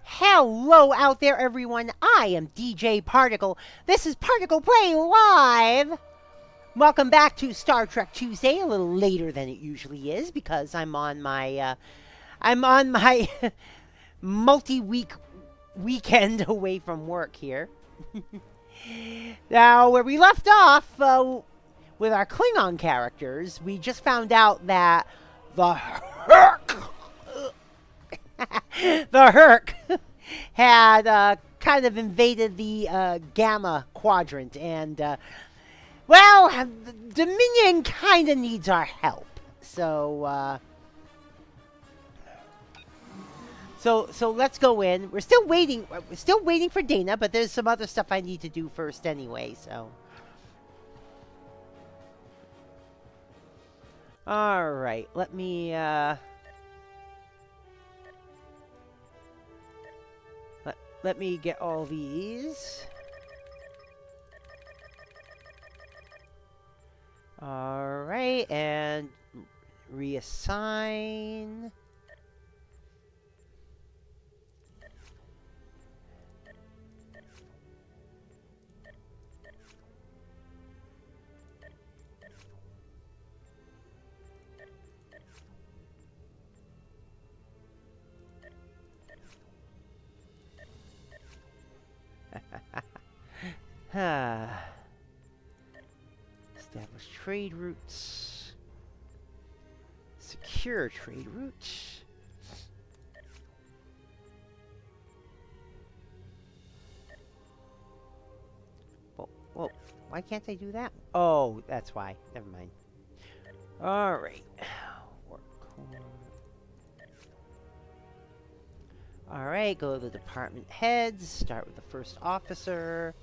Hello out there, everyone. I am DJ Particle. This is ParticlePlay Live. Welcome back to Star Trek Tuesday. A little later than it usually is because I'm on my multi-week weekend away from work here. Now, where we left off with our Klingon characters, we just found out that the Hur'q the Hur'q had kind of invaded the Gamma Quadrant, and well, Dominion kind of needs our help. So let's go in. We're still waiting. We're still waiting for Dana, but there's some other stuff I need to do first anyway. So, all right. Let me let me get all these. All right, and reassign. Establish trade routes. Secure trade routes. Whoa, why can't I do that? Oh, that's why. Never mind. Alright. Alright, go to the department heads. Start with the first officer.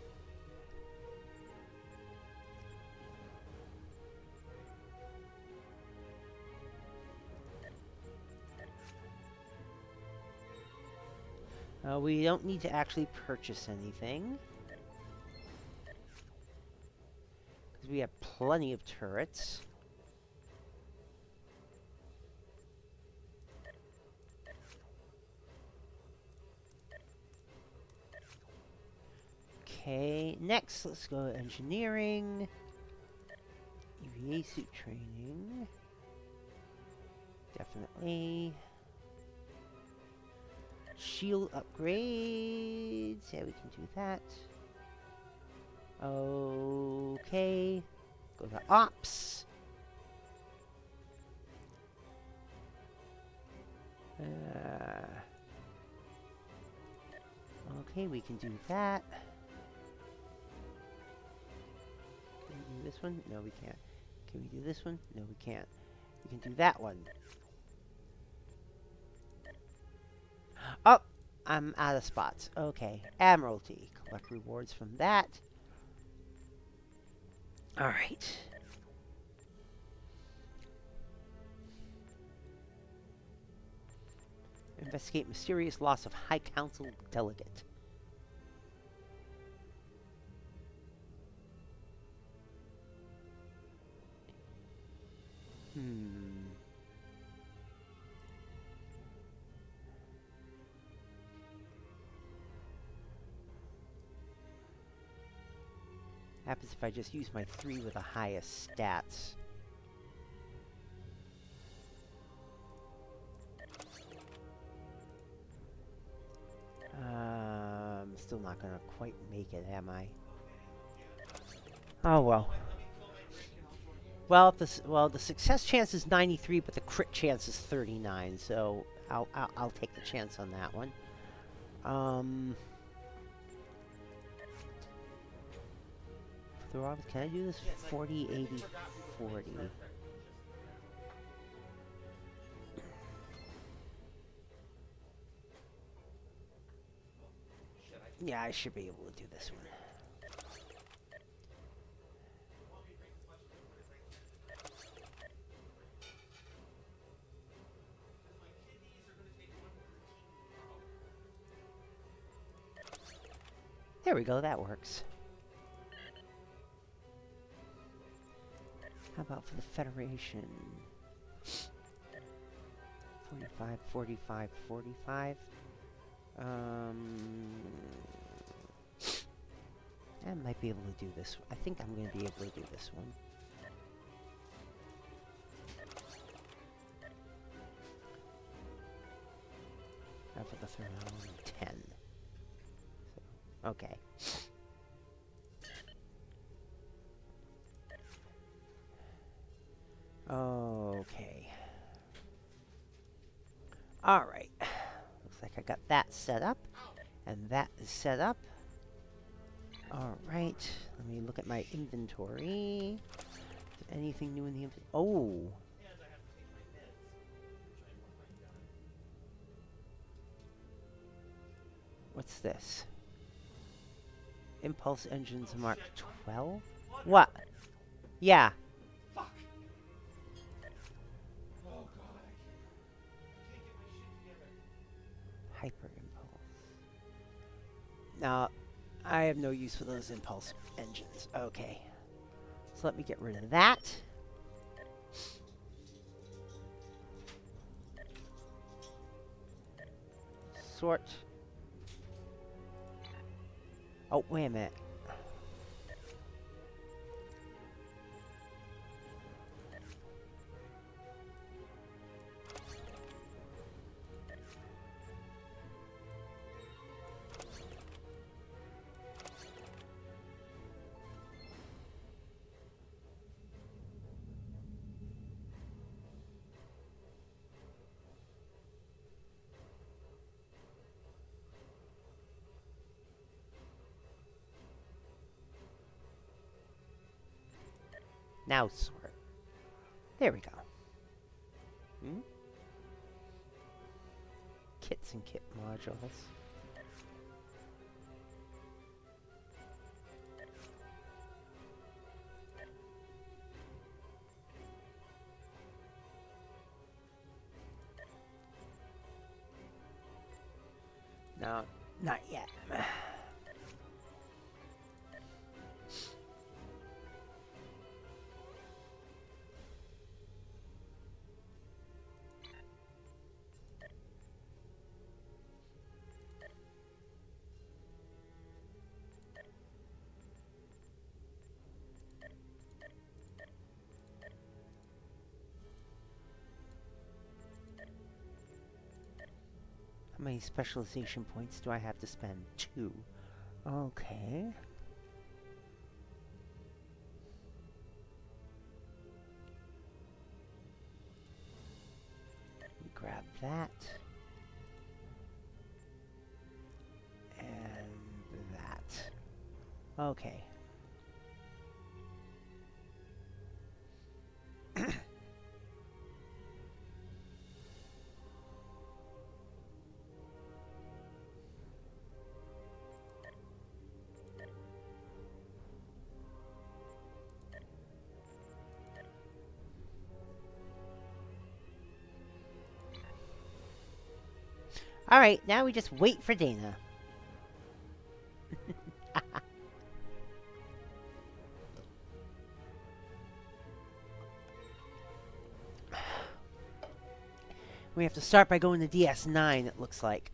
We don't need to actually purchase anything, because we have plenty of turrets. Okay, next let's go to engineering. EVA suit training. Definitely. Shield upgrades. Yeah, we can do that. Okay. Go to ops. Okay, we can do that. Can we do this one? No, we can't. Can we do this one? No, we can't. We can do that one. Oh, I'm out of spots. Okay, Admiralty. Collect rewards from that. Alright. Investigate mysterious loss of High Council delegate. Happens if I just use my 3 with the highest stats. Still not gonna quite make it, am I? Oh well. Well, the success chance is 93, but the crit chance is 39. So I'll take the chance on that one. Can I do this 40, 80, 40? Yeah, I should be able to do this one. There we go, that works. How about for the Federation? 45, 45, 45. I might be able to do this. I think I'm going to be able to do this one. For the thermal 10. So, okay. Okay. All right. Looks like I got that set up, and that is set up. All right. Let me look at my inventory. Is there anything new in the inventory? Oh. What's this? Impulse engines Mark 12? What? Yeah. Fuck. Oh god, I can't get my shit together. Hyper impulse. Now, I have no use for those impulse engines. Okay. So let me get rid of that. Sort. Oh, wait a minute. Now sort. There we go. Kits and kit modules. No, not yet. How many specialization points do I have to spend? 2. Okay. Grab that. And that. Okay. All right, now we just wait for Dana. We have to start by going to DS9, it looks like.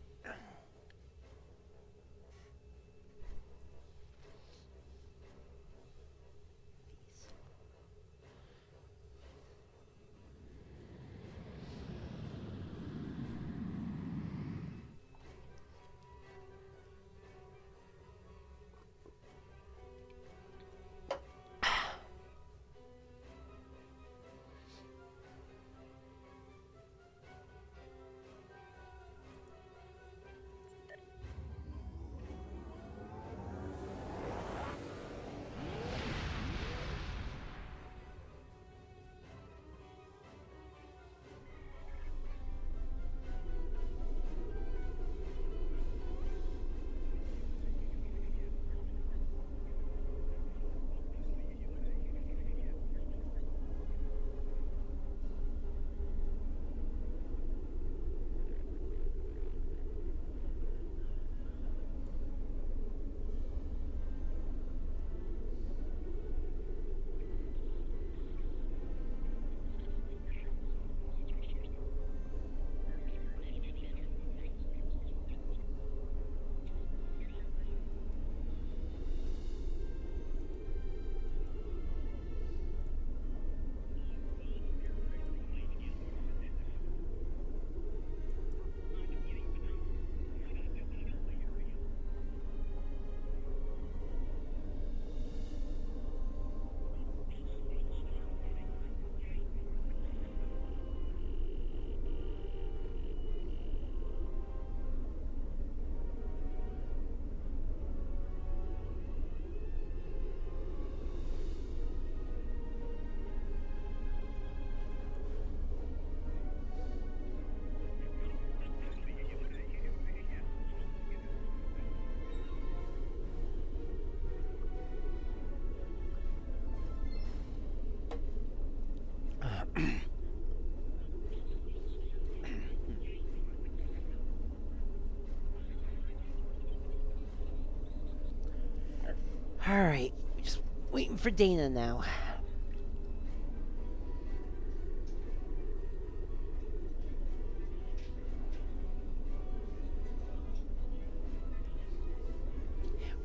Alright, just waiting for Dana now.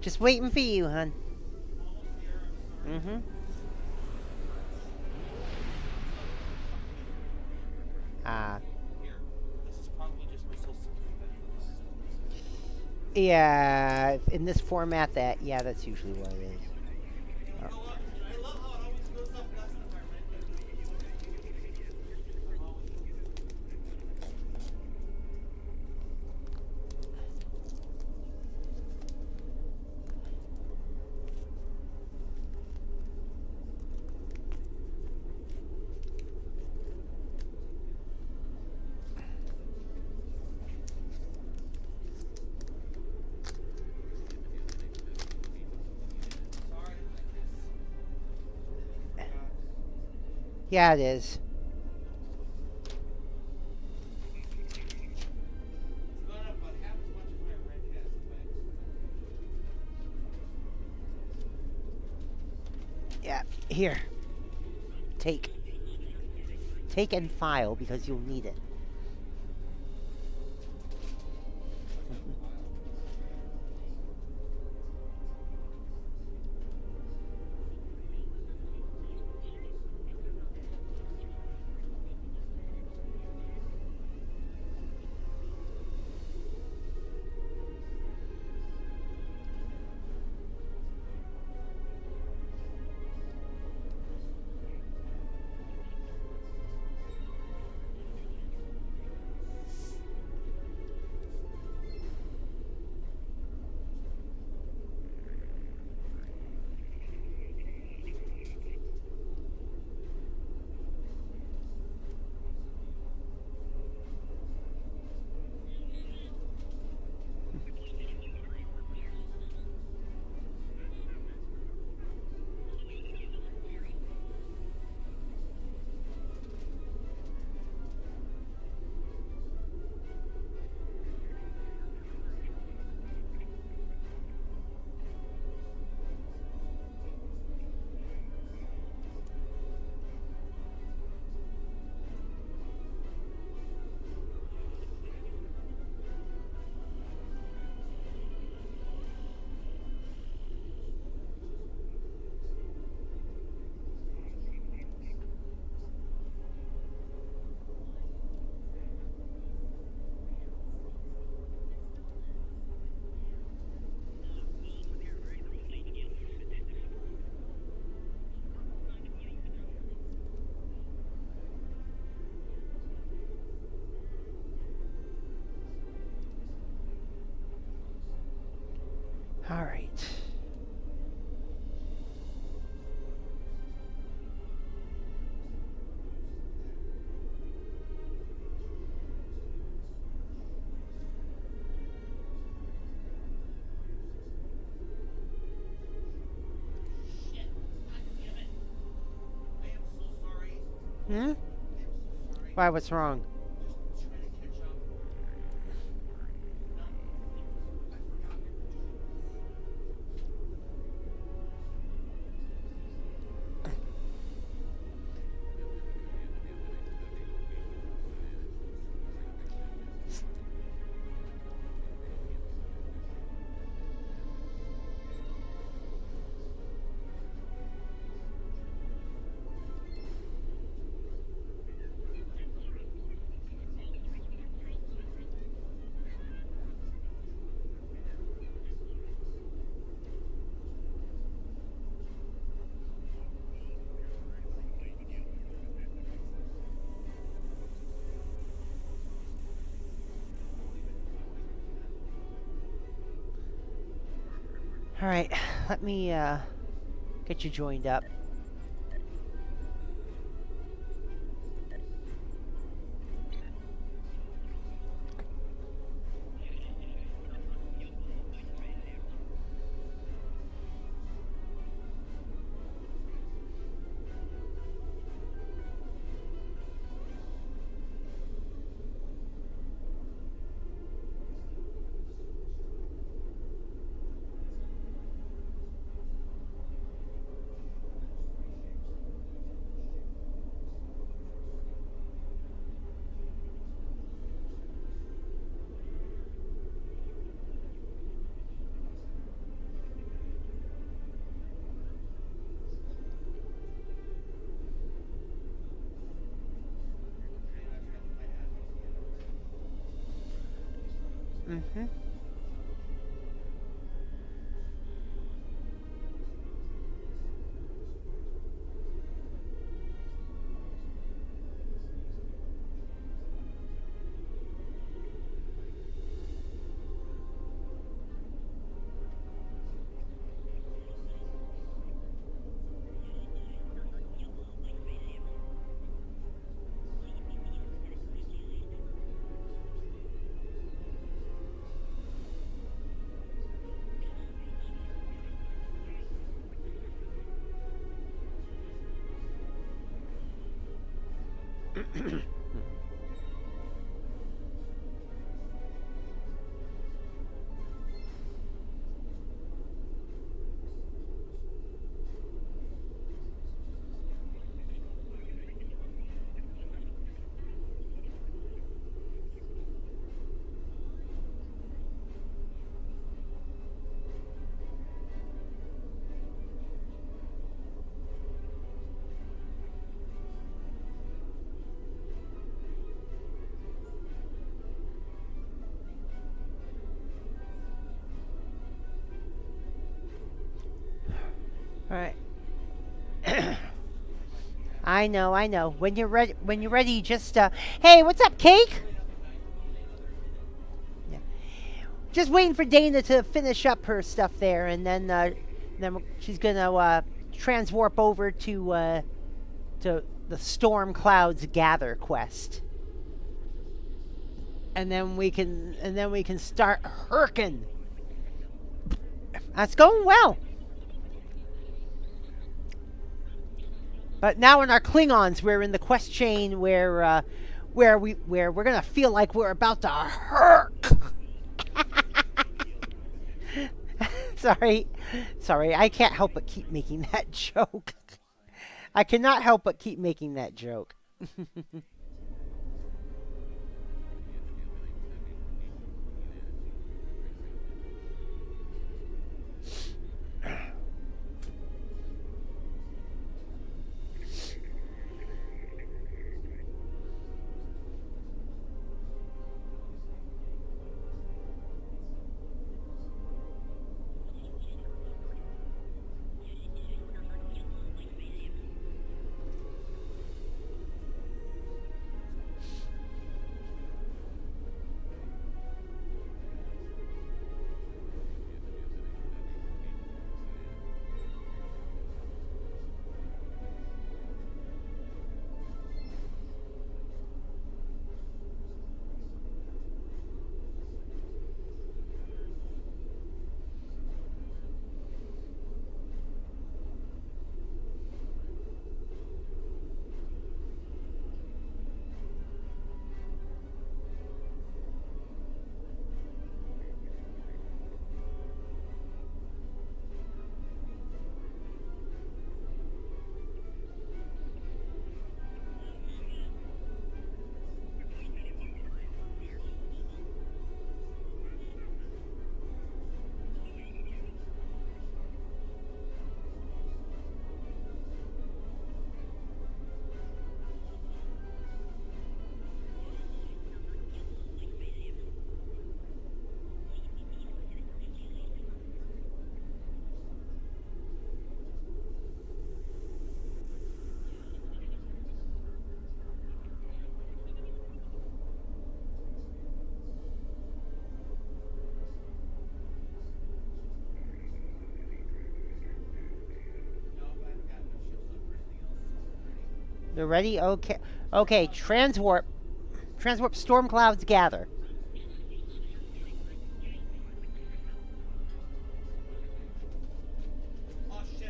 Just waiting for you, hon. Mm-hmm. Here, this is probably just my social security benefit. Yeah, in this format, yeah, that's usually what it is. I love how it always goes up less than my rent does. I'm always. Sorry, I forgot. Yeah, it is. It's gone up about half as much as my rent has. Yeah, here. Take. Take and file because you'll need it. All right. Shit. God damn it. I am so sorry. Hmm? I am so sorry. Why, what's wrong? Just trying to catch up. No. I forgot we were doing All right, let me get you joined up. Mm-hmm. All right. I know, I know. When you're ready, just hey, what's up, Cake? Yeah. Just waiting for Dana to finish up her stuff there, and then she's gonna transwarp over to the Storm Clouds Gather quest, and then we can start Hur'qing. That's going well. But now in our Klingons, we're in the quest chain where we're gonna feel like we're about to Hur'q. Sorry, sorry, I can't help but keep making that joke. I cannot help but keep making that joke. They're ready? Okay. Okay, transwarp. Transwarp storm clouds gather. Oh shit,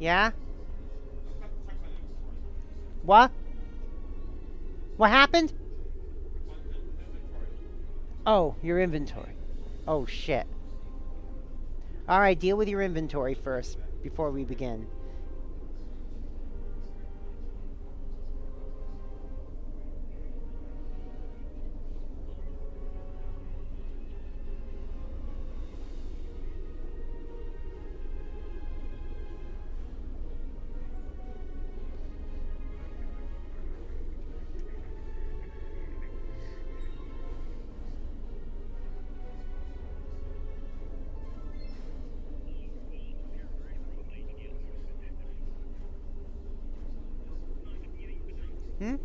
Yeah? I forgot to check my inventory. What? What happened? My inventory. Oh, your inventory. Oh, shit. Alright, deal with your inventory first before we begin. Hmm?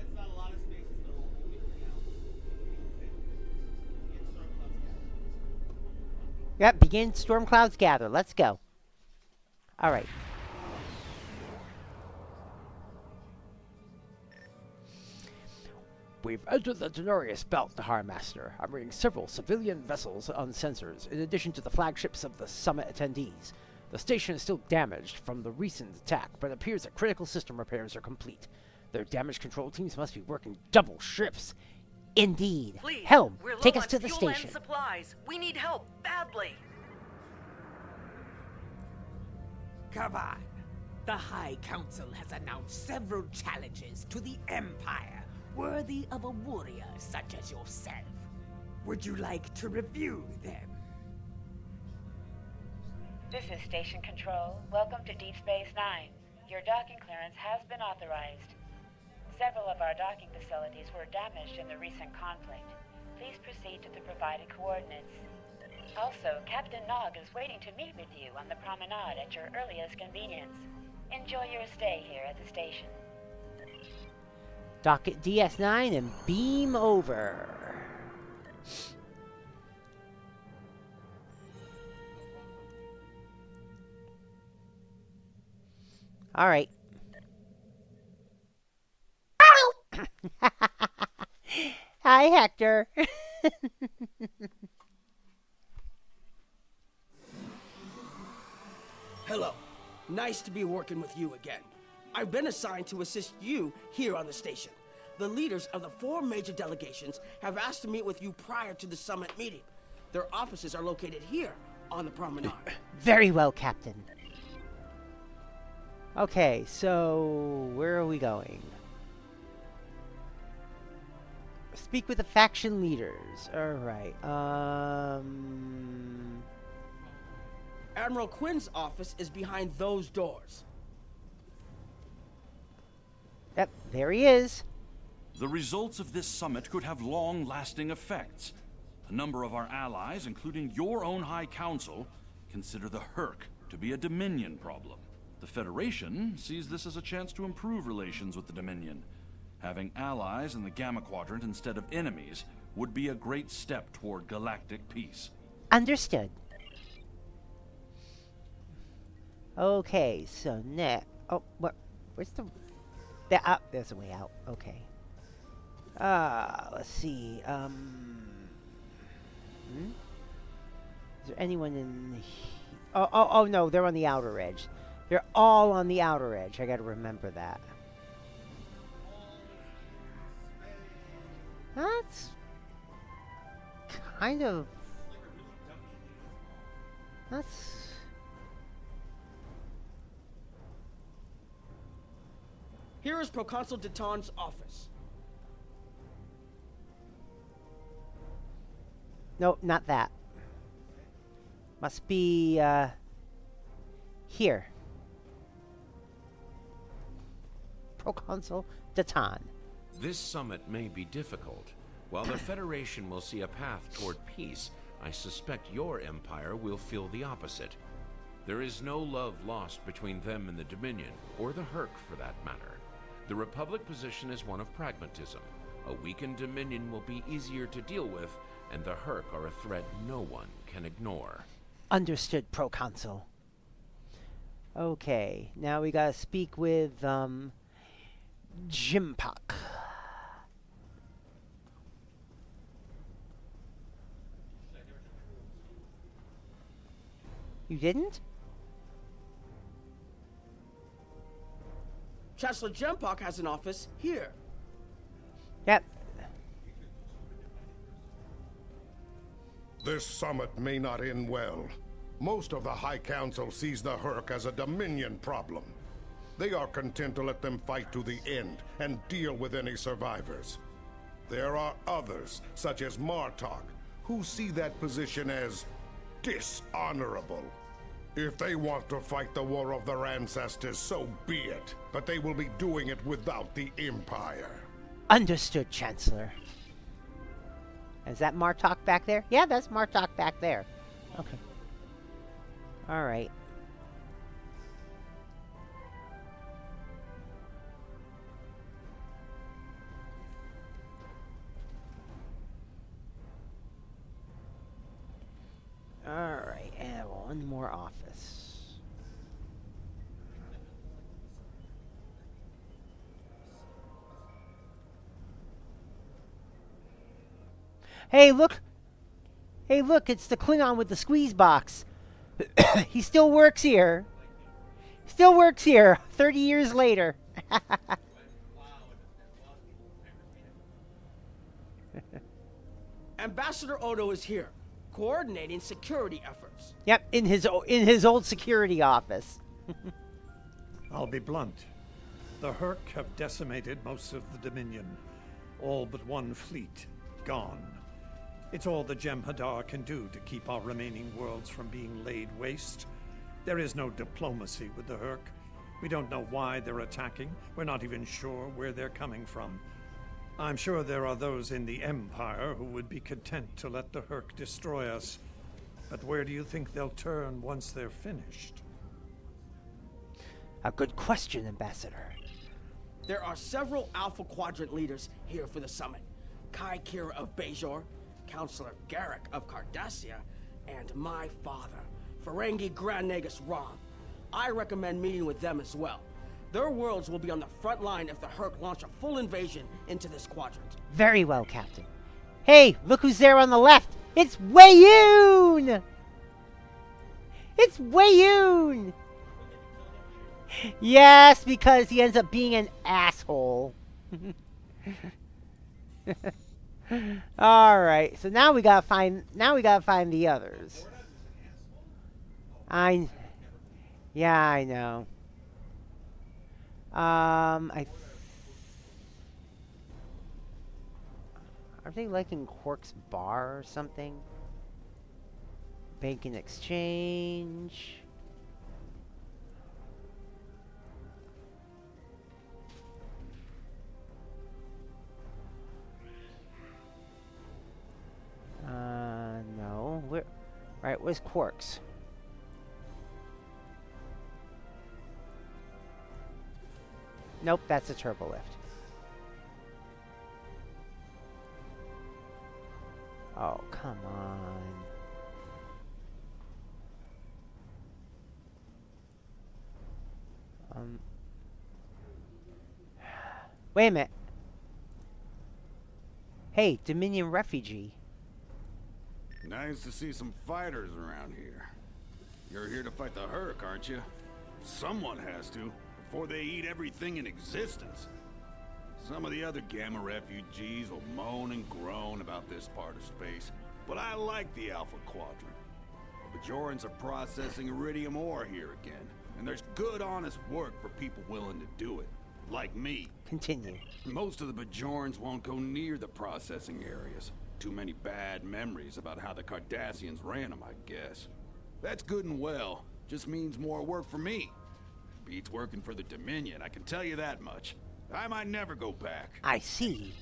It's not a lot of spaces, but we'll figure it out. Get storm clouds gathered. Yep, begin storm clouds gather. Let's go. All right. We've entered the Denarius Belt, Nahar Master. I'm reading several civilian vessels on sensors, in addition to the flagships of the summit attendees. The station is still damaged from the recent attack, but it appears that critical system repairs are complete. Their damage control teams must be working double shifts. Indeed. Please, Helm, we're low take us on to the fuel station. and supplies. We need help badly. Come on. The High Council has announced several challenges to the Empire, worthy of a warrior such as yourself. Would you like to review them? This is Station Control. Welcome to Deep Space Nine. Your docking clearance has been authorized. Several of our docking facilities were damaged in the recent conflict. Please proceed to the provided coordinates. Also, Captain Nog is waiting to meet with you on the promenade at your earliest convenience. Enjoy your stay here at the station. Dock at DS9 and beam over. All right. Hi, Hector. Hello. Nice to be working with you again. I've been assigned to assist you here on the station. The leaders of the 4 major delegations have asked to meet with you prior to the summit meeting. Their offices are located here on the promenade. Very well, Captain. Okay, so where are we going? Speak with the faction leaders. All right. Admiral Quinn's office is behind those doors. Yep, there he is. The results of this summit could have long-lasting effects. A number of our allies, including your own High Council, consider the Hur'q to be a Dominion problem. The Federation sees this as a chance to improve relations with the Dominion. Having allies in the Gamma Quadrant instead of enemies would be a great step toward galactic peace. Understood. Okay, so next. Oh, what? Where's the? There's a way out. Okay. Let's see. Is there anyone in? Oh no, they're on the outer edge. They're all on the outer edge. I got to remember that. That's kind of. That's. Here is Proconsul Deton's office. No, not that. Must be, here. Proconsul Deton. This summit may be difficult. While the Federation will see a path toward peace, I suspect your empire will feel the opposite. There is no love lost between them and the Dominion, or the Hur'q for that matter. The Republic position is one of pragmatism. A weakened Dominion will be easier to deal with, and the Hur'q are a threat no one can ignore. Understood, Proconsul. Okay, now we gotta speak with, Jimpak. You didn't? Chancellor Jempak has an office here. Yep. This summit may not end well. Most of the High Council sees the Hur'q as a Dominion problem. They are content to let them fight to the end and deal with any survivors. There are others, such as Martok, who see that position as dishonorable. If they want to fight the war of their ancestors, so be it. But they will be doing it without the Empire. Understood, Chancellor. Is that Martok back there? Yeah, that's Martok back there. Okay. Alright. Alright, and one more office. Hey, look! Hey, look, it's the Klingon with the squeeze box. He still works here. Still works here, 30 years later. Ambassador Odo is here, coordinating security efforts. Yep, in his old security office. I'll be blunt. The Hur'q have decimated most of the Dominion. All but one fleet gone. It's all the Jem'Hadar can do to keep our remaining worlds from being laid waste. There is no diplomacy with the Hur'q. We don't know why they're attacking. We're not even sure where they're coming from. I'm sure there are those in the Empire who would be content to let the Hur'q destroy us. But where do you think they'll turn once they're finished? A good question, Ambassador. There are several Alpha Quadrant leaders here for the summit. Kai Kira of Bajor, Counselor Garrick of Cardassia, and my father, Ferengi Grand Nagus Rom. I recommend meeting with them as well. Their worlds will be on the front line if the Hur'q launch a full invasion into this quadrant. Very well, Captain. Hey, look who's there on the left! It's Wei-Yoon! It's Wei-Yoon! Yes, because he ends up being an asshole. Alright, so now we gotta find the others. Yeah, I know. Are they like in Quark's bar or something? Bank and exchange. No. Where's Quark's? Nope, that's a turbo lift. Oh, come on. Wait a minute. Hey, Dominion refugee. Nice to see some fighters around here. You're here to fight the Hur'q, aren't you? Someone has to, before they eat everything in existence. Some of the other Gamma refugees will moan and groan about this part of space, but I like the Alpha Quadrant. The Bajorans are processing iridium ore here again, and there's good, honest work for people willing to do it, like me. Continue. Most of the Bajorans won't go near the processing areas. Too many bad memories about how the Cardassians ran them, I guess. That's good and well, just means more work for me. Beats working for the Dominion, I can tell you that much. I might never go back. I see.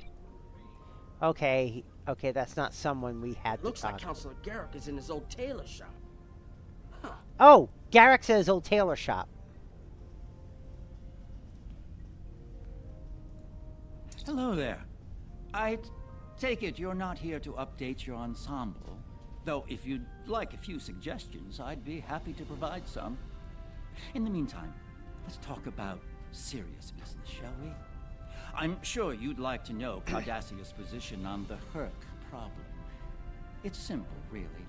Okay, that's not someone we had to Looks talk like to. Counselor Garrick is in his old tailor shop. Huh. Oh, Garrick's at his old tailor shop. Hello there. I'd Take it you're not here to update your ensemble. Though if you'd like a few suggestions, I'd be happy to provide some. In the meantime, let's talk about serious business, shall we? I'm sure you'd like to know Cardassia's position on the Hur'q problem. It's simple, really.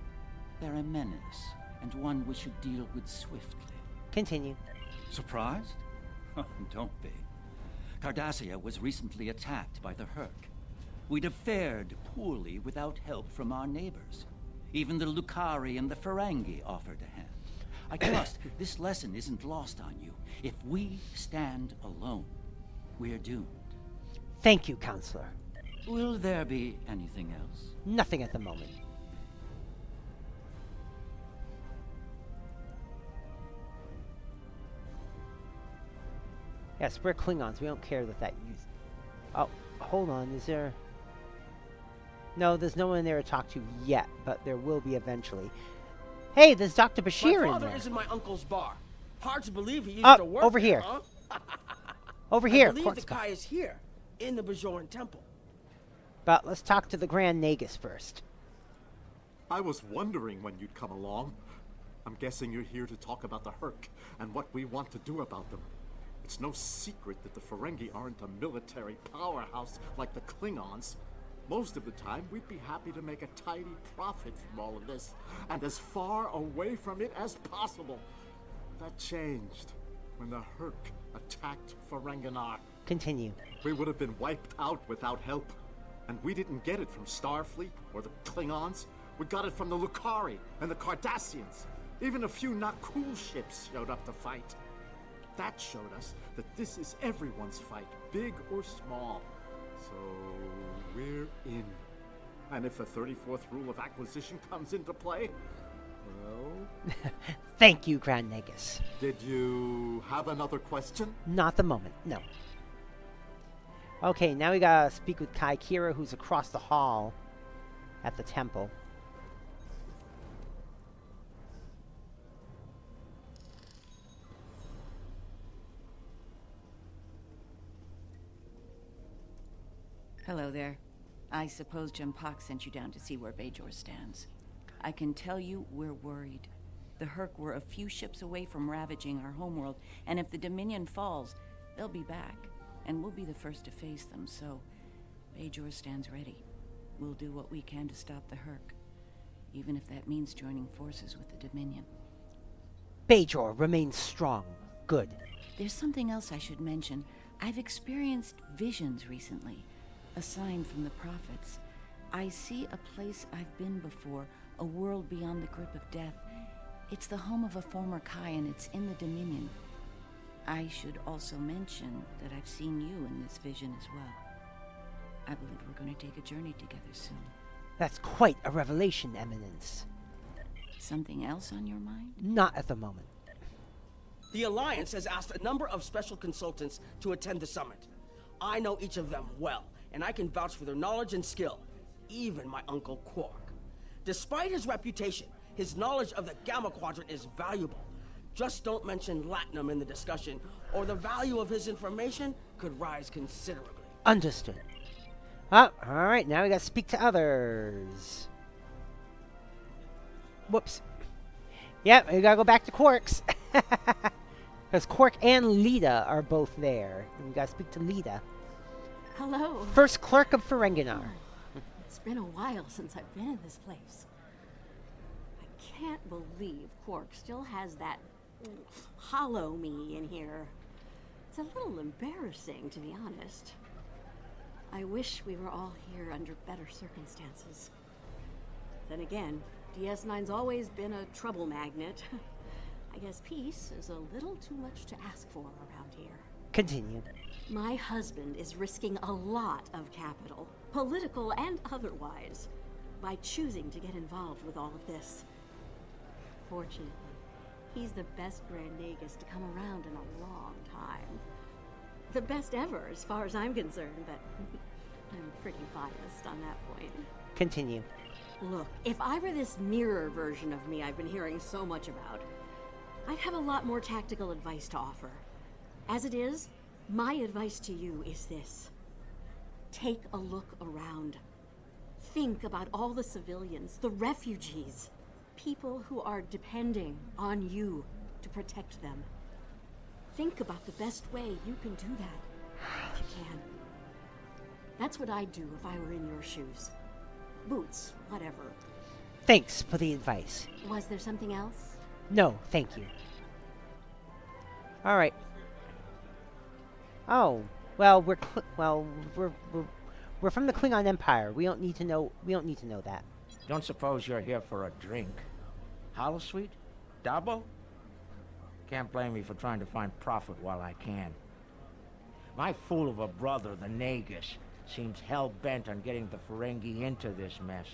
They're a menace, and one we should deal with swiftly. Continue. Surprised? Don't be. Cardassia was recently attacked by the Hur'q. We'd have fared poorly without help from our neighbors. Even the Lucari and the Ferengi offered a hand. I trust this lesson isn't lost on you. If we stand alone, we're doomed. Thank you, Counselor. Will there be anything else? Nothing at the moment. Yes, we're Klingons. We don't care that use. Oh, hold on. Is there... No, there's no one in there to talk to yet, but there will be eventually. Hey, there's Dr. Bashir in there. My father is in my uncle's bar. Hard to believe he used to work over there, here. huh? Over here. I believe the Kai is here, in the Bajoran temple. But let's talk to the Grand Nagus first. I was wondering when you'd come along. I'm guessing you're here to talk about the Hur'q and what we want to do about them. It's no secret that the Ferengi aren't a military powerhouse like the Klingons. Most of the time, we'd be happy to make a tidy profit from all of this, and as far away from it as possible. That changed when the Hur'q attacked Ferenginar. Continue. We would have been wiped out without help, and we didn't get it from Starfleet or the Klingons. We got it from the Lucari and the Cardassians. Even a few not cool ships showed up to fight. That showed us that this is everyone's fight, big or small. So we're in. And if the 34th rule of acquisition comes into play, well... Thank you, Grand Nagus. Did you have another question? Not the moment, no. Okay, now we gotta speak with Kai Kira, who's across the hall at the temple. Hello there. I suppose Jempak sent you down to see where Bajor stands. I can tell you we're worried. The Hur'q were a few ships away from ravaging our homeworld, and if the Dominion falls, they'll be back, and we'll be the first to face them, so Bajor stands ready. We'll do what we can to stop the Hur'q, even if that means joining forces with the Dominion. Bajor remains strong. Good. There's something else I should mention. I've experienced visions recently. A sign from the prophets. I see a place I've been before, a world beyond the grip of death. It's the home of a former Kai, and it's in the Dominion. I should also mention that I've seen you in this vision as well. I believe we're going to take a journey together soon. That's quite a revelation, Eminence. Something else on your mind? Not at the moment. The Alliance has asked a number of special consultants to attend the summit. I know each of them well, and I can vouch for their knowledge and skill, even my Uncle Quark. Despite his reputation, his knowledge of the Gamma Quadrant is valuable. Just don't mention Latinum in the discussion, or the value of his information could rise considerably. Understood. Oh, alright, now we gotta speak to others. Whoops. Yep, we gotta go back to Quark's. Because Quark and Lita are both there. And we gotta speak to Lita. Hello. First clerk of Ferenginar. It's been a while since I've been in this place. I can't believe Quark still has that hollow me in here. It's a little embarrassing, to be honest. I wish we were all here under better circumstances. Then again, DS9's always been a trouble magnet. I guess peace is a little too much to ask for around here. Continue. My husband is risking a lot of capital, political and otherwise, by choosing to get involved with all of this. Fortunately, he's the best Grand Nagus to come around in a long time. The best ever, as far as I'm concerned, but I'm pretty biased on that point. Continue. Look, if I were this mirror version of me I've been hearing so much about, I'd have a lot more tactical advice to offer. As it is, my advice to you is this. Take a look around. think about all the civilians, the refugees, people who are depending on you to protect them. Think about the best way you can do that, if you can. That's what I'd do if I were in your shoes. Boots, whatever. Thanks for the advice. Was there something else? No, thank you. All right. Oh, well, we're from the Klingon Empire. We don't need to know that. Don't suppose you're here for a drink? Holosuite? Dabo? Can't blame me for trying to find profit while I can. My fool of a brother, the Nagus, seems hell-bent on getting the Ferengi into this mess.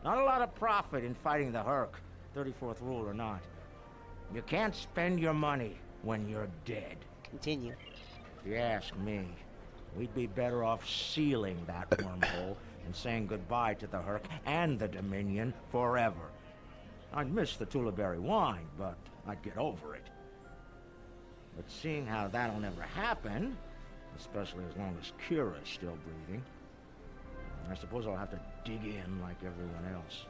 Not a lot of profit in fighting the Hur'q, 34th rule or not. You can't spend your money when you're dead. Continue. If you ask me, we'd be better off sealing that wormhole and saying goodbye to the Hur'q and the Dominion forever. I'd miss the Tulaberry wine, but I'd get over it. But seeing how that'll never happen, especially as long as Kira's still breathing, I suppose I'll have to dig in like everyone else.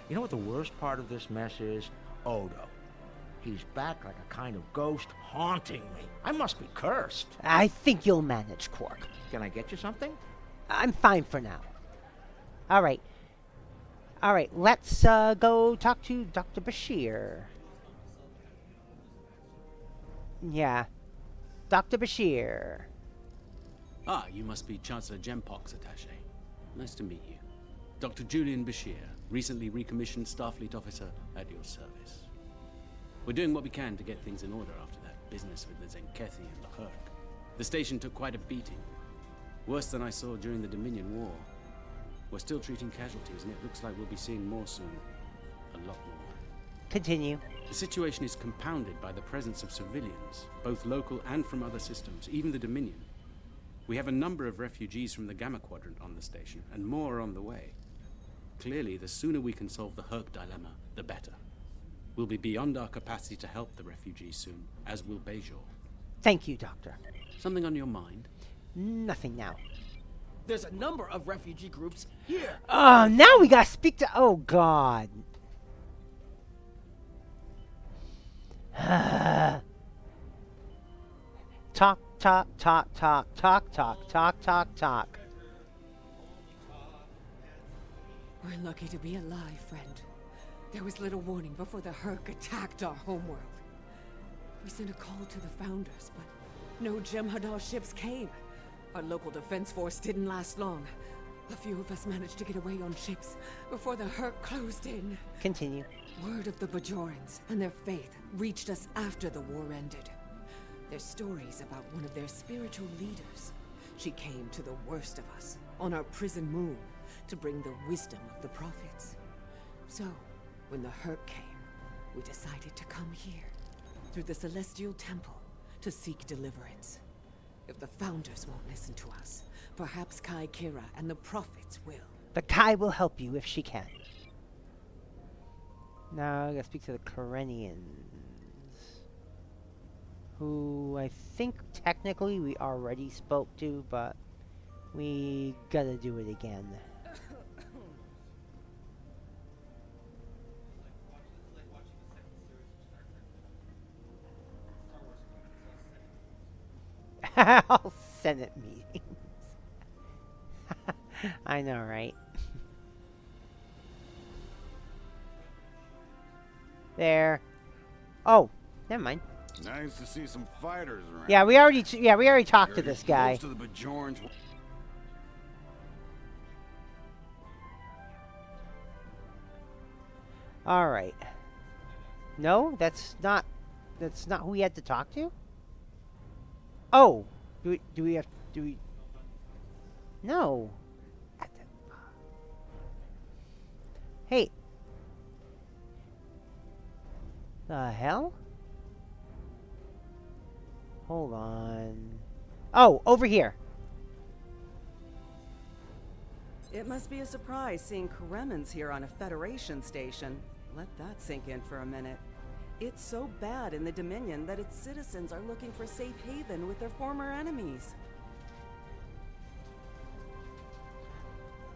You know what the worst part of this mess is? Odo. He's back like a kind of ghost haunting me. I must be cursed. I think you'll manage, Quark. Can I get you something? I'm fine for now. All right. All right, let's go talk to Dr. Bashir. Yeah. Dr. Bashir. Ah, you must be Chancellor Jempok's attaché. Nice to meet you. Dr. Julian Bashir, recently recommissioned Starfleet officer at your service. We're doing what we can to get things in order after that business with the Zenkethi and the Hur'q. The station took quite a beating. Worse than I saw during the Dominion War. We're still treating casualties, and it looks like we'll be seeing more soon. A lot more. Continue. The situation is compounded by the presence of civilians, both local and from other systems, even the Dominion. We have a number of refugees from the Gamma Quadrant on the station, and more are on the way. Clearly, the sooner we can solve the Hur'q dilemma, the better. We'll be beyond our capacity to help the refugees soon, as will Bajor. Thank you, Doctor. Something on your mind? Nothing now. There's a number of refugee groups here. Now we gotta speak to... Oh, God. Talk, talk, talk, talk, talk, talk, talk, talk, talk. We're lucky to be alive, friend. There was little warning before the Hur'q attacked our homeworld. We sent a call to the Founders, but no Jem'Hadar ships came. Our local defense force didn't last long. A few of us managed to get away on ships before the Hur'q closed in. Continue. Word of the Bajorans and their faith reached us after the war ended. Their stories about one of their spiritual leaders. She came to the worst of us, on our prison moon, to bring the wisdom of the prophets. So, when the Hur'q came, we decided to come here, through the Celestial Temple, to seek deliverance. If the Founders won't listen to us, perhaps Kai Kira and the prophets will. The Kai will help you if she can. Now I gotta speak to the Karenians, who I think technically we already spoke to, but we gotta do it again. All Senate meetings. I know, right? There. Oh, never mind. Nice to see some fighters around. Yeah, we already talked to this guy. Most of the Bajorans. All right. No, that's not who we had to talk to. Oh, do we? No. Hey. The hell? Hold on. Oh, over here. It must be a surprise seeing Karemans here on a Federation station. Let that sink in for a minute. It's so bad in the Dominion that its citizens are looking for safe haven with their former enemies.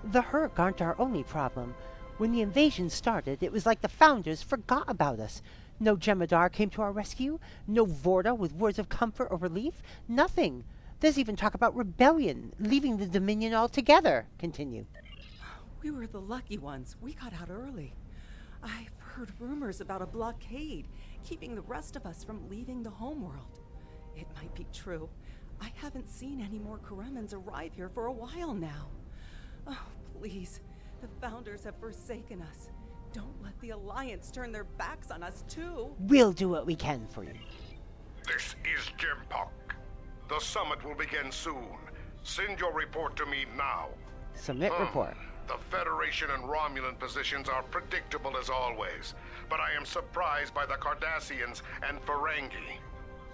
The Hur'q aren't our only problem. When the invasion started, it was like the Founders forgot about us. No Jem'Hadar came to our rescue. No Vorta with words of comfort or relief. Nothing. There's even talk about rebellion, leaving the Dominion altogether. Continue. We were the lucky ones. We got out early. I've heard rumors about a blockade, keeping the rest of us from leaving the homeworld. It might be true. I haven't seen any more Karemans arrive here for a while now. Oh, please. The Founders have forsaken us. Don't let the Alliance turn their backs on us, too. We'll do what we can for you. This is Jempok. The summit will begin soon. Send your report to me now. Submit report. The Federation and Romulan positions are predictable as always, but I am surprised by the Cardassians and Ferengi.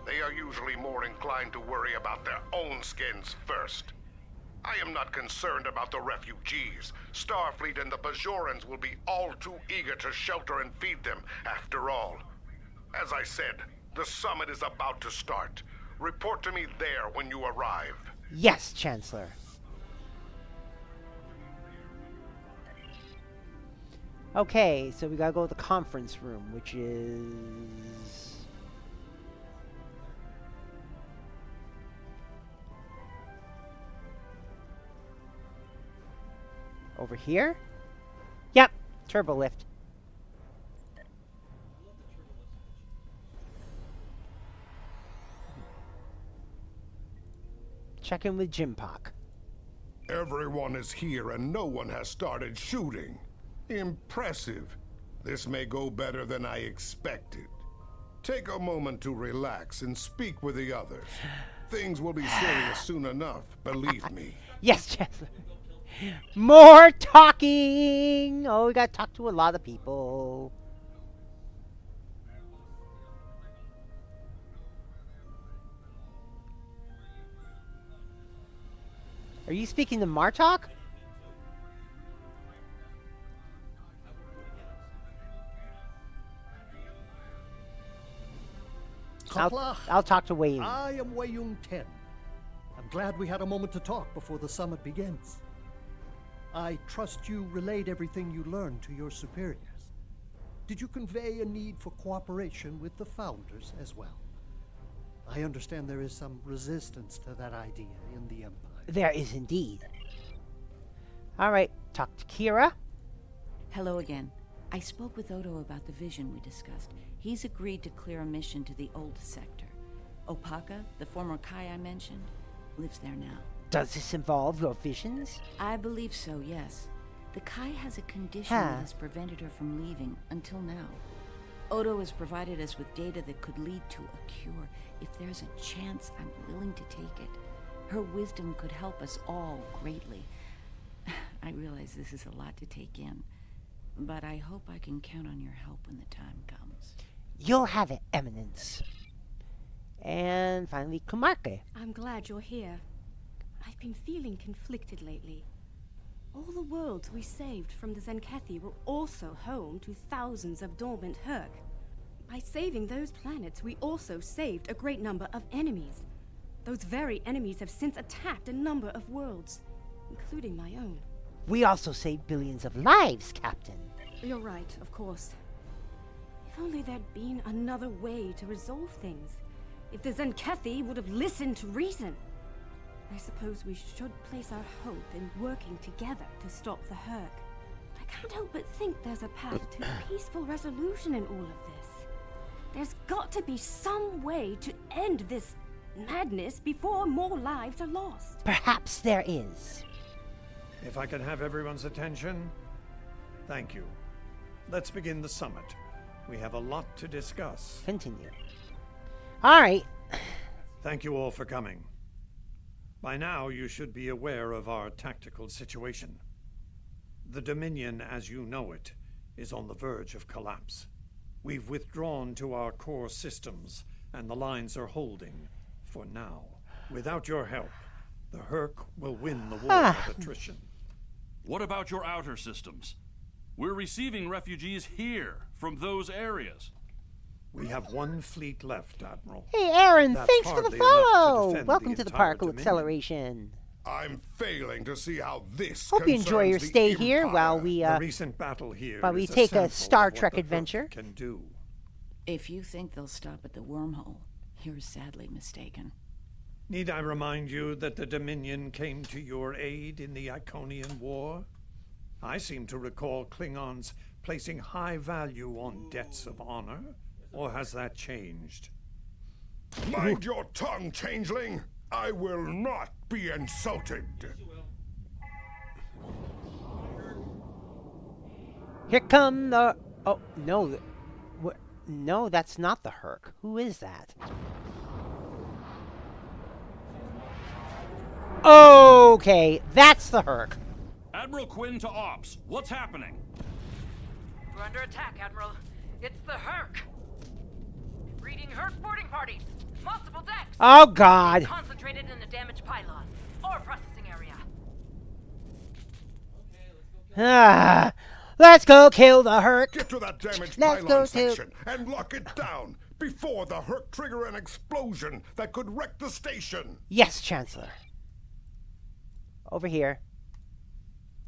They are usually more inclined to worry about their own skins first. I am not concerned about the refugees. Starfleet and the Bajorans will be all too eager to shelter and feed them, after all. As I said, the summit is about to start. Report to me there when you arrive. Yes, Chancellor. Okay, so we gotta go to the conference room, which is... over here? Yep, turbo lift. Check in with Jempok. Everyone is here and no one has started shooting. Impressive. This may go better than I expected. Take a moment to relax and speak with the others. Things will be serious soon enough, believe me. Yes, Chancellor. More talking! Oh, we gotta talk to a lot of people. Are you speaking to Martok? I'll talk to Wayne. I am Wayung 10. I'm glad we had a moment to talk before the summit begins. I trust you relayed everything you learned to your superiors. Did you convey a need for cooperation with the Founders as well? I understand there is some resistance to that idea in the Empire. There is indeed. Alright, talk to Kira. Hello again. I spoke with Odo about the vision we discussed. He's agreed to clear a mission to the old sector. Opaka, the former Kai I mentioned, lives there now. Does this involve your visions? I believe so, yes. The Kai has a condition that has prevented her from leaving until now. Odo has provided us with data that could lead to a cure. If there's a chance, I'm willing to take it. Her wisdom could help us all greatly. I realize this is a lot to take in, but I hope I can count on your help when the time comes. You'll have it, Eminence. And finally, Kumarke. I'm glad you're here. I've been feeling conflicted lately. All the worlds we saved from the Zenkethi were also home to thousands of dormant Hur'q. By saving those planets, we also saved a great number of enemies. Those very enemies have since attacked a number of worlds, including my own. We also saved billions of lives, Captain. You're right, of course. If only there'd been another way to resolve things. If the Zenkethi would have listened to reason. I suppose we should place our hope in working together to stop the Hur'q. I can't help but think there's a path to peaceful resolution in all of this. There's got to be some way to end this madness before more lives are lost. Perhaps there is. If I can have everyone's attention, thank you. Let's begin the summit. We have a lot to discuss. Continue. All right. Thank you all for coming. By now, you should be aware of our tactical situation. The Dominion, as you know it, is on the verge of collapse. We've withdrawn to our core systems, and the lines are holding, for now. Without your help, the Hur'q will win the war of attrition. What about your outer systems? We're receiving refugees here, from those areas. We have one fleet left, Admiral. Hey, Aaron, That's thanks for the hardly enough to follow. defend Welcome to the entire Particle Dominion. Acceleration. I'm failing to see how this Hope you enjoy your concerns the stay here while Empire. we The recent battle here while we is take a sample Star of what Trek the Hur'q adventure. Can do. If you think they'll stop at the wormhole, you're sadly mistaken. Need I remind you that the Dominion came to your aid in the Iconian War? I seem to recall Klingons placing high value on debts of honor. Or has that changed? Mind your tongue, changeling! I will not be insulted! Here come the... Oh, no. What? No, that's not the Hur'q. Who is that? Okay, that's the Hur'q. Admiral Quinn to Ops. What's happening? We're under attack, Admiral. It's the Hur'q. Reading Hur'q boarding parties. Multiple decks. Oh, God. Concentrated in the damaged pylon. Ore processing area. Ah, let's go kill the Hur'q. Get to that damaged Let's pylon go section and lock it down before the Hur'q trigger an explosion that could wreck the station. Yes, Chancellor. Over here.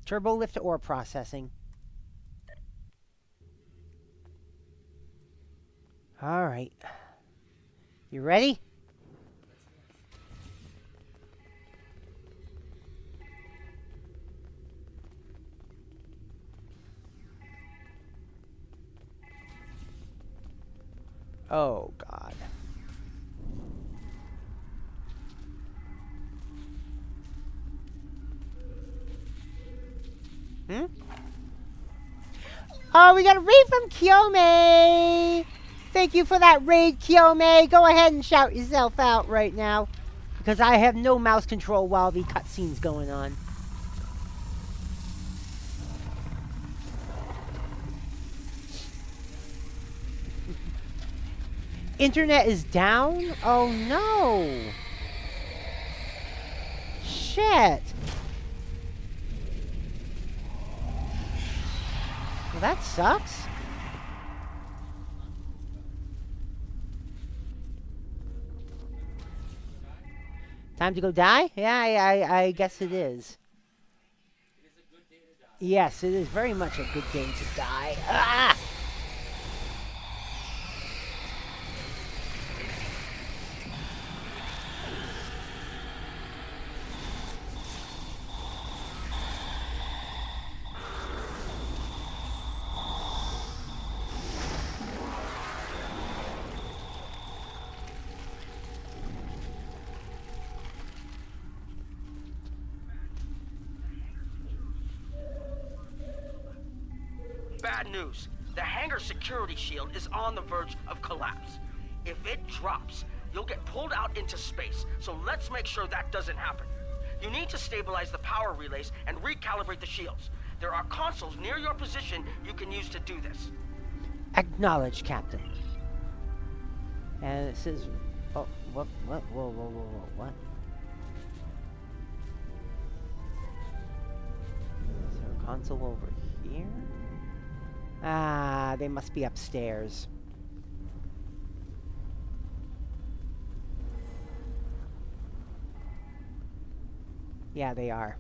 Turbo lift ore processing. All right. You ready? Oh, God. Hmm? Oh, we got a raid from Kyome! Thank you for that raid, Kyome. Go ahead and shout yourself out right now. Because I have no mouse control while the cutscene's going on. Internet is down? Oh no! Shit! Well, that sucks. Time to go die? Yeah, I guess it is. Yes, it is very much a good day to die. Ah! Bad news. The hangar security shield is on the verge of collapse. If it drops, you'll get pulled out into space, so let's make sure that doesn't happen. You need to stabilize the power relays and recalibrate the shields. There are consoles near your position you can use to do this. Acknowledge, Captain. And it says... Oh, what? Whoa, what? Is there a console over here? Ah, they must be upstairs. Yeah, they are.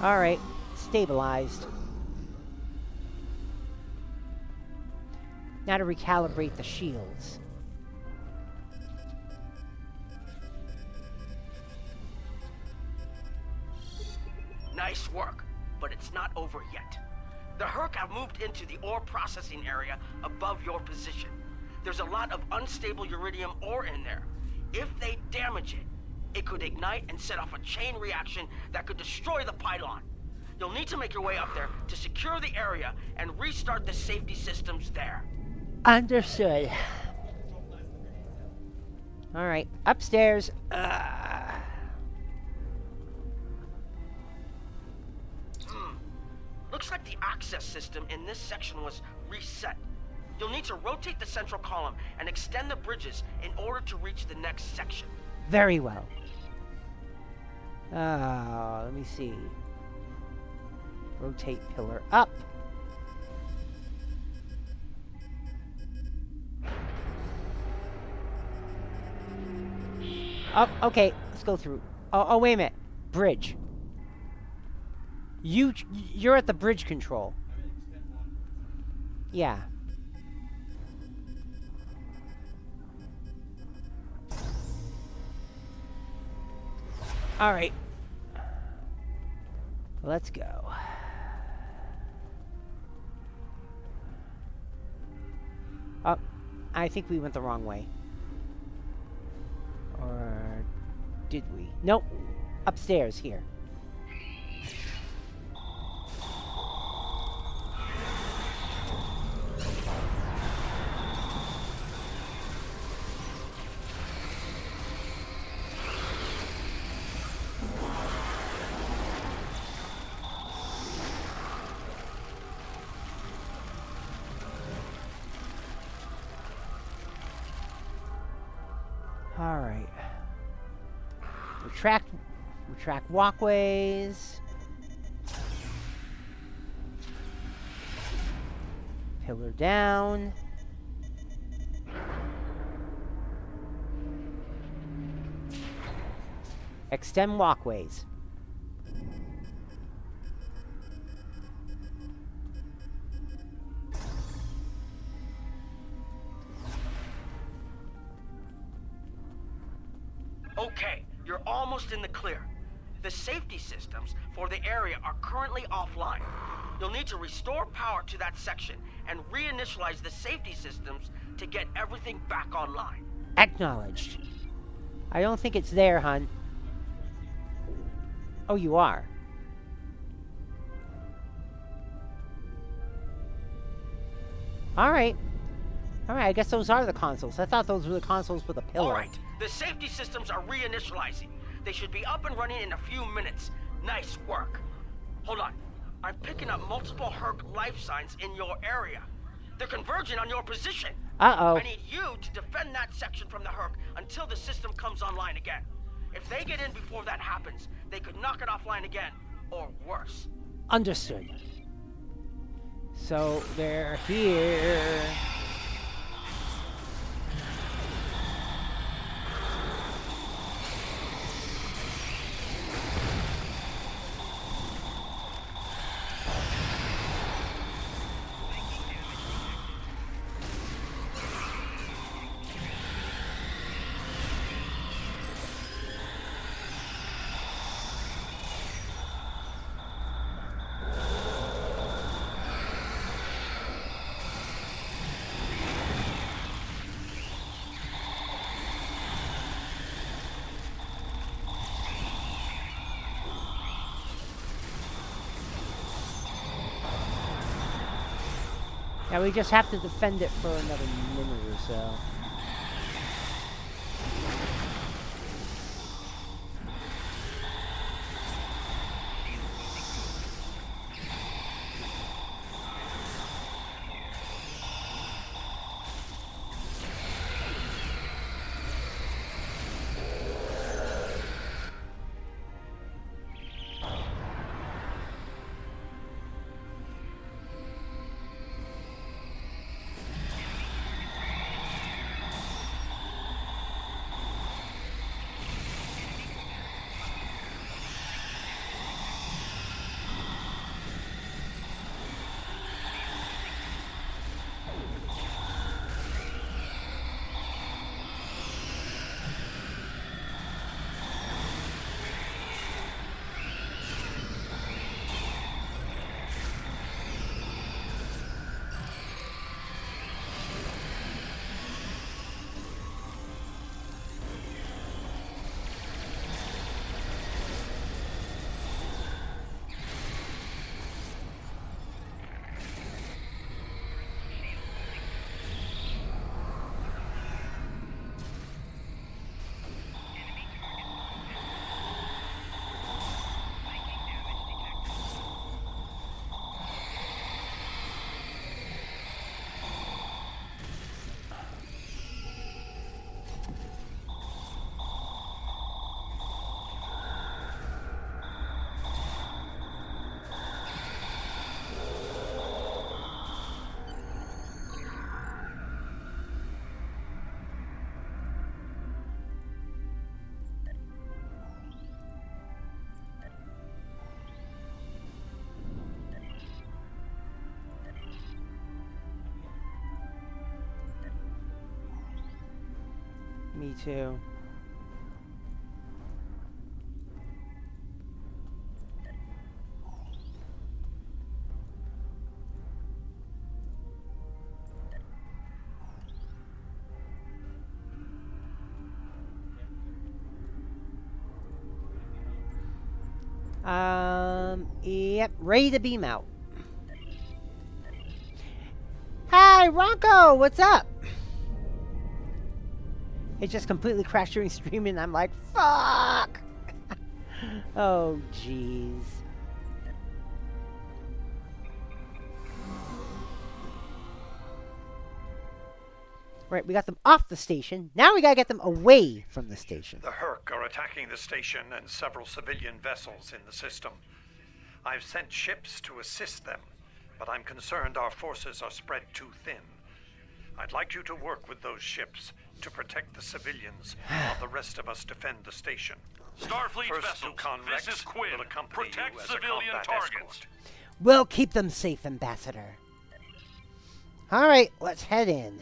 Alright, stabilized. Now to recalibrate the shields. Nice work, but it's not over yet. The Hur'q have moved into the ore processing area above your position. There's a lot of unstable uridium ore in there. If they damage it, it could ignite and set off a chain reaction that could destroy the pylon. You'll need to make your way up there to secure the area and restart the safety systems there. Understood. Alright, upstairs. system in this section was reset. You'll need to rotate the central column and extend the bridges in order to reach the next section. Very well. Let me see. Rotate pillar up. Oh, okay. Let's go through. Oh, wait a minute. Bridge. You're at the bridge control. Yeah. All right. Let's go. Oh, I think we went the wrong way. Or did we? Nope. Upstairs here. All right. Retract walkways. Pillar down. Extend walkways. Okay, you're almost in the clear. The safety systems for the area are currently offline. You'll need to restore power to that section and reinitialize the safety systems to get everything back online. Acknowledged. I don't think it's there, hun. Oh, you are. Alright. Alright, I guess those are the consoles. I thought those were the consoles with a pillar. Alright, the safety systems are reinitializing. They should be up and running in a few minutes. Nice work. Hold on. I'm picking up multiple Hur'q life signs in your area. They're converging on your position. Uh-oh. I need you to defend that section from the Hur'q until the system comes online again. If they get in before that happens, they could knock it offline again, or worse. Understood. So, they're here. Now we just have to defend it for another minute or so. Me too. Yep, ready to beam out. Hi, Rocco, what's up? It just completely crashed during streaming, and I'm like, fuck! Oh, jeez. Right, we got them off the station. Now we gotta get them away from the station. The Hur'q are attacking the station and several civilian vessels in the system. I've sent ships to assist them, but I'm concerned our forces are spread too thin. I'd like you to work with those ships to protect the civilians while the rest of us defend the station. Starfleet First, vessels, Ducon this Rex is Quinn. will accompany Protect you as a civilian combat targets. escort. We'll keep them safe, Ambassador. Alright, let's head in.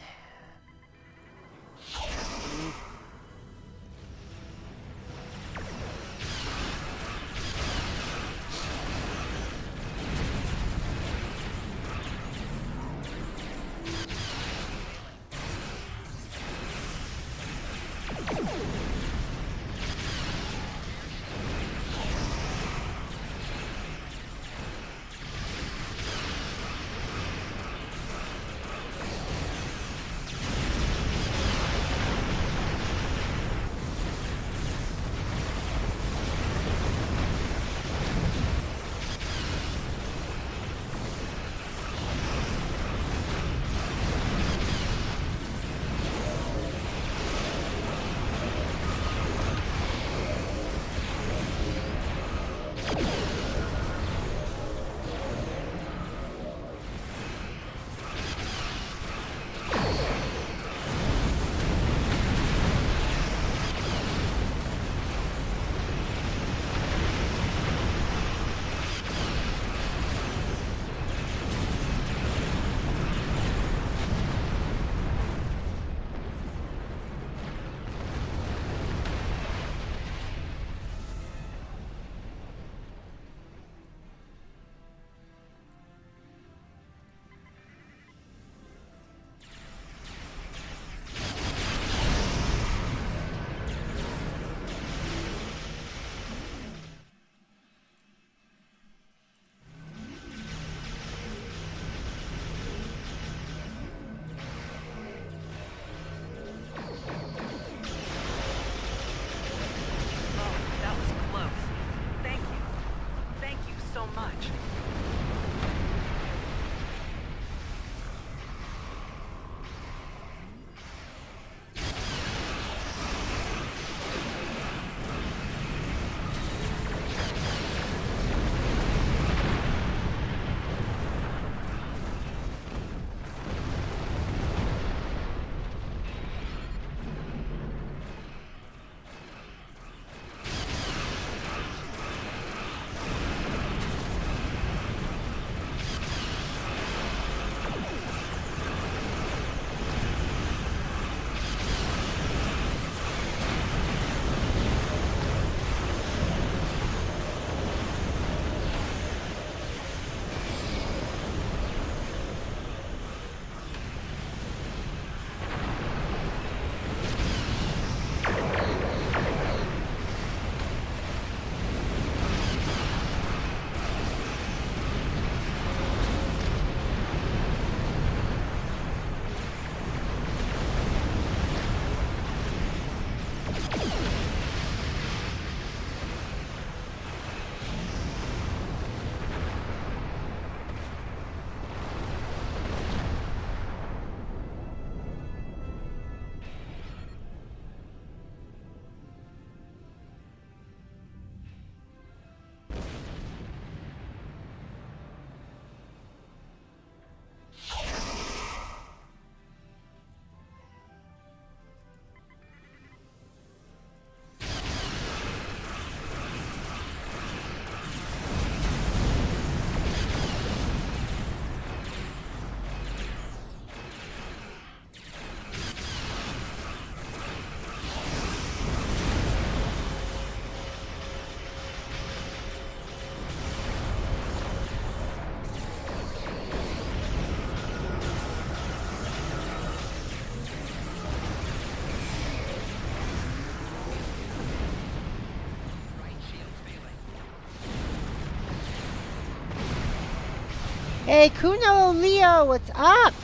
Hey, Kuno Leo, what's up?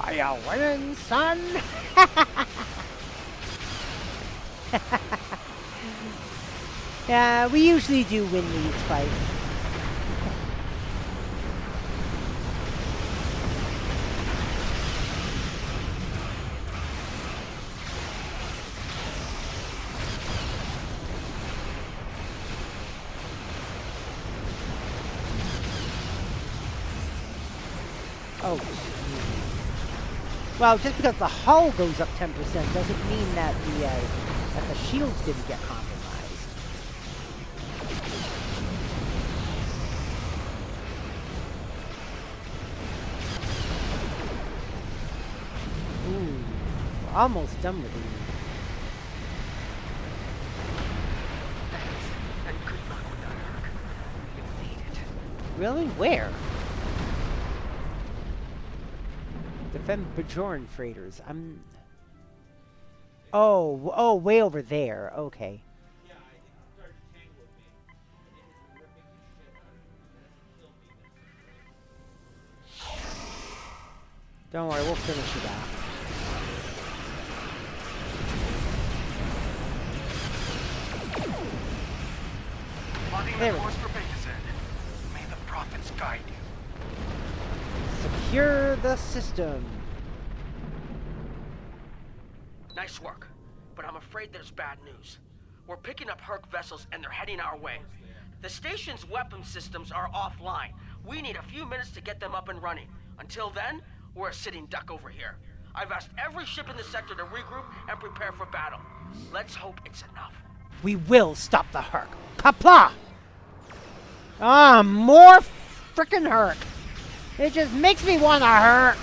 Are you winning, son? Yeah, we usually do win these fights. Oh, well, just because the hull goes up 10% doesn't mean that the shields didn't get compromised. Ooh, we're almost done with these. And good luck with the Hur'q. You need it. Really? Where? Defend Bajoran freighters. Oh, way over there. Okay. Don't worry, we'll finish it off. Plotting the course for Betazen. May the prophets guide you. Secure the system. Nice work, but I'm afraid there's bad news. We're picking up Hur'q vessels and they're heading our way. The station's weapon systems are offline. We need a few minutes to get them up and running. Until then, we're a sitting duck over here. I've asked every ship in the sector to regroup and prepare for battle. Let's hope it's enough. We will stop the Hur'q. Kapla! Ah, more frickin' Hur'q. It just makes me want a Hur'q.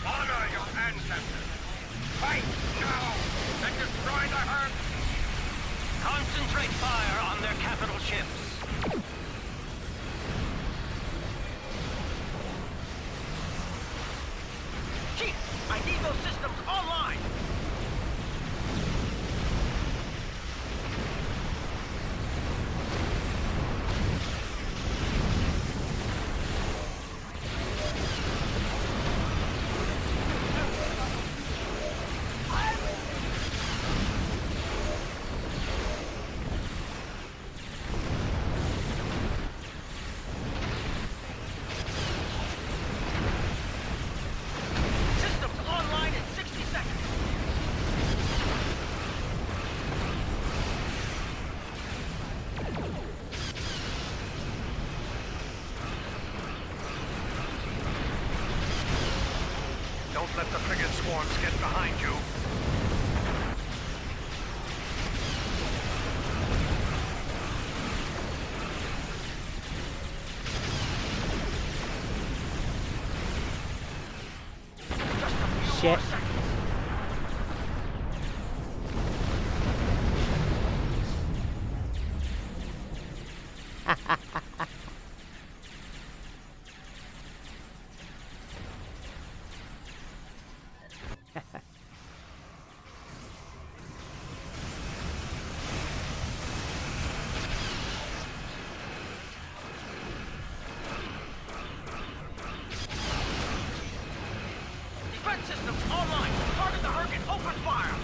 Honor your ancestors. Fight now and destroy the Hur'q. Concentrate fire on their capital ships. Chief, I need those systems online. Don't let the frigate swarms get behind you. Shit. Defense systems online. Target the Hur'q and open fire.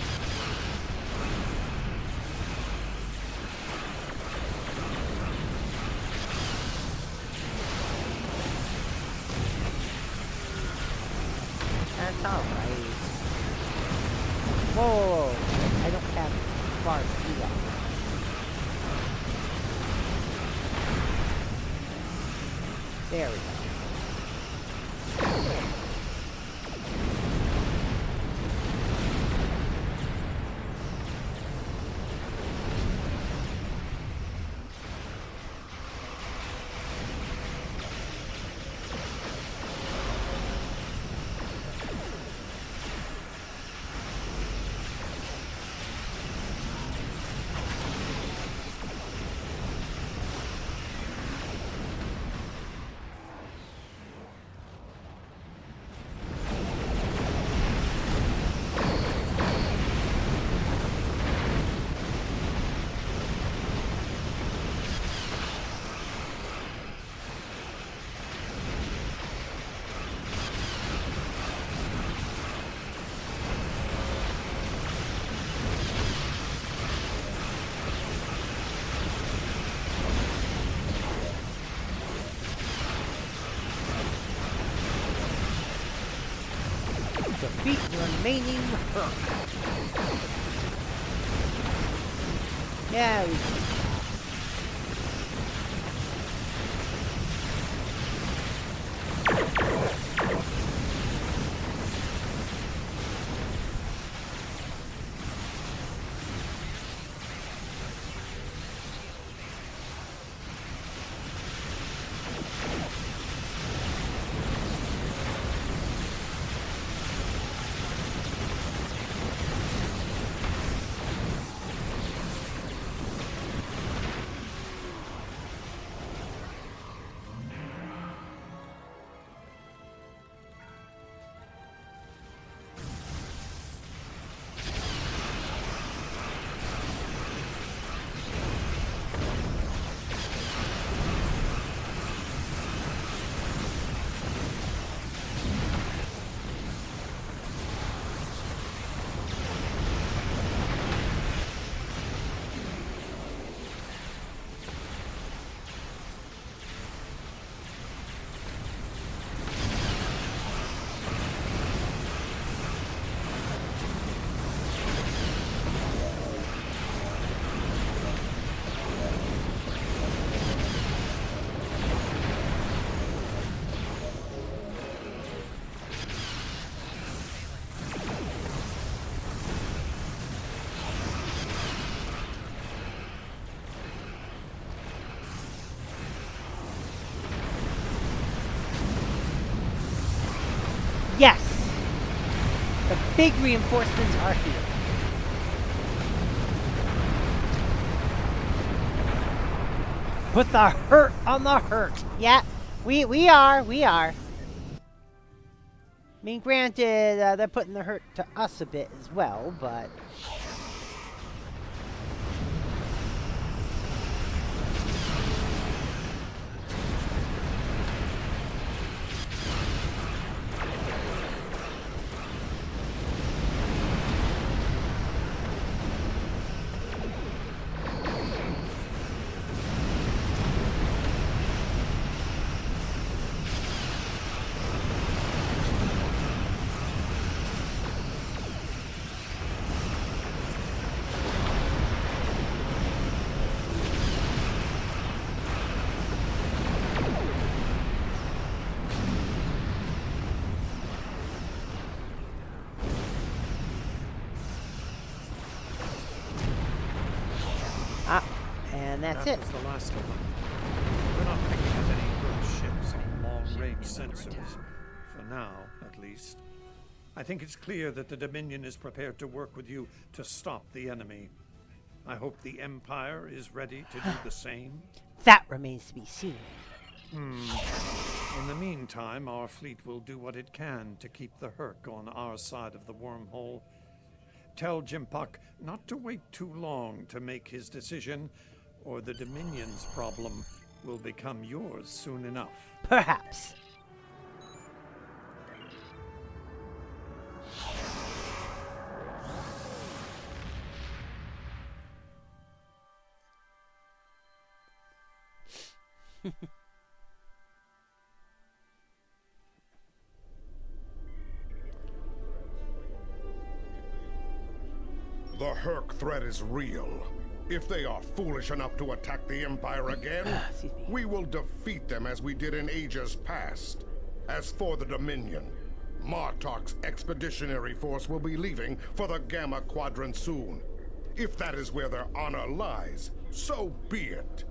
That's alright. Whoa, I don't have far to do that. There we go. remaining Hur'q. Yeah, yes! The big reinforcements are here. Put the hurt on the hurt. Yeah, we are. I mean, granted, they're putting the hurt to us a bit as well, but... And that's that it. was the last of them. We're not picking up any good ships on long-range sensors. For now, at least. I think it's clear that the Dominion is prepared to work with you to stop the enemy. I hope the Empire is ready to do the same. That remains to be seen. In the meantime, our fleet will do what it can to keep the Hur'q on our side of the wormhole. Tell Jimpak not to wait too long to make his decision, or the Dominion's problem will become yours soon enough. Perhaps. The Hur'q threat is real. If they are foolish enough to attack the Empire again, we will defeat them as we did in ages past. As for the Dominion, Martok's expeditionary force will be leaving for the Gamma Quadrant soon. If that is where their honor lies, so be it.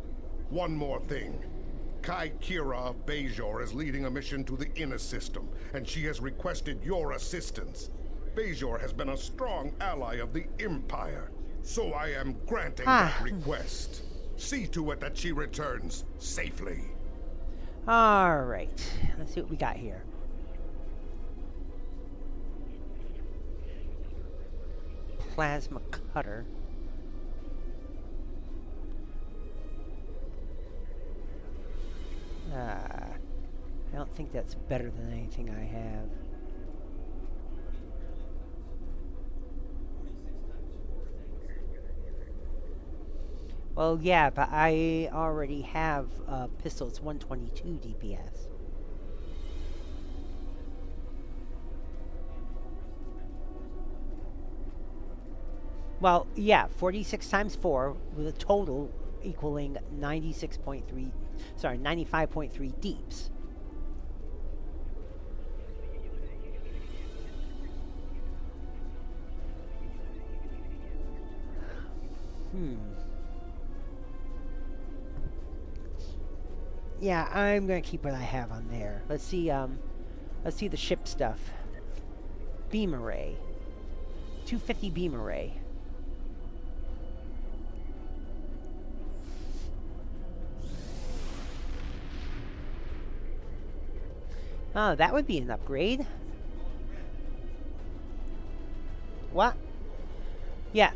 One more thing. Kai Kira of Bajor is leading a mission to the Inner System, and she has requested your assistance. Bajor has been a strong ally of the Empire, so I am granting that request. See to it that she returns safely. All right. Let's see what we got here. Plasma cutter. I don't think that's better than anything I have. Well, yeah, but I already have a pistol. It's 122 DPS. Well, yeah, 46 times 4 with a total equaling 96.3, sorry, 95.3 deeps. Yeah, I'm gonna keep what I have on there. Let's see the ship stuff. Beam array. 250 beam array. Oh, that would be an upgrade. What? Yeah.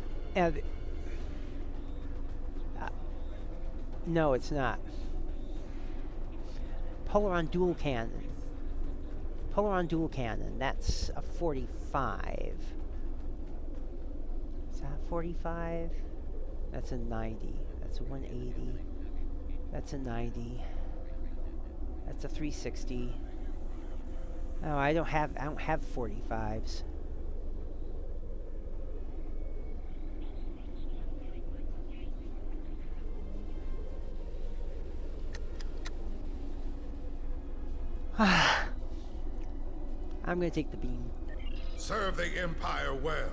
No, it's not. Polaron dual cannon. Polaron dual cannon. That's a 45. Is that 45? That's a 90. That's a 180. That's a 90. That's a 360. Oh, I don't have 45s. I'm gonna take the beam. Serve the Empire well.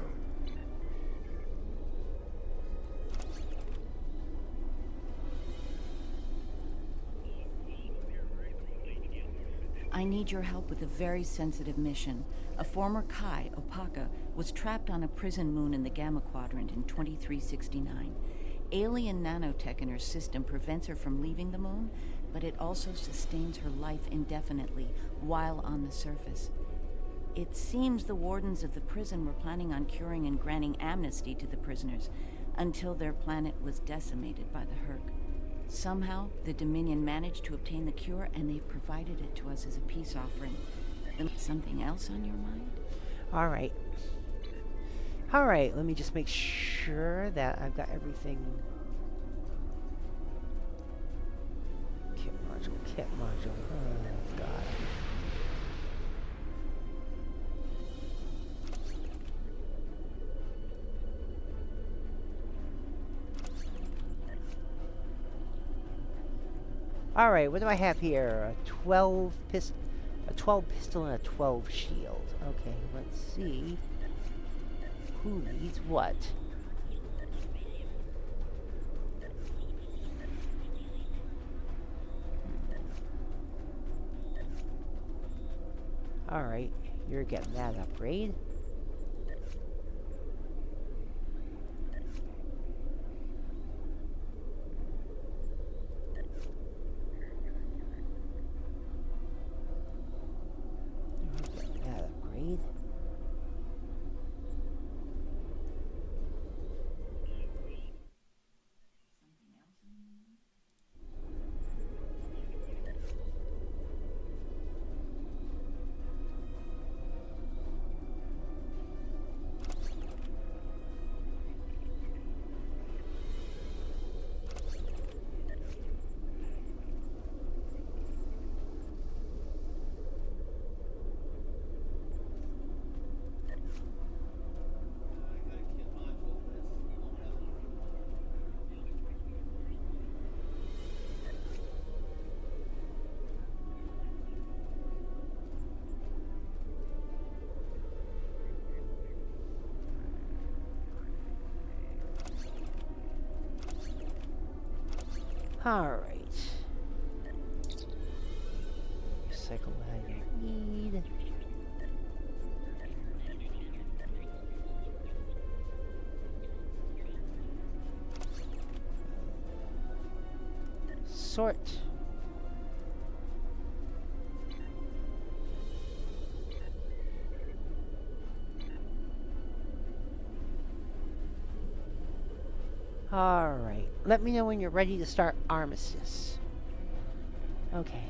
I need your help with a very sensitive mission. A former Kai, Opaka, was trapped on a prison moon in the Gamma Quadrant in 2369. Alien nanotech in her system prevents her from leaving the moon, but it also sustains her life indefinitely while on the surface. It seems the wardens of the prison were planning on curing and granting amnesty to the prisoners until their planet was decimated by the Hur'q. Somehow, the Dominion managed to obtain the cure, and they've provided it to us as a peace offering. Something else on your mind? All right. All right, let me just make sure that I've got everything. Kit module. Oh, God. All right, what do I have here? A 12 pistol and a 12 shield. Okay, let's see who needs what. All right, you're getting that upgrade. All right. Recycle what I don't need. Sort. All right. Let me know when you're ready to start armistice. Okay.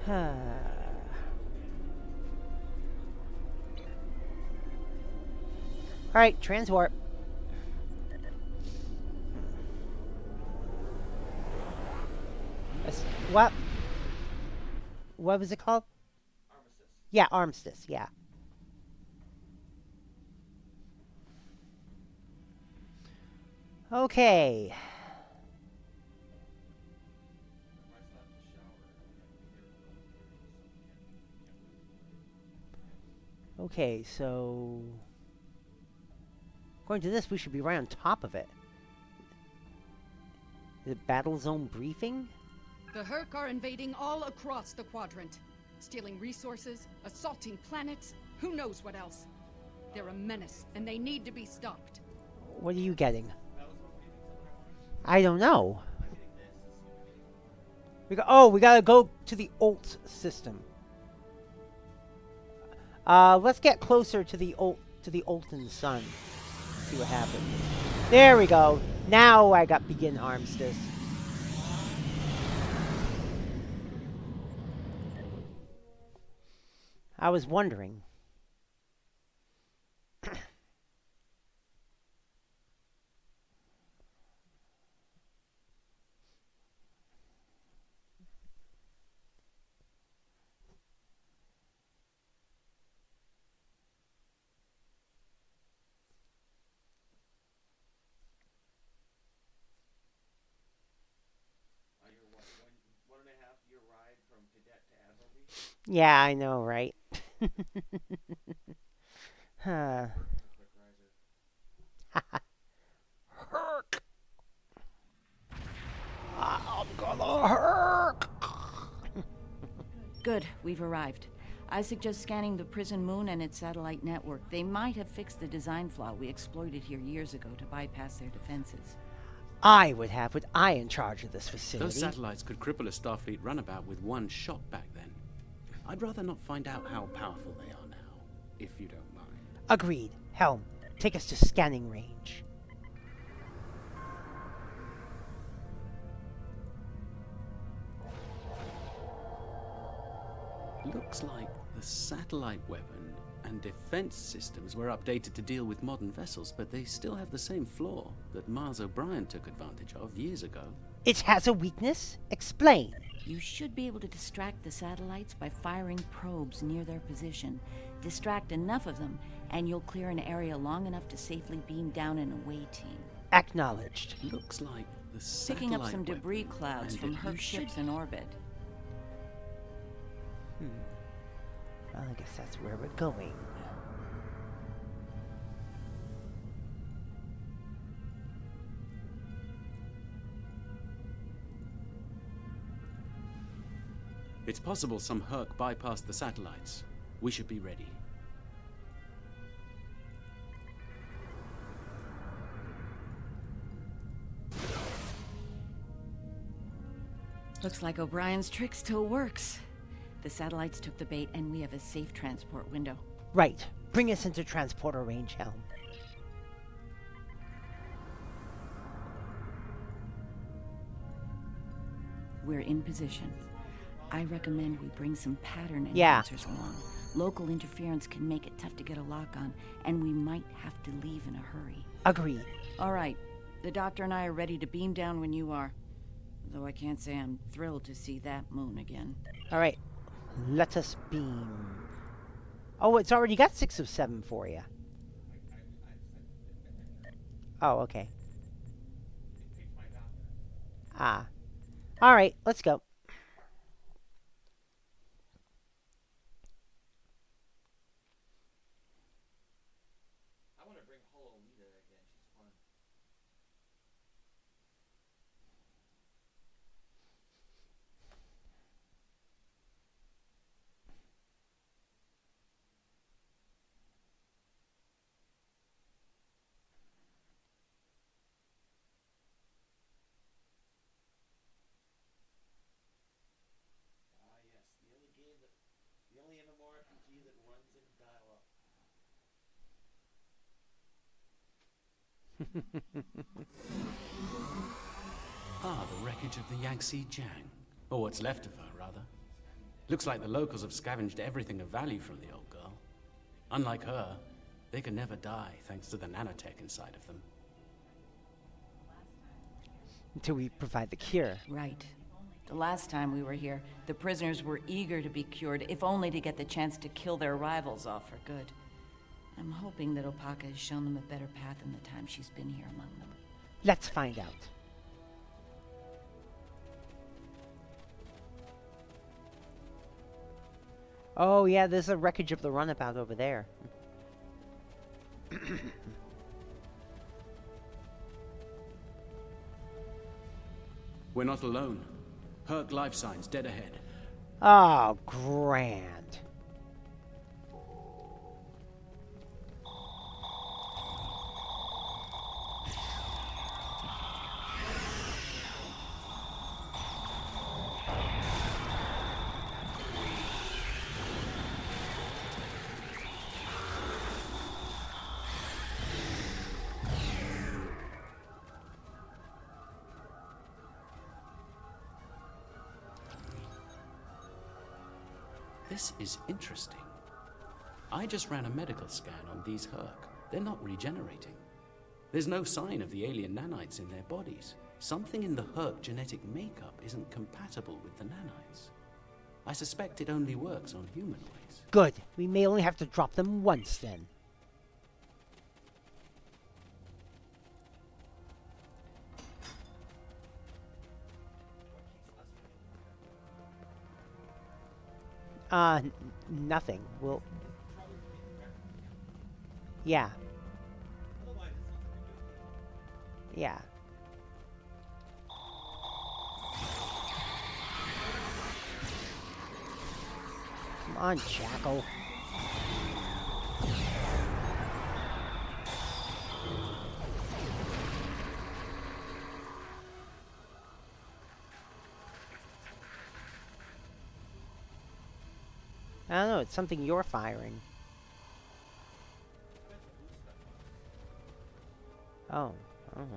Alright, transwarp. What? What was it called? Armistice. Yeah, armistice, yeah. Okay. Okay, so... according to this, we should be right on top of it. Is it battle zone briefing? The Hur'q are invading all across the quadrant. Stealing resources, assaulting planets, who knows what else. They're a menace, and they need to be stopped. What are you getting? I don't know. We gotta go to the ult system. Let's get closer to the Olten Sun. See what happens. There we go. Now I got begin armistice. I was wondering. Yeah, I know, right? Huh. Hur'q! I'm gonna Hur'q! Good, we've arrived. I suggest scanning the prison moon and its satellite network. They might have fixed the design flaw we exploited here years ago to bypass their defenses. I would have with I in charge of this facility. Those satellites could cripple a Starfleet runabout with one shot back then. I'd rather not find out how powerful they are now, if you don't mind. Agreed. Helm, take us to scanning range. Looks like the satellite weapon and defense systems were updated to deal with modern vessels, but they still have the same flaw that Mars O'Brien took advantage of years ago. It has a weakness? Explain. You should be able to distract the satellites by firing probes near their position. Distract enough of them, and you'll clear an area long enough to safely beam down an away team. Acknowledged. Looks like the satellite Picking up some debris weapon clouds and from you Hur'q ships in orbit. Well, I guess that's where we're going. It's possible some Hur'q bypassed the satellites. We should be ready. Looks like O'Brien's trick still works. The satellites took the bait, and we have a safe transport window. Right. Bring us into transporter range, Helm. We're in position. I recommend we bring some pattern Yeah. enhancers along. Local interference can make it tough to get a lock on, and we might have to leave in a hurry. Agreed. All right. The doctor and I are ready to beam down when you are. Though I can't say I'm thrilled to see that moon again. All right. Let us beam. Oh, it's already got 6 of 7 for you. Oh, okay. Ah. All right, let's go. I want to bring Hololita again. She's fun. Ah, yes, the only MMORPG that runs in dial-up. Ah, the wreckage of the Yangtze Jiang. Or what's left of her, rather. Looks like the locals have scavenged everything of value from the old girl. Unlike her, they can never die thanks to the nanotech inside of them. Until we provide the cure. Right. The last time we were here, the prisoners were eager to be cured, if only to get the chance to kill their rivals off for good. I'm hoping that Opaka has shown them a better path in the time she's been here among them. Let's find out. Oh yeah, there's a wreckage of the runabout over there. We're not alone. Hur'q life signs dead ahead. Oh, grand. This is interesting. I just ran a medical scan on these Hur'q. They're not regenerating. There's no sign of the alien nanites in their bodies. Something in the Hur'q genetic makeup isn't compatible with the nanites. I suspect it only works on humanoids. Good. We may only have to drop them once then. Nothing. We'll... Yeah. Yeah. Come on, Jackal. I don't know, it's something you're firing. Oh, I don't know.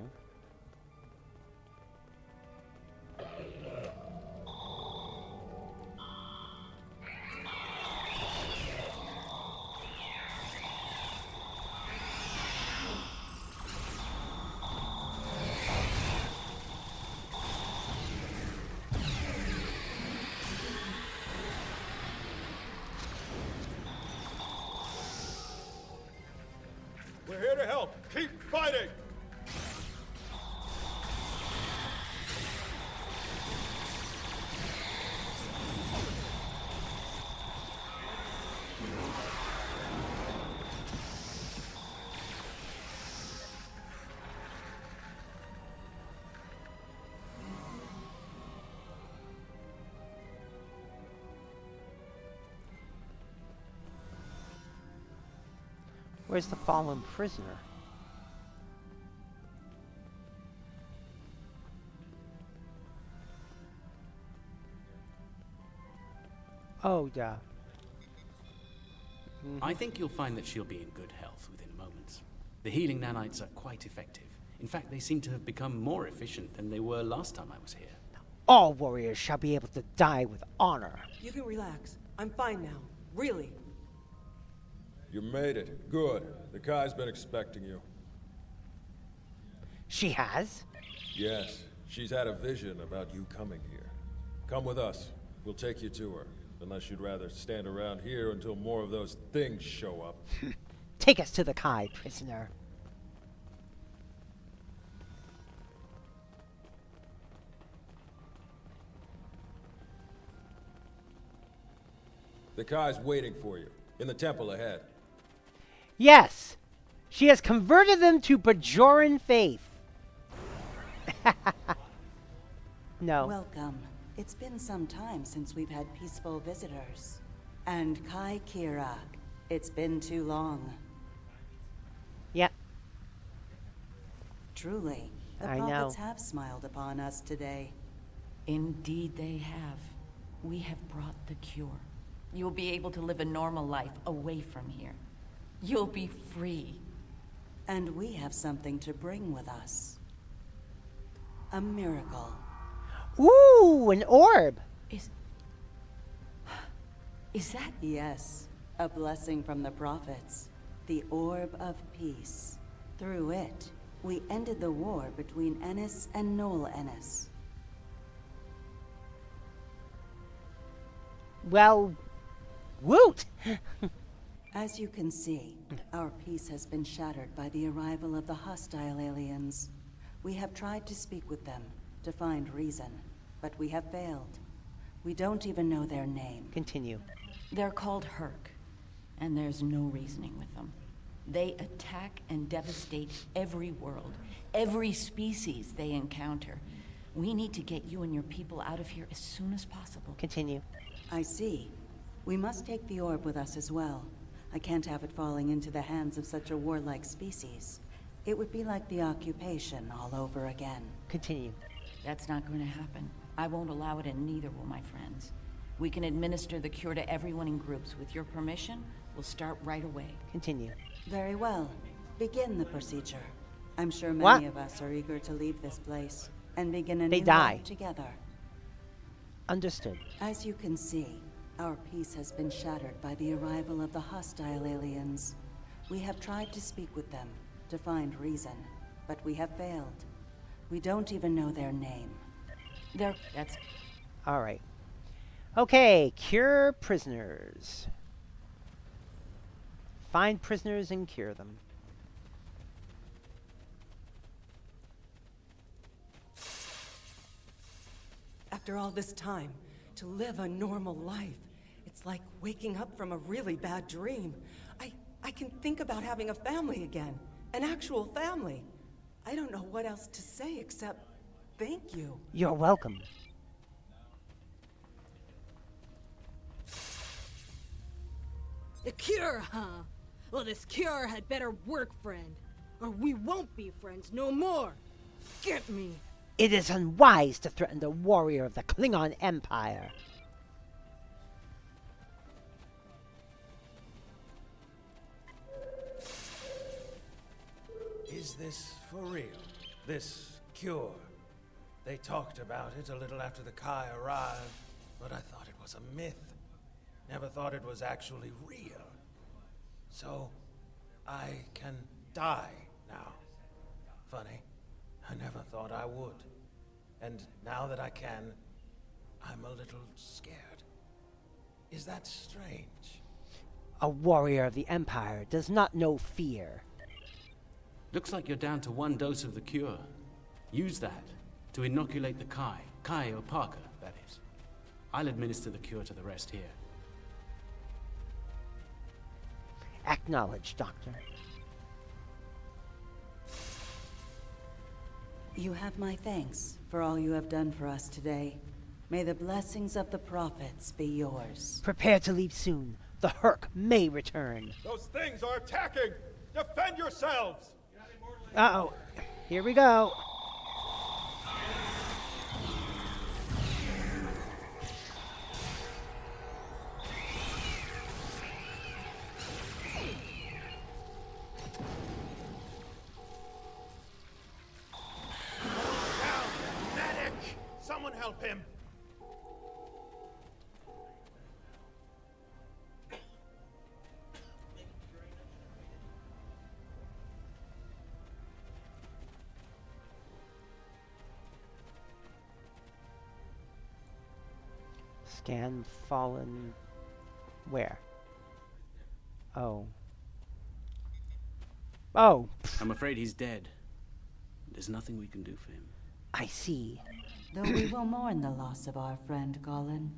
We're here to help. Keep fighting! Where's the fallen prisoner? Oh, yeah. I think you'll find that she'll be in good health within moments. The healing nanites are quite effective. In fact, they seem to have become more efficient than they were last time I was here. All warriors shall be able to die with honor. You can relax. I'm fine now. Really. You made it. Good. The Kai's been expecting you. She has? Yes. She's had a vision about you coming here. Come with us. We'll take you to her. Unless you'd rather stand around here until more of those things show up. Take us to the Kai, prisoner. The Kai's waiting for you. In the temple ahead. Yes! She has converted them to Bajoran faith. No. Welcome. It's been some time since we've had peaceful visitors. And Kai Kira, it's been too long. Yep. Truly, the I prophets know. have smiled upon us today. Indeed they have. We have brought the cure. You'll be able to live a normal life away from here. You'll be free. And we have something to bring with us. A miracle. Ooh, an orb. Is that? Yes, a blessing from the prophets. The Orb of Peace. Through it, we ended the war between Ennis and Noel Ennis. Well, woot! As you can see, our peace has been shattered by the arrival of the hostile aliens. We have tried to speak with them, to find reason, but we have failed. We don't even know their name. Continue. They're called Hur'q, and there's no reasoning with them. They attack and devastate every world, every species they encounter. We need to get you and your people out of here as soon as possible. Continue. I see. We must take the orb with us as well. I can't have it falling into the hands of such a warlike species. It would be like the occupation all over again. Continue. That's not going to happen. I won't allow it, and neither will my friends. We can administer the cure to everyone in groups. With your permission, we'll start right away. Continue. Very well. Begin the procedure. I'm sure many What? of us are eager to leave this place and begin a They new die. life together. Understood. As you can see, our peace has been shattered by the arrival of the hostile aliens. We have tried to speak with them, to find reason, but we have failed. We don't even know their name. That's... All right. Okay, cure prisoners. Find prisoners and cure them. After all this time, to live a normal life, it's like waking up from a really bad dream. I can think about having a family again. An actual family. I don't know what else to say except thank you. You're welcome. The cure, huh? Well, this cure had better work, friend. Or we won't be friends no more. Get me. It is unwise to threaten the warrior of the Klingon Empire. Is this for real? This cure? They talked about it a little after the Kai arrived, but I thought it was a myth. Never thought it was actually real. So, I can die now. Funny, I never thought I would. And now that I can, I'm a little scared. Is that strange? A warrior of the Empire does not know fear. Looks like you're down to 1 dose of the cure. Use that to inoculate the Kai or Parker, that is. I'll administer the cure to the rest here. Acknowledged, Doctor. You have my thanks for all you have done for us today. May the blessings of the prophets be yours. Prepare to leave soon. The Hur'q may return. Those things are attacking! Defend yourselves! Uh-oh. Here we go. Medic! Someone help him! Scan fallen... Where? Oh. Oh! I'm afraid he's dead. There's nothing we can do for him. I see. Though we will mourn the loss of our friend Gollin,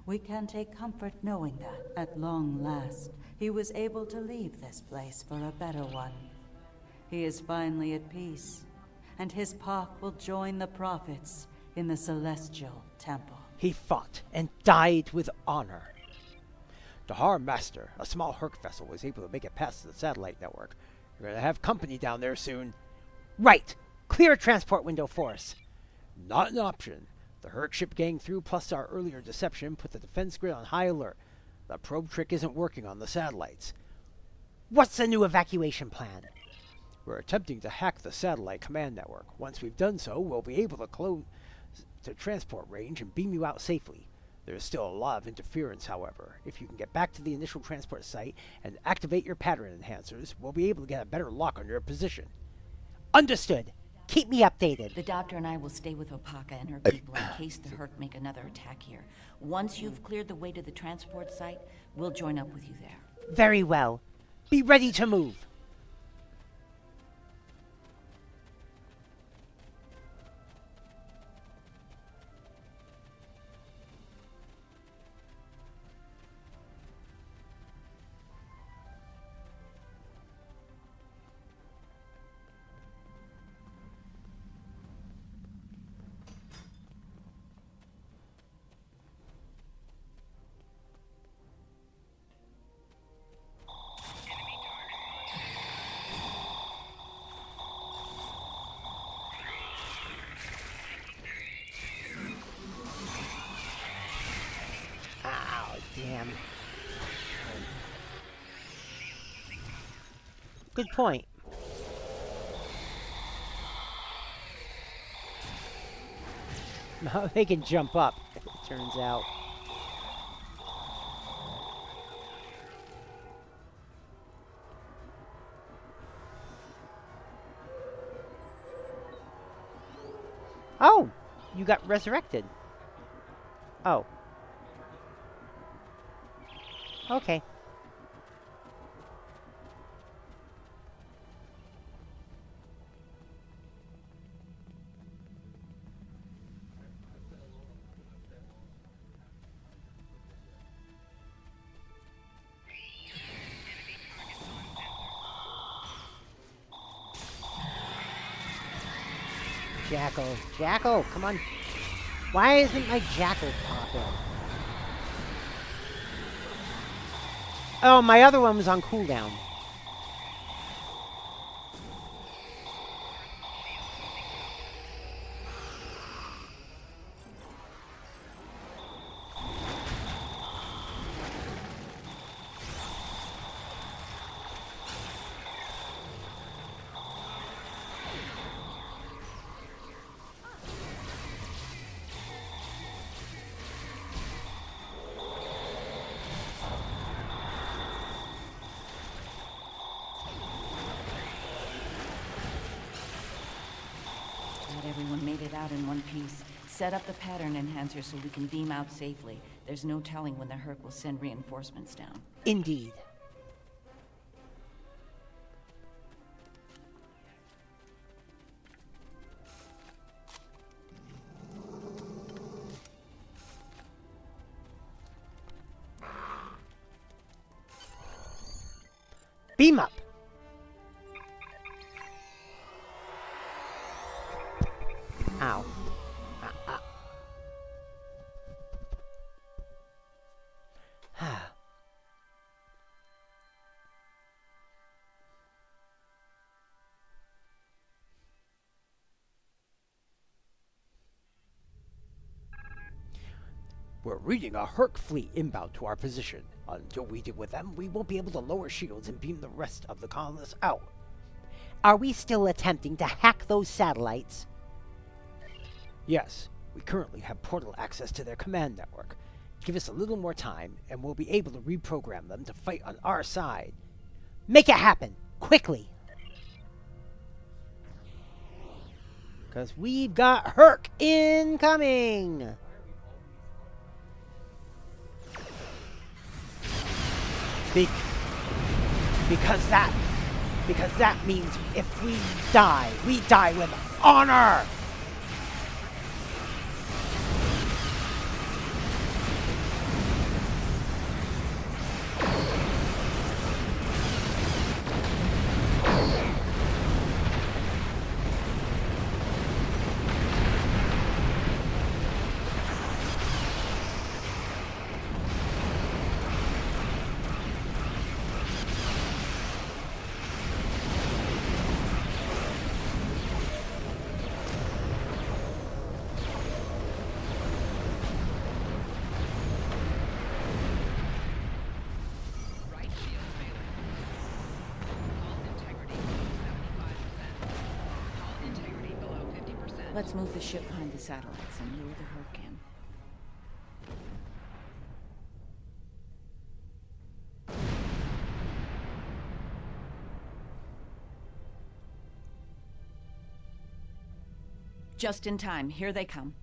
we can take comfort knowing that, at long last, he was able to leave this place for a better one. He is finally at peace, and his Pak will join the prophets in the Celestial Temple. He fought and died with honor. Dahar Master, a small Hur'q vessel, was able to make it past the satellite network. You're gonna have company down there soon. Right! Clear a transport window for us. Not an option. The Hur'q ship getting through plus our earlier deception put the defense grid on high alert. The probe trick isn't working on the satellites. What's the new evacuation plan? We're attempting to hack the satellite command network. Once we've done so, we'll be able to close to transport range and beam you out safely. There is still a lot of interference, however. If you can get back to the initial transport site and activate your pattern enhancers, we'll be able to get a better lock on your position. Understood. Keep me updated. The doctor and I will stay with Opaka and her people in case the Hur'q make another attack here. Once you've cleared the way to the transport site, we'll join up with you there. Very well. Be ready to move. Damn. Good point. They can jump up, it turns out. Oh! You got resurrected. Oh. Okay. Jackal. Jackal, come on. Why isn't my Jackal popping? Oh, my other one was on cooldown. Everyone made it out in one piece. Set up the pattern enhancer so we can beam out safely. There's no telling when the Hur'q will send reinforcements down. Indeed. Beam up. Ow. We're reading a Hur'q fleet inbound to our position. Until we deal with them, we won't be able to lower shields and beam the rest of the colonists out. Are we still attempting to hack those satellites? Yes, we currently have portal access to their command network. Give us a little more time, and we'll be able to reprogram them to fight on our side. Make it happen, quickly! Because we've got Hur'q incoming! Because that means if we die with honor! Let's move the ship behind the satellites and lure the Hur'q in. Just in time. Here they come.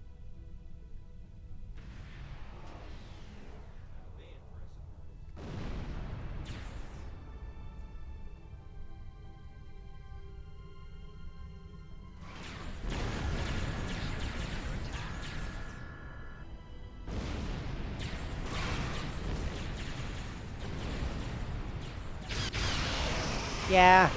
Yeah.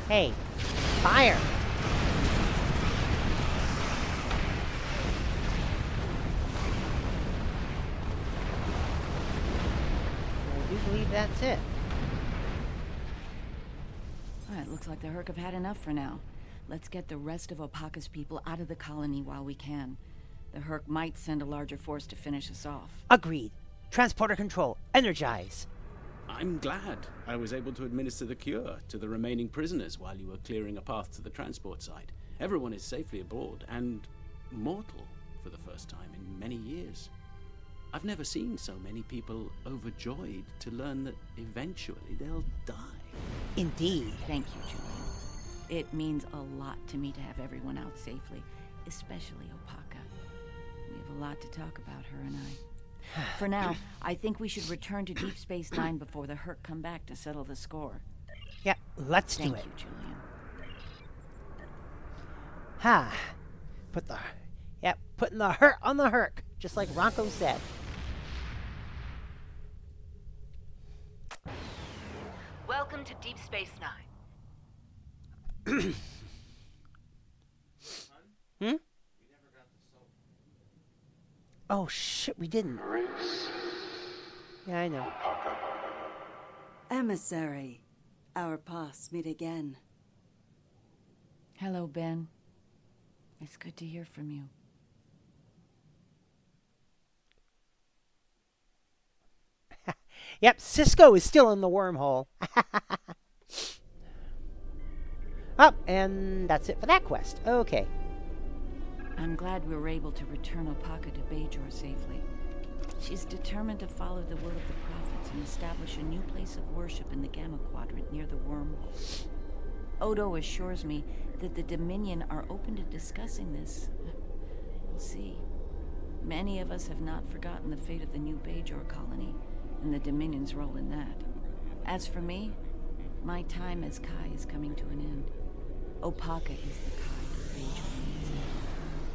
Hey, fire! I do believe that's it. Alright, looks like the Hur'q have had enough for now. Let's get the rest of Opaka's people out of the colony while we can. The Hur'q might send a larger force to finish us off. Agreed. Transporter control, energize. I'm glad I was able to administer the cure to the remaining prisoners while you were clearing a path to the transport site. Everyone is safely aboard and mortal for the first time in many years. I've never seen so many people overjoyed to learn that eventually they'll die. Indeed. Thank you, Julian. It means a lot to me to have everyone out safely, especially Opaka. We have a lot to talk about, her and I. For now, I think we should return to Deep Space Nine before the Hur'q come back to settle the score. Yeah, let's do it. Thank you, Julian. Ha! Putting the Hur'q on the Hur'q, just like Ronco said. Welcome to Deep Space Nine. Hmm? Oh shit, we didn't. Yeah, I know. Emissary, our paths meet again. Hello, Ben. It's good to hear from you. Yep, Cisco is still in the wormhole. Oh, and that's it for that quest. Okay. I'm glad we were able to return Opaka to Bajor safely. She's determined to follow the will of the prophets and establish a new place of worship in the Gamma Quadrant near the wormhole. Odo assures me that the Dominion are open to discussing this. We'll see. Many of us have not forgotten the fate of the new Bajor colony and the Dominion's role in that. As for me, my time as Kai is coming to an end. Opaka is the Kai Bajor needs.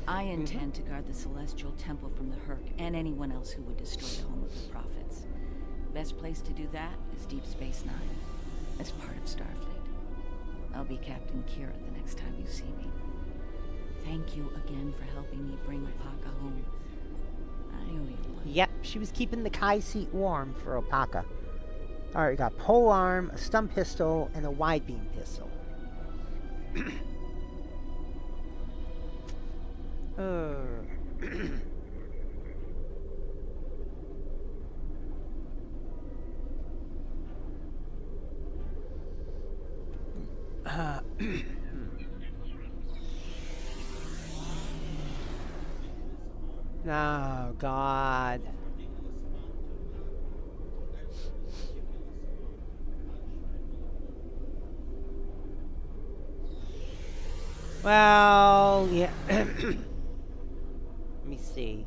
I intend to guard the Celestial Temple from the Hur'q and anyone else who would destroy the home of the prophets. Best place to do that is Deep Space Nine, as part of Starfleet. I'll be Captain Kira the next time you see me. Thank you again for helping me bring Opaka home. I owe you one. Yep, she was keeping the Kai seat warm for Opaka. Alright, we got pole arm, a stun pistol, and a wide beam pistol. Oh, God. Well, yeah. Let me see.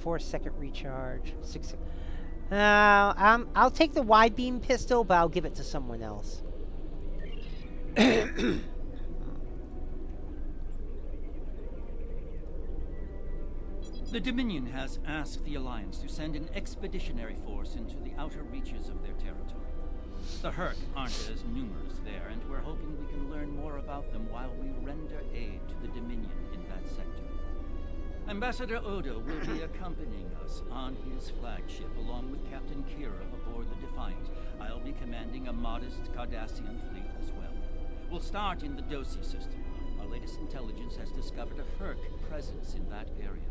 4-second recharge. 6. I'll take the wide beam pistol, but I'll give it to someone else. The Dominion has asked the Alliance to send an expeditionary force into the outer reaches of their territory. The Hur'q aren't as numerous there, and we're hoping we can learn more about them while we render aid to the Dominion in that sector. Ambassador Odo will be accompanying us on his flagship, along with Captain Kira aboard the Defiant. I'll be commanding a modest Cardassian fleet as well. We'll start in the Dosi system. Our latest intelligence has discovered a Hur'q presence in that area.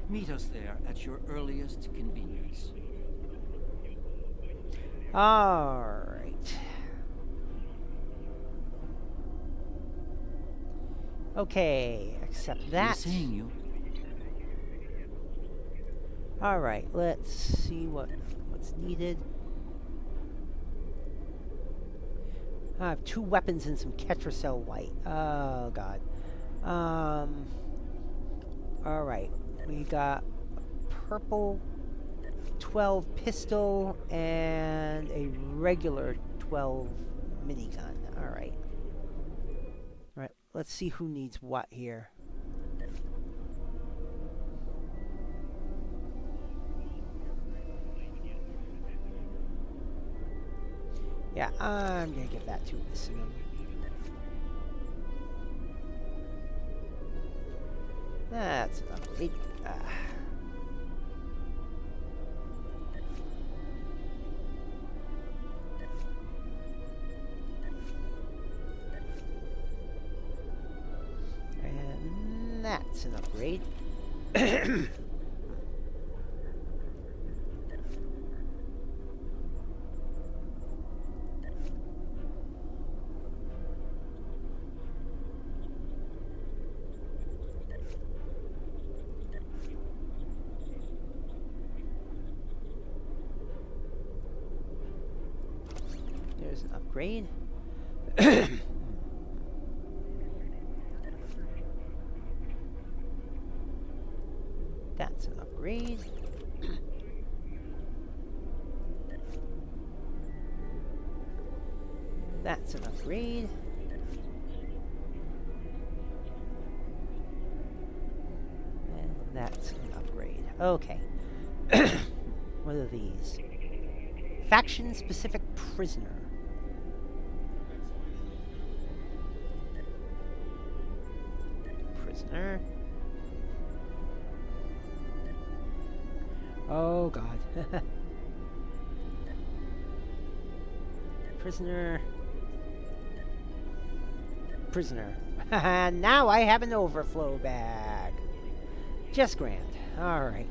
Meet us there at your earliest convenience. Alright. Okay, accept that. We're seeing you. Alright, let's see what's needed. I have 2 weapons and some Ketracel white. Oh, God. Alright. We got a purple 12 pistol and a regular 12 minigun. Alright. Alright, let's see who needs what here. Yeah, I'm gonna give that to Issam. That's an upgrade. And that's an upgrade. There's an upgrade. That's an upgrade. That's an upgrade. And that's an upgrade. Okay. What are these? Faction-specific prisoner. Prisoner. Oh, God. Prisoner. Prisoner. Now I have an overflow bag. Just grand. Alright.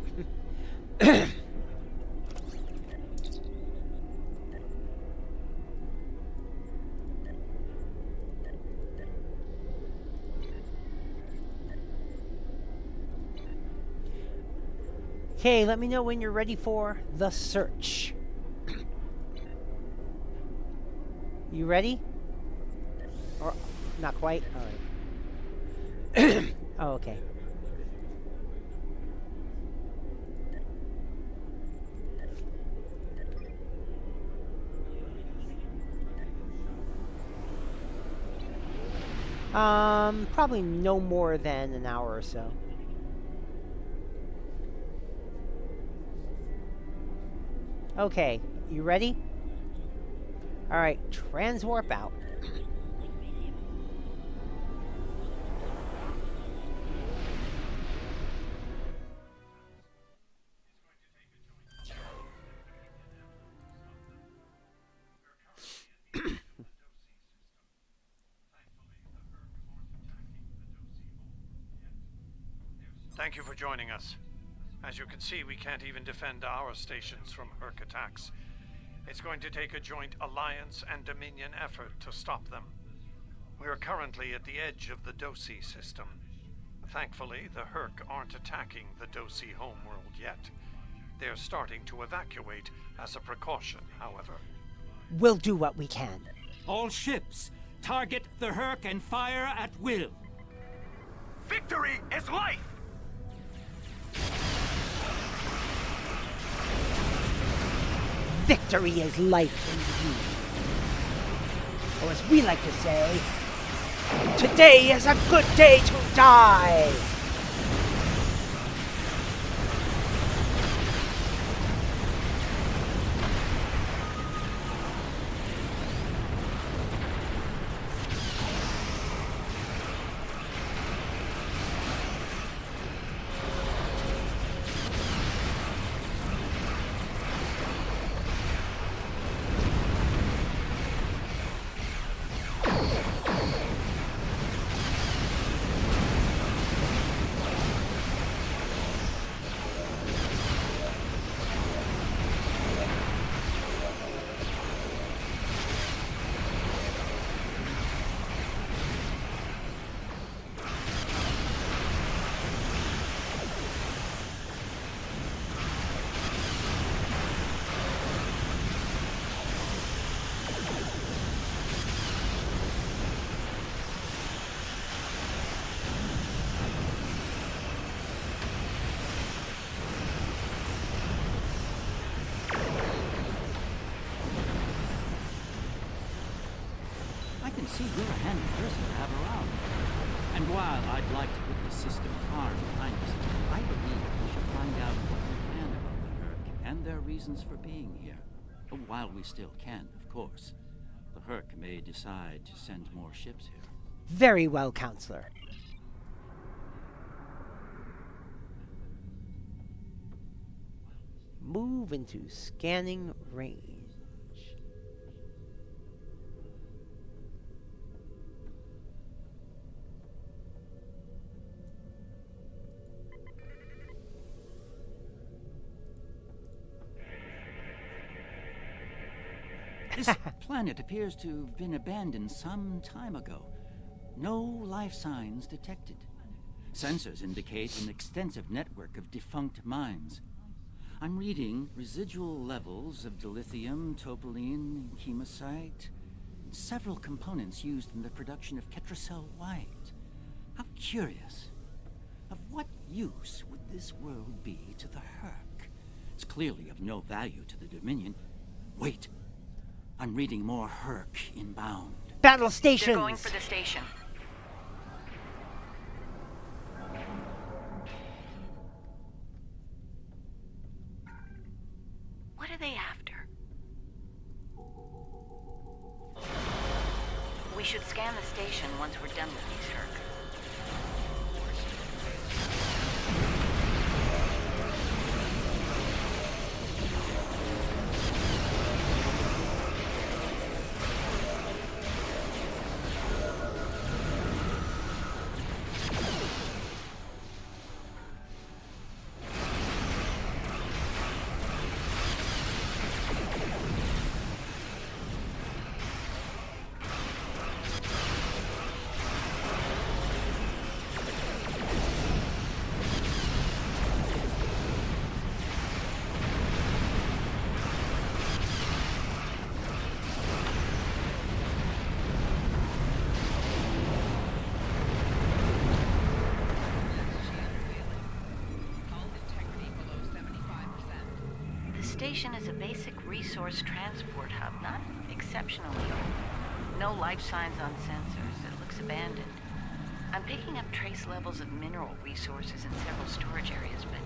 Okay, let me know when you're ready for the search. You ready? Or not quite? Alright. Oh, okay. Probably no more than an hour or so. Okay, you ready? Alright, transwarp out. Thank you for joining us. As you can see, we can't even defend our stations from Hur'q attacks. It's going to take a joint Alliance and Dominion effort to stop them. We are currently at the edge of the Dosi system. Thankfully, the Hur'q aren't attacking the Dosi homeworld yet. They're starting to evacuate as a precaution, however. We'll do what we can. All ships, target the Hur'q and fire at will. Victory is life! Victory is life indeed. Or as we like to say, today is a good day to die! See, you're a handy person to have around. And while I'd like to put the system far behind us, I believe we should find out what we can about the Hur'q and their reasons for being here. While we still can, of course. The Hur'q may decide to send more ships here. Very well, Counselor. Move into scanning range. This planet appears to have been abandoned some time ago. No life signs detected. Sensors indicate an extensive network of defunct mines. I'm reading residual levels of dilithium, topoline, chemosite, and several components used in the production of Ketracel White. How curious. Of what use would this world be to the Hur'q? It's clearly of no value to the Dominion. Wait. I'm reading more Hur'q inbound. Battle stations! They're going for the station. What are they after? We should scan the station once we're done with these Hur'q. station is a basic resource transport hub, not exceptionally old. No life signs on sensors. It looks abandoned. I'm picking up trace levels of mineral resources in several storage areas, but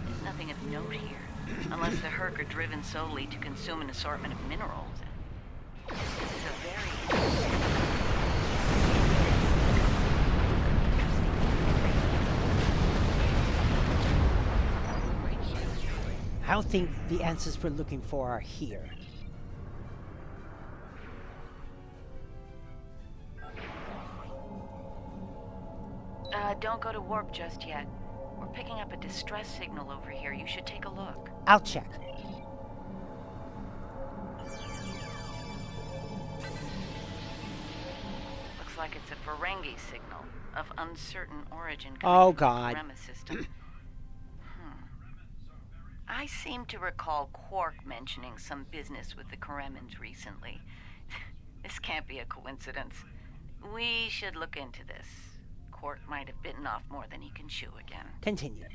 there's nothing of note here. Unless the Hur'q are driven solely to consume an assortment of minerals. This is a very... I don't think the answers we're looking for are here. Don't go to warp just yet. We're picking up a distress signal over here. You should take a look. I'll check. Looks like it's a Ferengi signal of uncertain origin Oh, coming from God. the Rema system. I seem to recall Quark mentioning some business with the Karemans recently. This can't be a coincidence. We should look into this. Quark might have bitten off more than he can chew again. Continue.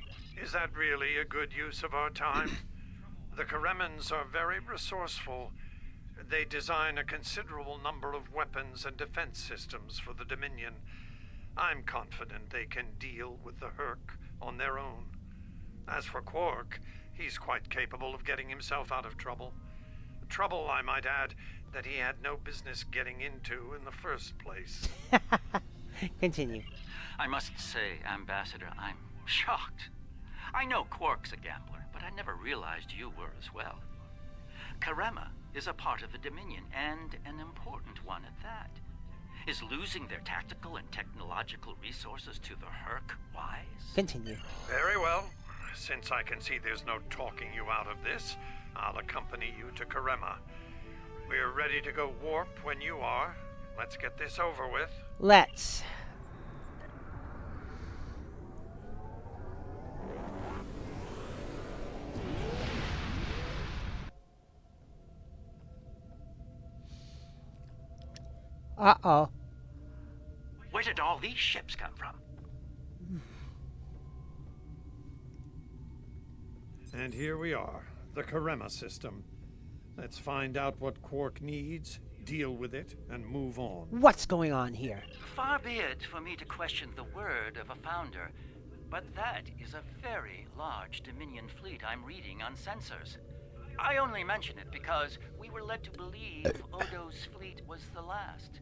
Is that really a good use of our time? The Karemans are very resourceful. They design a considerable number of weapons and defense systems for the Dominion. I'm confident they can deal with the Hur'q on their own. As for Quark, he's quite capable of getting himself out of trouble. Trouble, I might add, that he had no business getting into in the first place. Continue. I must say, Ambassador, I'm shocked. I know Quark's a gambler, but I never realized you were as well. Karema is a part of the Dominion, and an important one at that. Is losing their tactical and technological resources to the Hur'q wise? Continue. Very well. Since I can see there's no talking you out of this, I'll accompany you to Karema. We're ready to go warp when you are. Let's get this over with. Let's. Uh-oh. Where did all these ships come from? And here we are, the Karema system. Let's find out what Quark needs, deal with it, and move on. What's going on here? Far be it for me to question the word of a founder, but that is a very large Dominion fleet I'm reading on sensors. I only mention it because we were led to believe Odo's fleet was the last.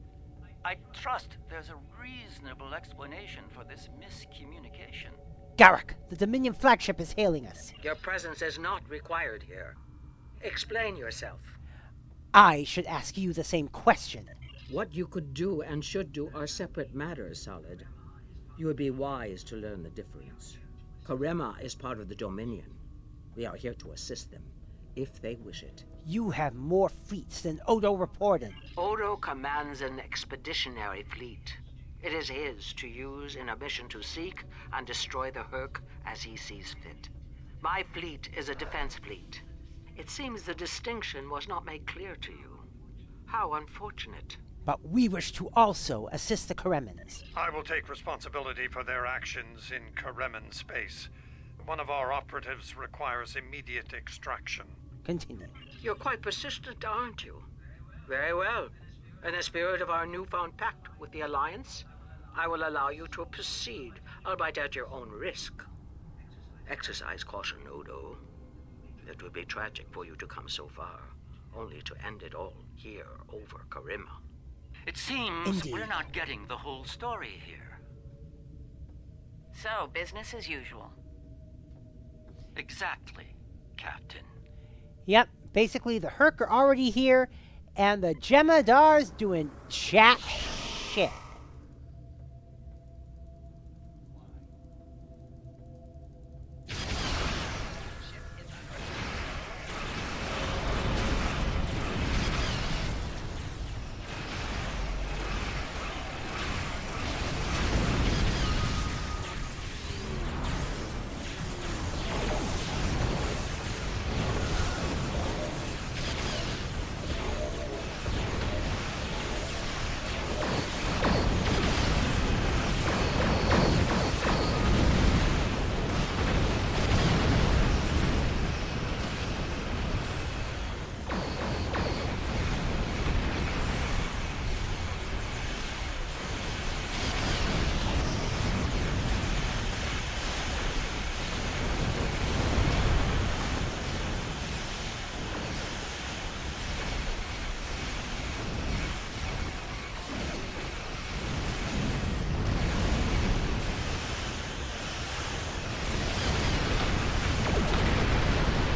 I trust there's a reasonable explanation for this miscommunication. Garrick, the Dominion flagship is hailing us. Your presence is not required here. Explain yourself. I should ask you the same question. What you could do and should do are separate matters, Solid. You would be wise to learn the difference. Karema is part of the Dominion. We are here to assist them, if they wish it. You have more fleets than Odo reported. Odo commands an expeditionary fleet. It is his to use in a mission to seek and destroy the Hur'q as he sees fit. My fleet is a defense fleet. It seems the distinction was not made clear to you. How unfortunate. But we wish to also assist the Karemans. I will take responsibility for their actions in Kareman space. One of our operatives requires immediate extraction. Continue. You're quite persistent, aren't you? Very well. In the spirit of our newfound pact with the Alliance, I will allow you to proceed, albeit at your own risk. Exercise caution, Odo. It would be tragic for you to come so far, only to end it all here over Karema. It seems we're not getting the whole story here. So, business as usual. Exactly, Captain. Yep, basically the Hur'q are already here, and the Jem'Hadar's doing jack shit.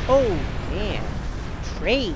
Oh, man. Trade.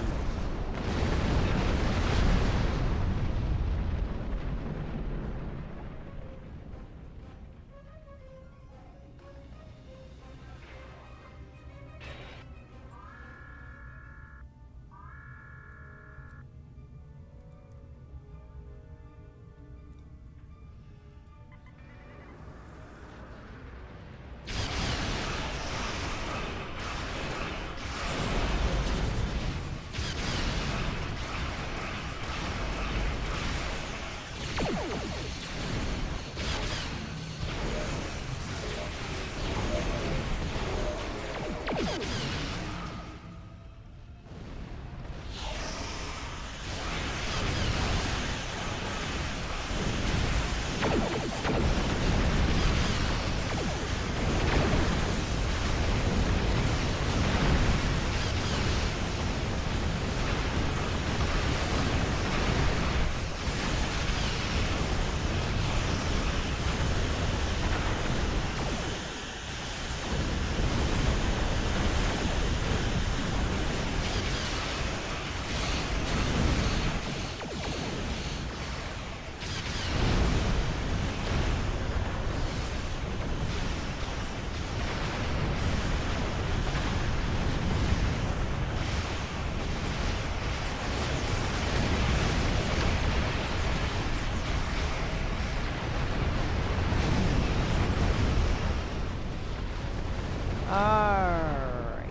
Alright.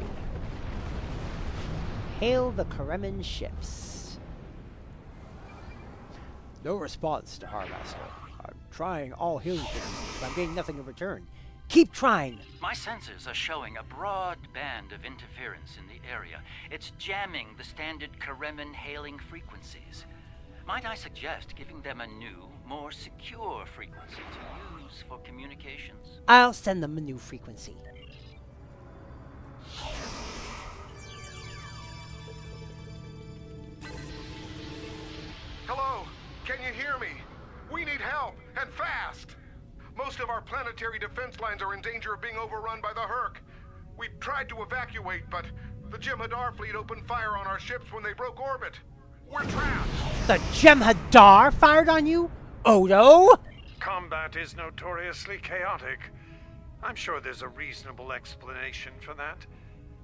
Hail the Karemin ships. No response to Harmaster. I'm trying all healing things, but I'm getting nothing in return. Keep trying! My sensors are showing a broad band of interference in the area. It's jamming the standard Karemin hailing frequencies. Might I suggest giving them a new, more secure frequency to use for communications? I'll send them a new frequency. Hello? Can you hear me? We need help, and fast! Most of our planetary defense lines are in danger of being overrun by the Hur'q. We tried to evacuate, but the Jem'Hadar fleet opened fire on our ships when they broke orbit. We're trapped! The Jem'Hadar fired on you? Odo? Combat is notoriously chaotic. I'm sure there's a reasonable explanation for that.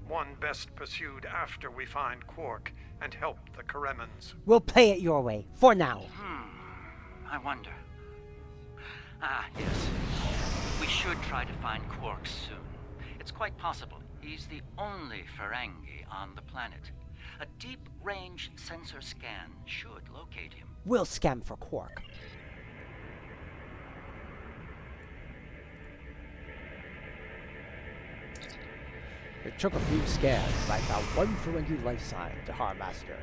One best pursued after we find Hur'q and help the Karemans. We'll play it your way, for now. I wonder. Ah, yes. We should try to find Hur'q soon. It's quite possible he's the only Ferengi on the planet. A deep-range sensor scan should locate him. We'll scan for Hur'q. It took a few scans, but I found one Ferengi life sign to Harmaster.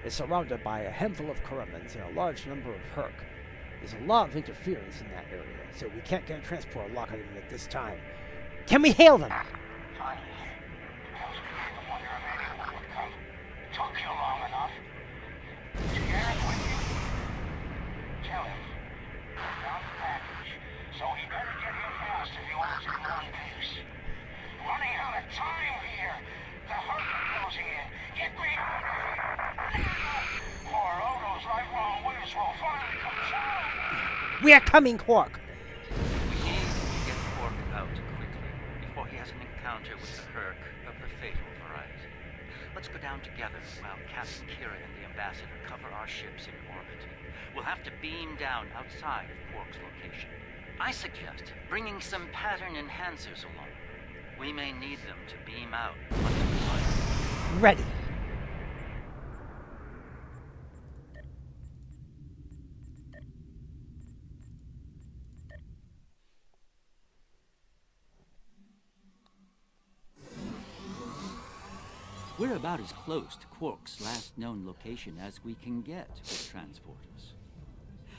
It's surrounded by a handful of Karemans and a large number of Hur'q. There's a lot of interference in that area, so we can't get a transport lock on them at this time. Can we hail them? Took you long enough. Garrett with you? Tell him. Found the package, so he better get here fast if he wants it in one piece. Running out of time here. The Hur'q are closing in. Get me out of here. Poor Odo's right wrong ways will finally come down. We are coming, Hur'q. We need to get Hur'q out quickly before he has an encounter with the Hur'q of the fatal variety. Let's go down together while Captain Kira and the Ambassador cover our ships in orbit. We'll have to beam down outside of Hur'q's location. I suggest bringing some pattern enhancers along. We may need them to beam out once we find them. Ready. We're about as close to Hur'q's last known location as we can get with transporters.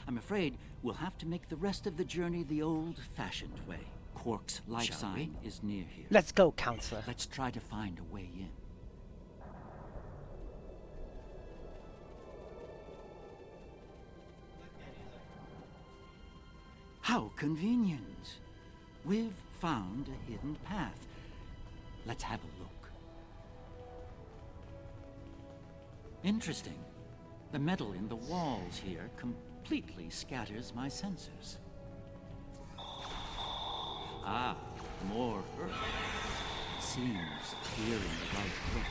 I'm afraid we'll have to make the rest of the journey the old-fashioned way. Hur'q's life sign is near here. Let's go, Counselor. Let's try to find a way in. How convenient. We've found a hidden path. Let's have a look. Interesting. The metal in the walls here completely scatters my sensors. Ah, more Hur'q. It seems we're in the right place.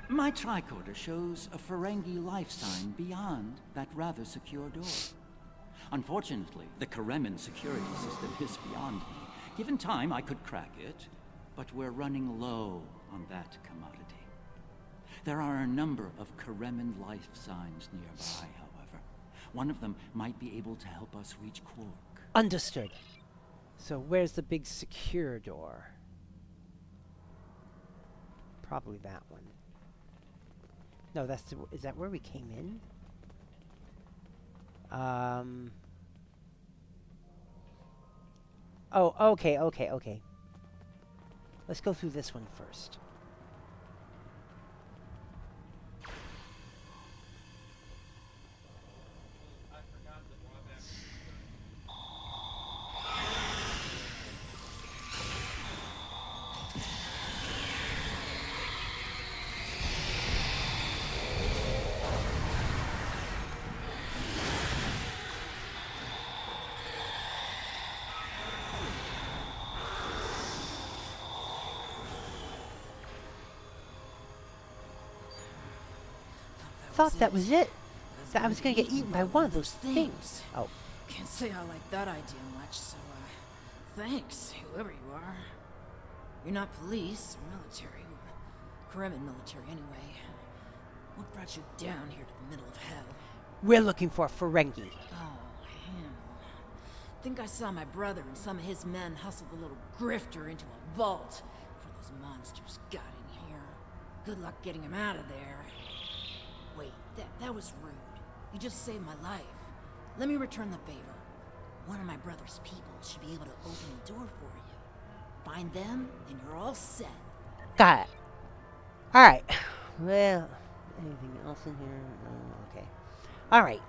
My tricorder shows a Ferengi life sign beyond that rather secure door. Unfortunately, the Kremen security system is beyond me. Given time, I could crack it, but we're running low on that commodity. There are a number of Kremen life signs nearby, however. One of them might be able to help us reach Hur'q. Understood. So where's the big secure door? Probably that one. No, that's the, is that where we came in? Oh, okay. Let's go through this one first. Thought that was it. That I was gonna get eaten by one of those things. Oh. Can't say I like that idea much, so, thanks, whoever you are. You're not police or military, or Kremen military anyway. What brought you down here to the middle of hell? We're looking for Ferengi. Oh, hell. Think I saw my brother and some of his men hustle the little grifter into a vault before those monsters got in here. Good luck getting him out of there. Wait, that was rude. You just saved my life. Let me return the favor. One of my brother's people should be able to open the door for you. Find them, and you're all set. Got it. Alright. Well, anything else in here? Okay. Alright.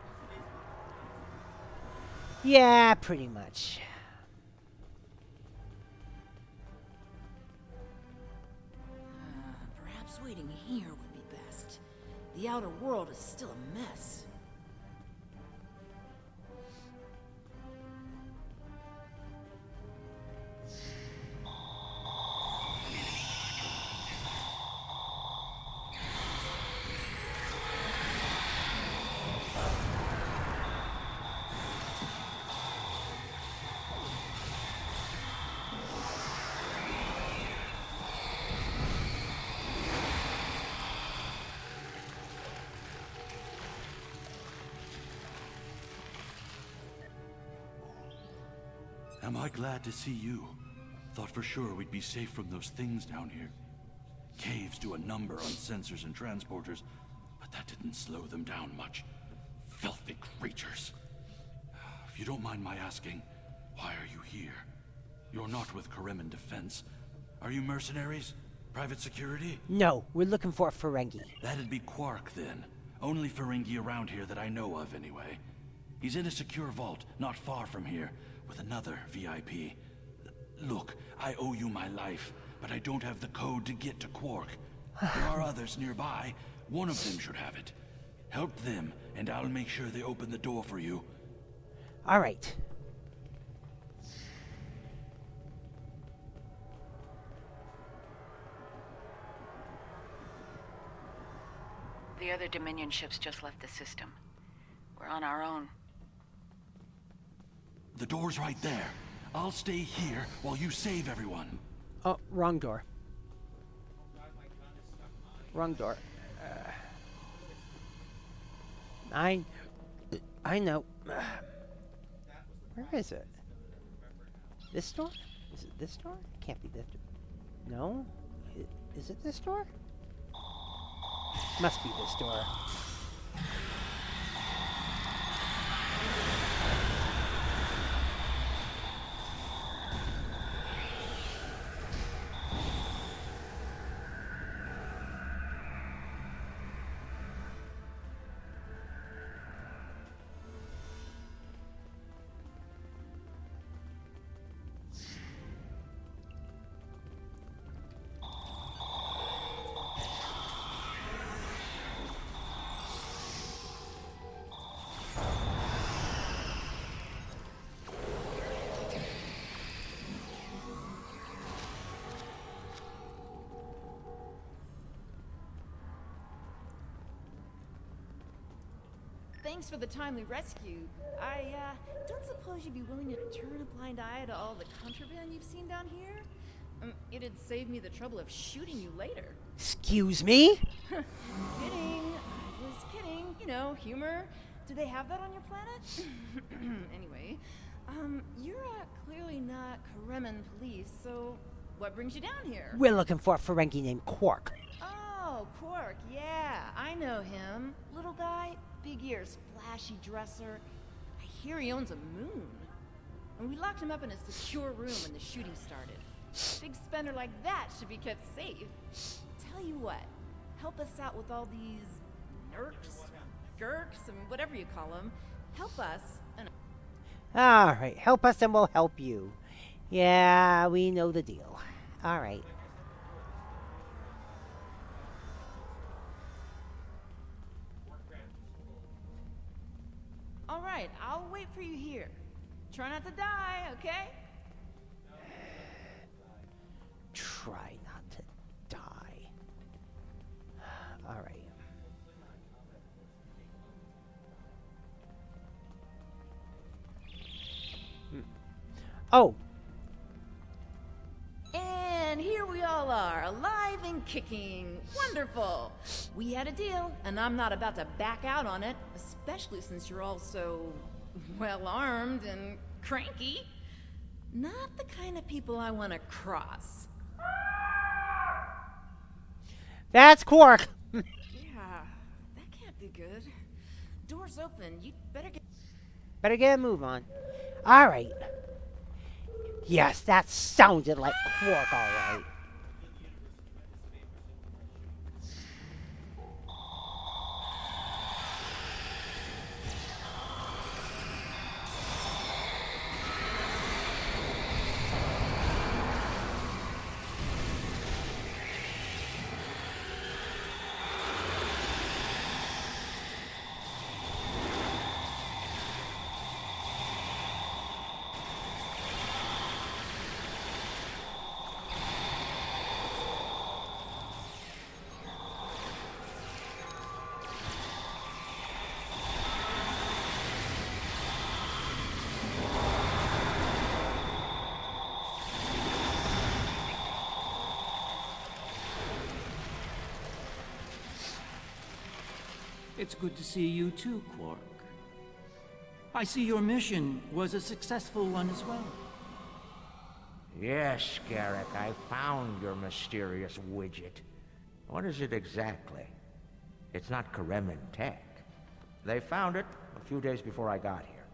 Yeah, pretty much. Perhaps waiting here would be best. The outer world is still a mess. Am I glad to see you? Thought for sure we'd be safe from those things down here. Caves do a number on sensors and transporters, but that didn't slow them down much. Filthy creatures. If you don't mind my asking, why are you here? You're not with Kremen Defense. Are you mercenaries? Private security? No, we're looking for a Ferengi. That'd be Hur'q then. Only Ferengi around here that I know of anyway. He's in a secure vault, not far from here, with another VIP. Look, I owe you my life, but I don't have the code to get to Hur'q. There are others nearby. One of them should have it. Help them, and I'll make sure they open the door for you. All right. The other Dominion ships just left the system. We're on our own. The door's right there. I'll stay here while you save everyone. Oh, wrong door. Wrong door. I know. Where is it? This door? Is it this door? It can't be this door. No? Is it this door? Must be this door. thanks for the timely rescue. I don't suppose you'd be willing to turn a blind eye to all the contraband you've seen down here? It'd save me the trouble of shooting you later. Excuse me? Kidding. I was kidding. You know, humor. Do they have that on your planet? Anyway, you're clearly not Kremen police, so what brings you down here? We're looking for a Ferengi named Quark. Oh, Quark, yeah, I know him. Little guy, big ears, flashy dresser. I hear he owns a moon. And we locked him up in a secure room when the shooting started. Big spender like that should be kept safe. Tell you what, help us out with all these nerks, gurks, and whatever you call them. Help us, and All right, help us and we'll help you. Yeah, we know the deal. All right. all right, I'll wait for you here. Try not to die, okay? Try not to die. All right. Oh. And here we all are, alive and kicking. Wonderful. We had a deal, and I'm not about to back out on it, especially since you're all so well-armed and cranky. Not the kind of people I want to cross. That's Quark. Yeah, that can't be good. Door's open. You'd Better get a move on. All right. Yes, that sounded like Quark, all right. It's good to see you too, Quark. I see your mission was a successful one as well. Yes, Garrick, I found your mysterious widget. What is it exactly? It's not Kremen tech. They found it a few days before I got here.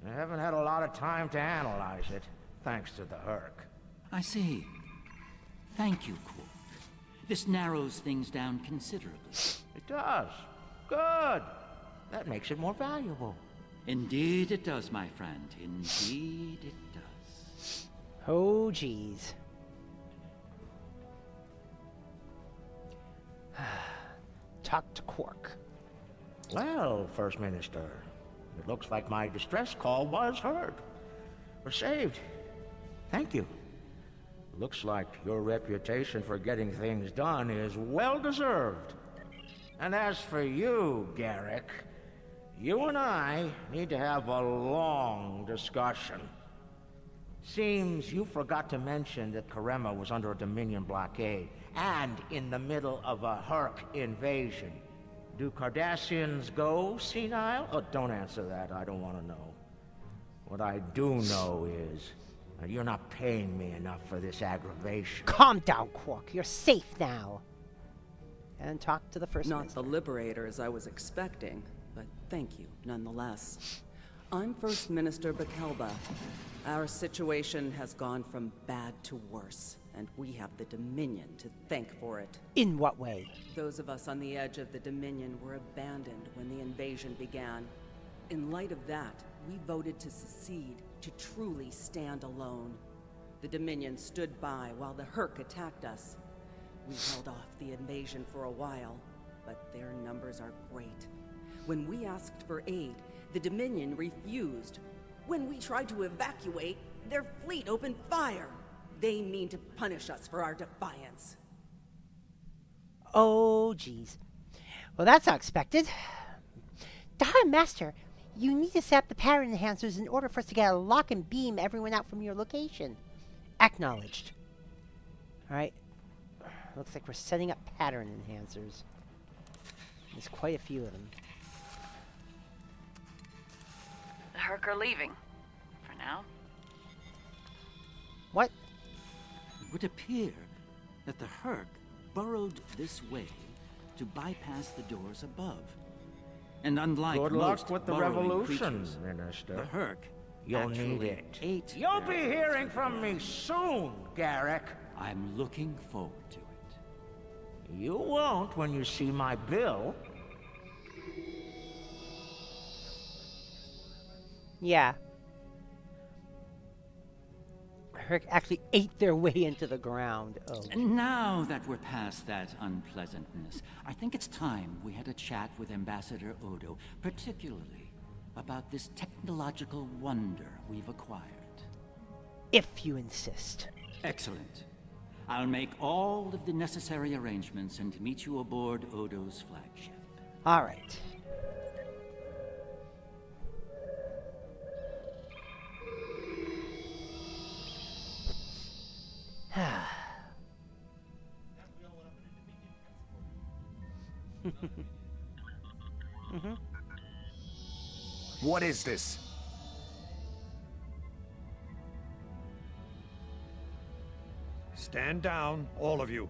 I haven't had a lot of time to analyze it, thanks to the Hur'q. I see. Thank you, Quark. This narrows things down considerably. It does. Good. That makes it more valuable. Indeed it does, my friend. Indeed it does. Oh, geez. Talk to Quark. Well, First Minister, it looks like my distress call was heard. Or saved. Thank you. Looks like your reputation for getting things done is well deserved. And as for you, Garrick, you and I need to have a long discussion. Seems you forgot to mention that Karema was under a Dominion blockade and in the middle of a Hur'q invasion. Do Cardassians go senile? Oh, don't answer that. I don't want to know. What I do know is that you're not paying me enough for this aggravation. Calm down, Quark. You're safe now. And talk to the First Minister. Not the Liberators I was expecting, but thank you nonetheless. I'm First Minister Bakelba. Our situation has gone from bad to worse, and we have the Dominion to thank for it. In what way? Those of us on the edge of the Dominion were abandoned when the invasion began. In light of that, we voted to secede, to truly stand alone. The Dominion stood by while the Hur'q attacked us. We held off the invasion for a while, but their numbers are great. When we asked for aid, the Dominion refused. When we tried to evacuate, their fleet opened fire. They mean to punish us for our defiance. Oh, geez. Well, that's not expected. Darn, Master, you need to set up the pattern enhancers in order for us to get a lock and beam everyone out from your location. Acknowledged. Alright. Looks like we're setting up pattern enhancers. There's quite a few of them. The Hur'q are leaving. For now. What? It would appear that the Hur'q burrowed this way to bypass the doors above. And unlike Good most luck with the burrowing revolution, creatures, Minister. the Hur'q You'll need actually it. ate You'll their be hearing from me soon, Garrick. I'm looking forward to it. You won't when you see my bill. Yeah. Hur'q actually ate their way into the ground. Oh. And now that we're past that unpleasantness, I think it's time we had a chat with Ambassador Odo, particularly about this technological wonder we've acquired. If you insist. Excellent. I'll make all of the necessary arrangements and meet you aboard Odo's flagship. All right. What is this? Stand down, all of you.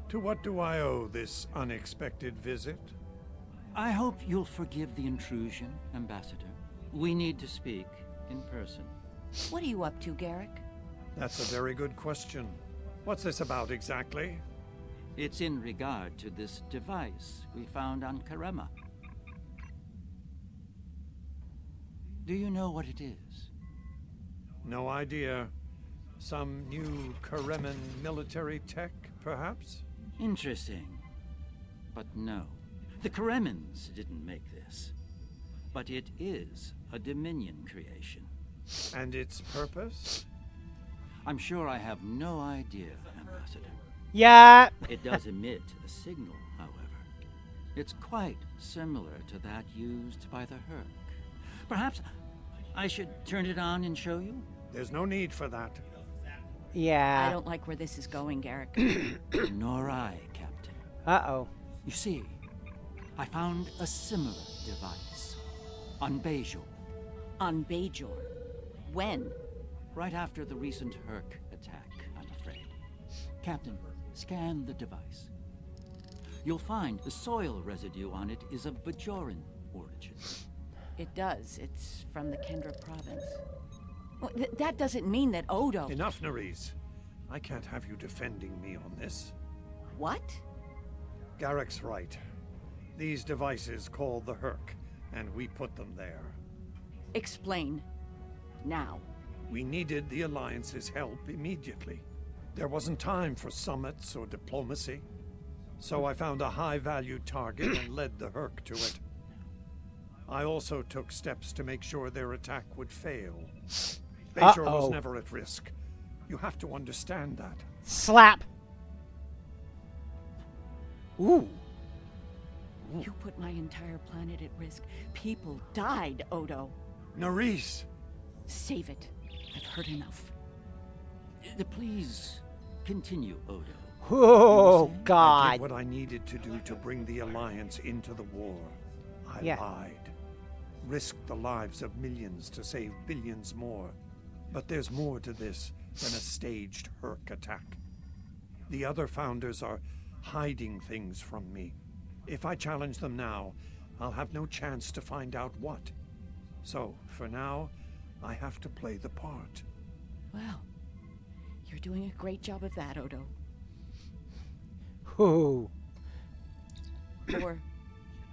To what do I owe this unexpected visit? I hope you'll forgive the intrusion, Ambassador. We need to speak in person. What are you up to, Garrick? That's a very good question. What's this about exactly? It's in regard to this device we found on Karema. Do you know what it is? No idea. Some new Kareman military tech, perhaps? Interesting. But no. The Karemans didn't make this. But it is a Dominion creation. And its purpose? I'm sure I have no idea, Ambassador. Yeah. It does emit a signal, however. It's quite similar to that used by the Hur'q. Perhaps I should turn it on and show you? There's no need for that. Yeah. I don't like where this is going, Garrick. Nor I, Captain. Uh-oh. You see, I found a similar device on Bajor. On Bajor? When? Right after the recent Hur'q attack, I'm afraid. Captain, scan the device. You'll find the soil residue on it is of Bajoran origin. It does. It's from the Kendra province. Well, that doesn't mean that Odo... Enough, Nerys. I can't have you defending me on this. What? Garrick's right. These devices called the Hur'q, and we put them there. Explain. Now. We needed the Alliance's help immediately. There wasn't time for summits or diplomacy. So I found a high-value target and led the Hur'q to it. I also took steps to make sure their attack would fail. Bajor was never at risk. You have to understand that. Slap! Ooh. You put my entire planet at risk. People died, Odo. Nerys! Save it. I've heard enough. Please continue, Odo. Oh, God. I did what I needed to do to bring the Alliance into the war. I lied. Risked the lives of millions to save billions more. But there's more to this than a staged Hur'q attack. The other founders are hiding things from me. If I challenge them now, I'll have no chance to find out what. So, for now, I have to play the part. Well, you're doing a great job of that, Odo. Who? Or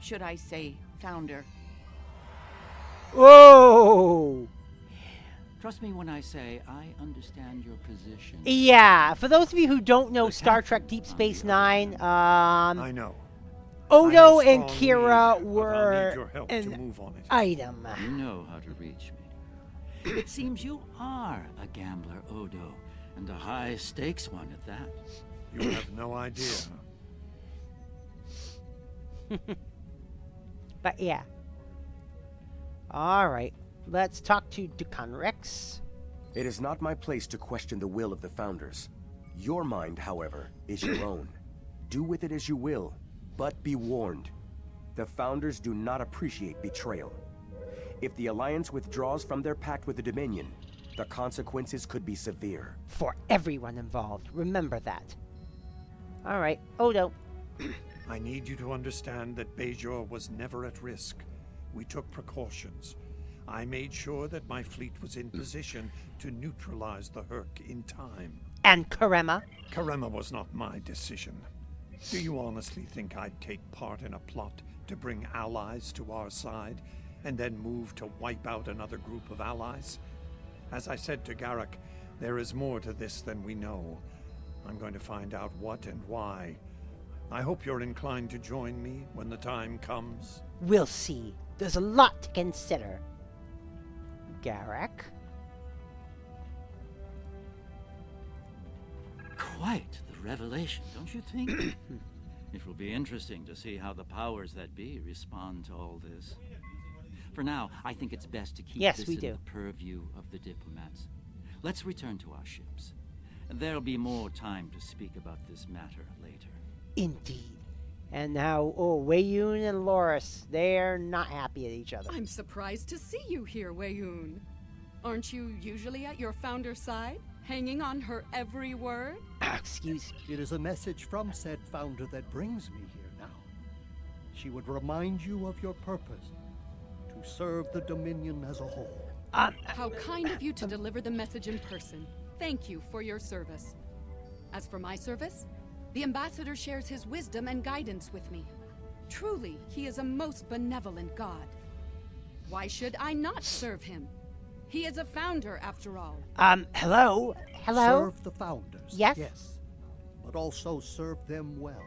should I say, founder? Whoa! Trust me when I say I understand your position. Yeah, for those of you who don't know Star Trek Deep Space Nine, I know. Odo and Kira were your help an to move on it. item. You know how to reach me. It seems you are a gambler, Odo, and a high-stakes one at that. You have no idea. But yeah. Alright. Let's talk to Dukan Rex. It is not my place to question the will of the Founders. Your mind, however, is your own. Do with it as you will, but be warned. The Founders do not appreciate betrayal. If the Alliance withdraws from their pact with the Dominion, the consequences could be severe. For everyone involved. Remember that. Alright, Odo. I need you to understand that Bajor was never at risk. We took precautions. I made sure that my fleet was in position to neutralize the Hur'q in time. And Karema? Karema was not my decision. Do you honestly think I'd take part in a plot to bring allies to our side, and then move to wipe out another group of allies? As I said to Garrick, there is more to this than we know. I'm going to find out what and why. I hope you're inclined to join me when the time comes. We'll see. There's a lot to consider. Garrick? Quite the revelation, don't you think? It will be interesting to see how the powers that be respond to all this. For now, I think it's best to keep this in the purview of the diplomats. Let's return to our ships. There'll be more time to speak about this matter later. Indeed. And now, Wei-Yun and Loris, they're not happy at each other. I'm surprised to see you here, Wei-Yun. Aren't you usually at your founder's side, hanging on her every word? Excuse me. It is a message from said founder that brings me here now. She would remind you of your purpose, to serve the Dominion as a whole. How kind of you to deliver the message in person. Thank you for your service. As for my service, the ambassador shares his wisdom and guidance with me. Truly, he is a most benevolent god. Why should I not serve him? He is a founder, after all. Hello? Hello? Serve the founders. Yes? Yes. But also serve them well.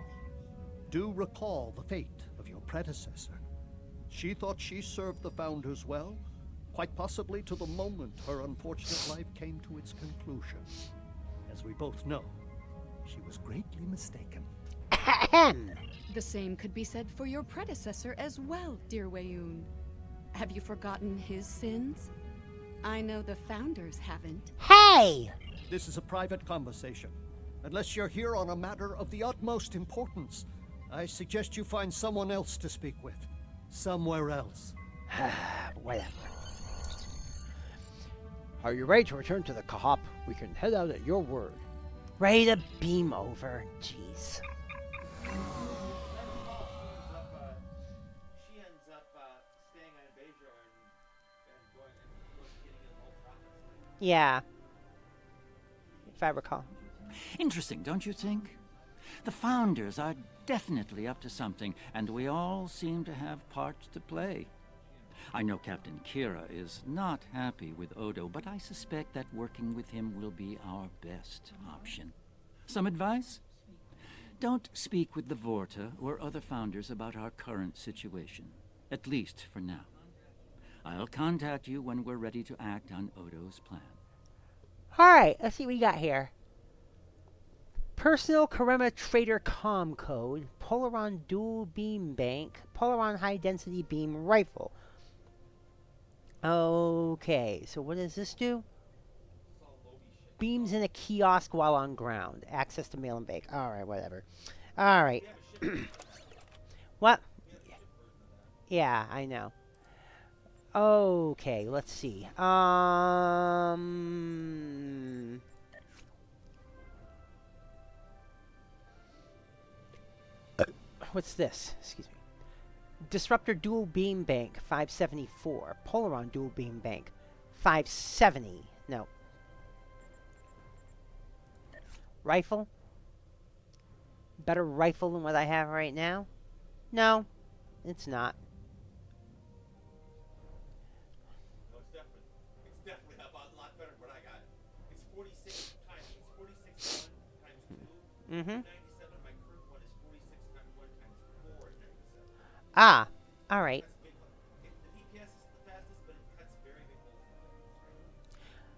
Do recall the fate of your predecessor. She thought she served the founders well, quite possibly to the moment her unfortunate life came to its conclusion. As we both know, she was greatly mistaken. The same could be said for your predecessor as well, dear Wei-Yun. Have you forgotten his sins? I know the founders haven't. Hey! This is a private conversation. Unless you're here on a matter of the utmost importance, I suggest you find someone else to speak with. Somewhere else. Whatever. Are you ready to return to the Kahop? We can head out at your word. Ready to beam over. Jeez. Yeah. If I recall. Interesting, don't you think? The founders are definitely up to something, and we all seem to have parts to play. I know Captain Kira is not happy with Odo, but I suspect that working with him will be our best option. Some advice? Don't speak with the Vorta or other founders about our current situation, at least for now. I'll contact you when we're ready to act on Odo's plan. Alright, let's see what we got here. Personal Karema Trader Com Code, Polaron Dual Beam Bank, Polaron High Density Beam Rifle. Okay, so what does this do? Beams in a kiosk while on ground. Access to mail and bake. Alright, whatever. Alright. What? Yeah, I know. Okay, let's see. What's this? Excuse me. Disruptor Dual Beam Bank, 574. Polaron Dual Beam Bank, 570. No. Rifle? Better rifle than what I have right now? No, it's not. No, it's definitely a lot better than what I got. It's 46 times 2. Mm-hmm. 97, my current one is 46 times 1 times 4 is 97. Ah, alright. The DPS is the fastest, but it cuts very big holes.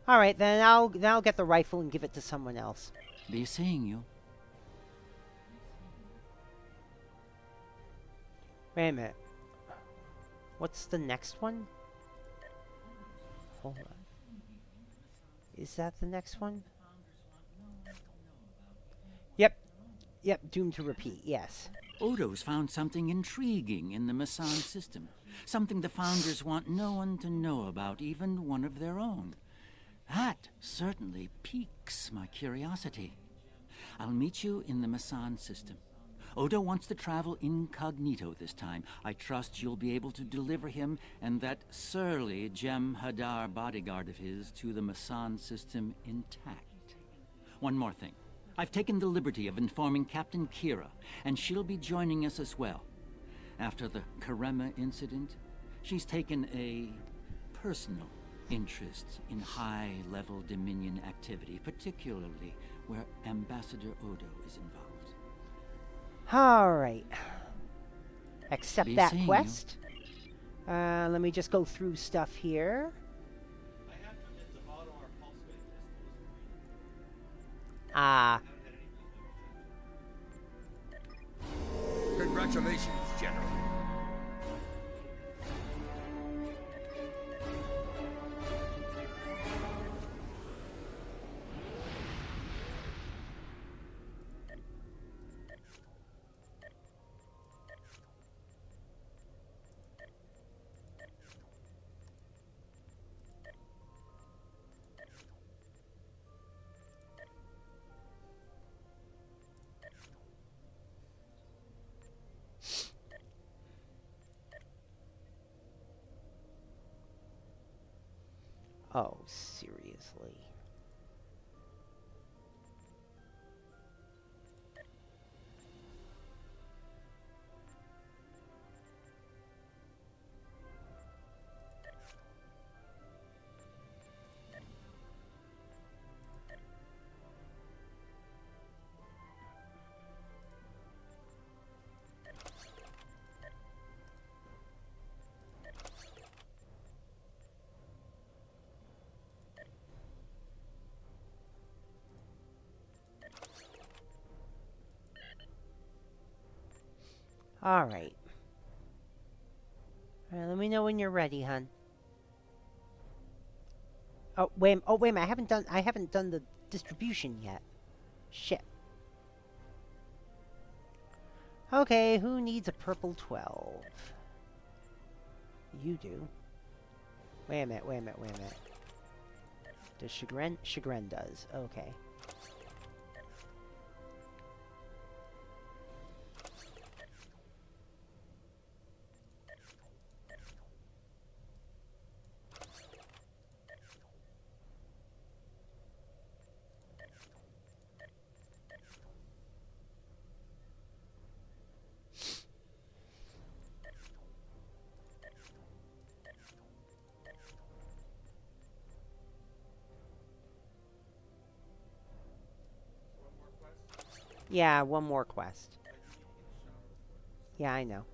Alright, then I'll get the rifle and give it to someone else. Be seeing you. Wait a minute. What's the next one? Hold on. Is that the next one? Yep. Yep, doomed to repeat, yes. Odo's found something intriguing in the Masan system. Something the Founders want no one to know about, even one of their own. That certainly piques my curiosity. I'll meet you in the Masan system. Odo wants to travel incognito this time. I trust you'll be able to deliver him and that surly Jem'Hadar bodyguard of his to the Masan system intact. One more thing. I've taken the liberty of informing Captain Kira, and she'll be joining us as well. After the Karema incident, she's taken a personal interest in high-level Dominion activity, particularly where Ambassador Odo is involved. Alright. Accept Be that seeing quest. Let me just go through stuff here. Ah. Congratulations, General. Oh, seriously. Alright. Alright, let me know when you're ready, hon. Oh wait a minute, I haven't done the distribution yet. Shit. Okay, who needs a purple 12? You do. Wait a minute. Does Chagrin? Chagrin does. Okay. Yeah, one more quest. Yeah, I know.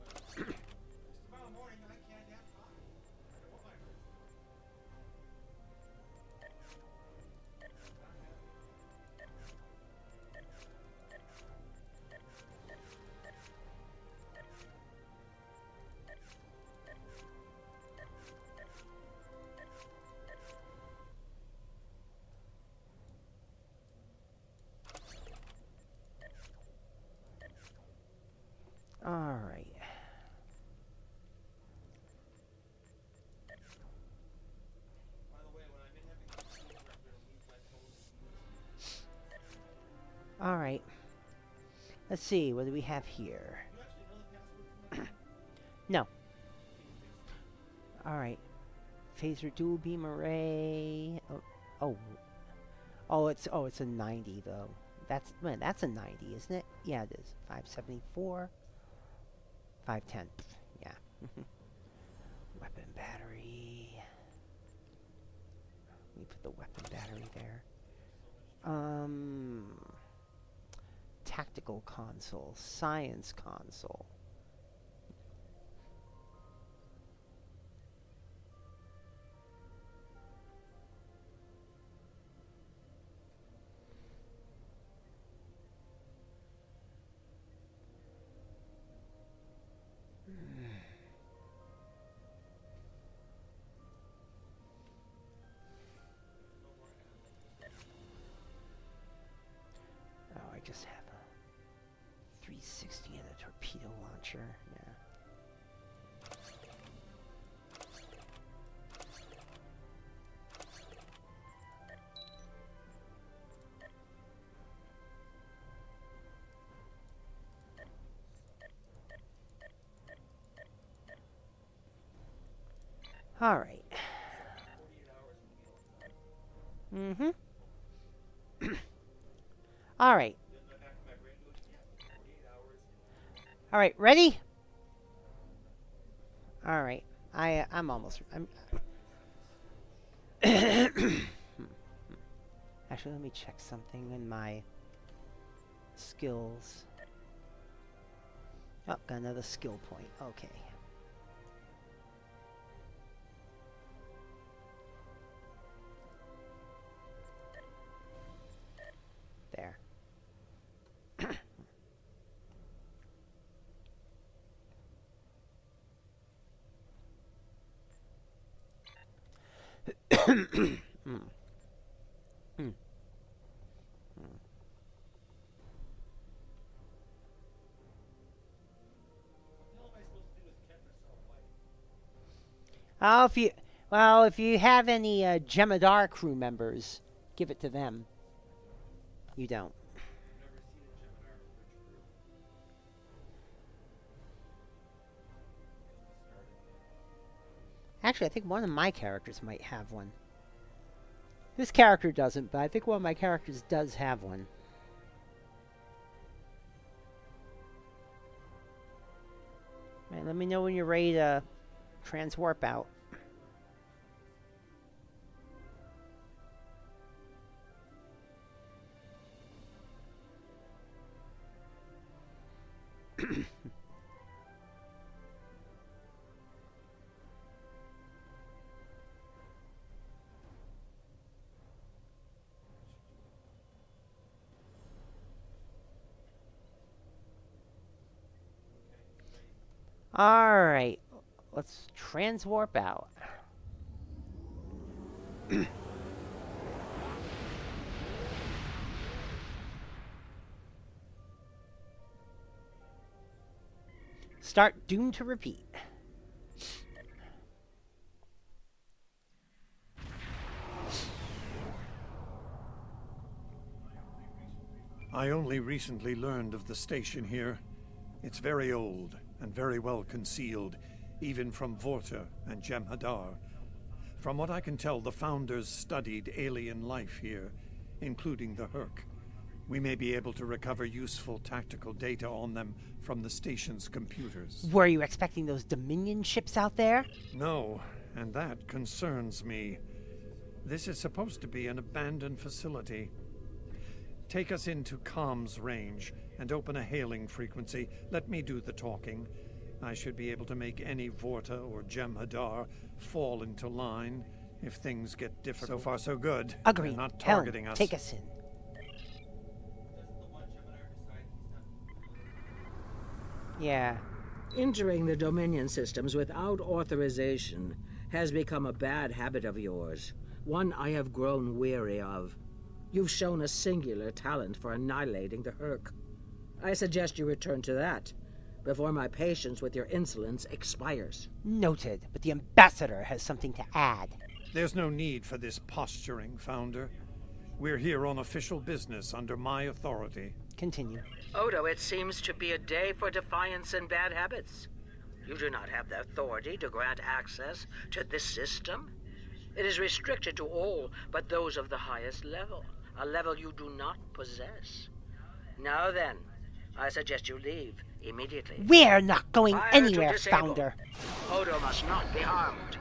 Alright. Alright. Let's see, what do we have here? No. Alright. Phaser dual beam array. Oh, it's a 90 though. That's a 90, isn't it? Yeah, it is. 574. 510. Yeah. Weapon battery. Let me put the weapon battery there. Tactical console, science console. T-60 and a torpedo launcher. Yeah. All right. Mm-hmm. All right. All right, ready? All right. I'm almost. Actually, let me check something in my skills. Oh, got another skill point. Okay. There. Oh, if you have any Jemadar crew members, give it to them. You don't. Actually, I think one of my characters might have one. This character doesn't, but I think one of my characters does have one. Right, let me know when you're ready to transwarp out. Alright, let's transwarp out. Start doomed to repeat. I only recently learned of the station here. It's very old and very well concealed, even from Vorta and Jem'Hadar. From what I can tell, the Founders studied alien life here, including the Hur'q. We may be able to recover useful tactical data on them from the station's computers. Were you expecting those Dominion ships out there? No, and that concerns me. This is supposed to be an abandoned facility. Take us into comms range and open a hailing frequency. Let me do the talking. I should be able to make any Vorta or Jem'Hadar fall into line if things get difficult. So far, so good. Agreed. They're not targeting us. Take us in. Yeah. Entering the Dominion systems without authorization has become a bad habit of yours, one I have grown weary of. You've shown a singular talent for annihilating the Hur'q. I suggest you return to that before my patience with your insolence expires. Noted, but the Ambassador has something to add. There's no need for this posturing, Founder. We're here on official business under my authority. Continue. Odo, it seems to be a day for defiance and bad habits. You do not have the authority to grant access to this system. It is restricted to all but those of the highest level, a level you do not possess. Now then, I suggest you leave immediately. We're not going Fire anywhere, Founder. Odo must not be harmed.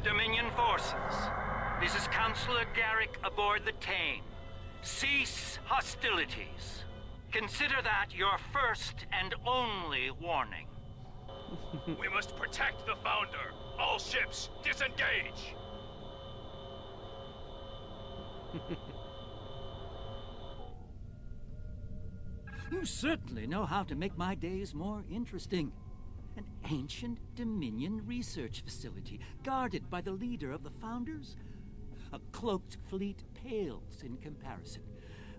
Dominion forces, this is Counselor Garrick aboard the Tane. Cease hostilities. Consider that your first and only warning. We must protect the Founder. All ships, disengage! You certainly know how to make my days more interesting. An ancient Dominion research facility, guarded by the leader of the Founders? A cloaked fleet pales in comparison,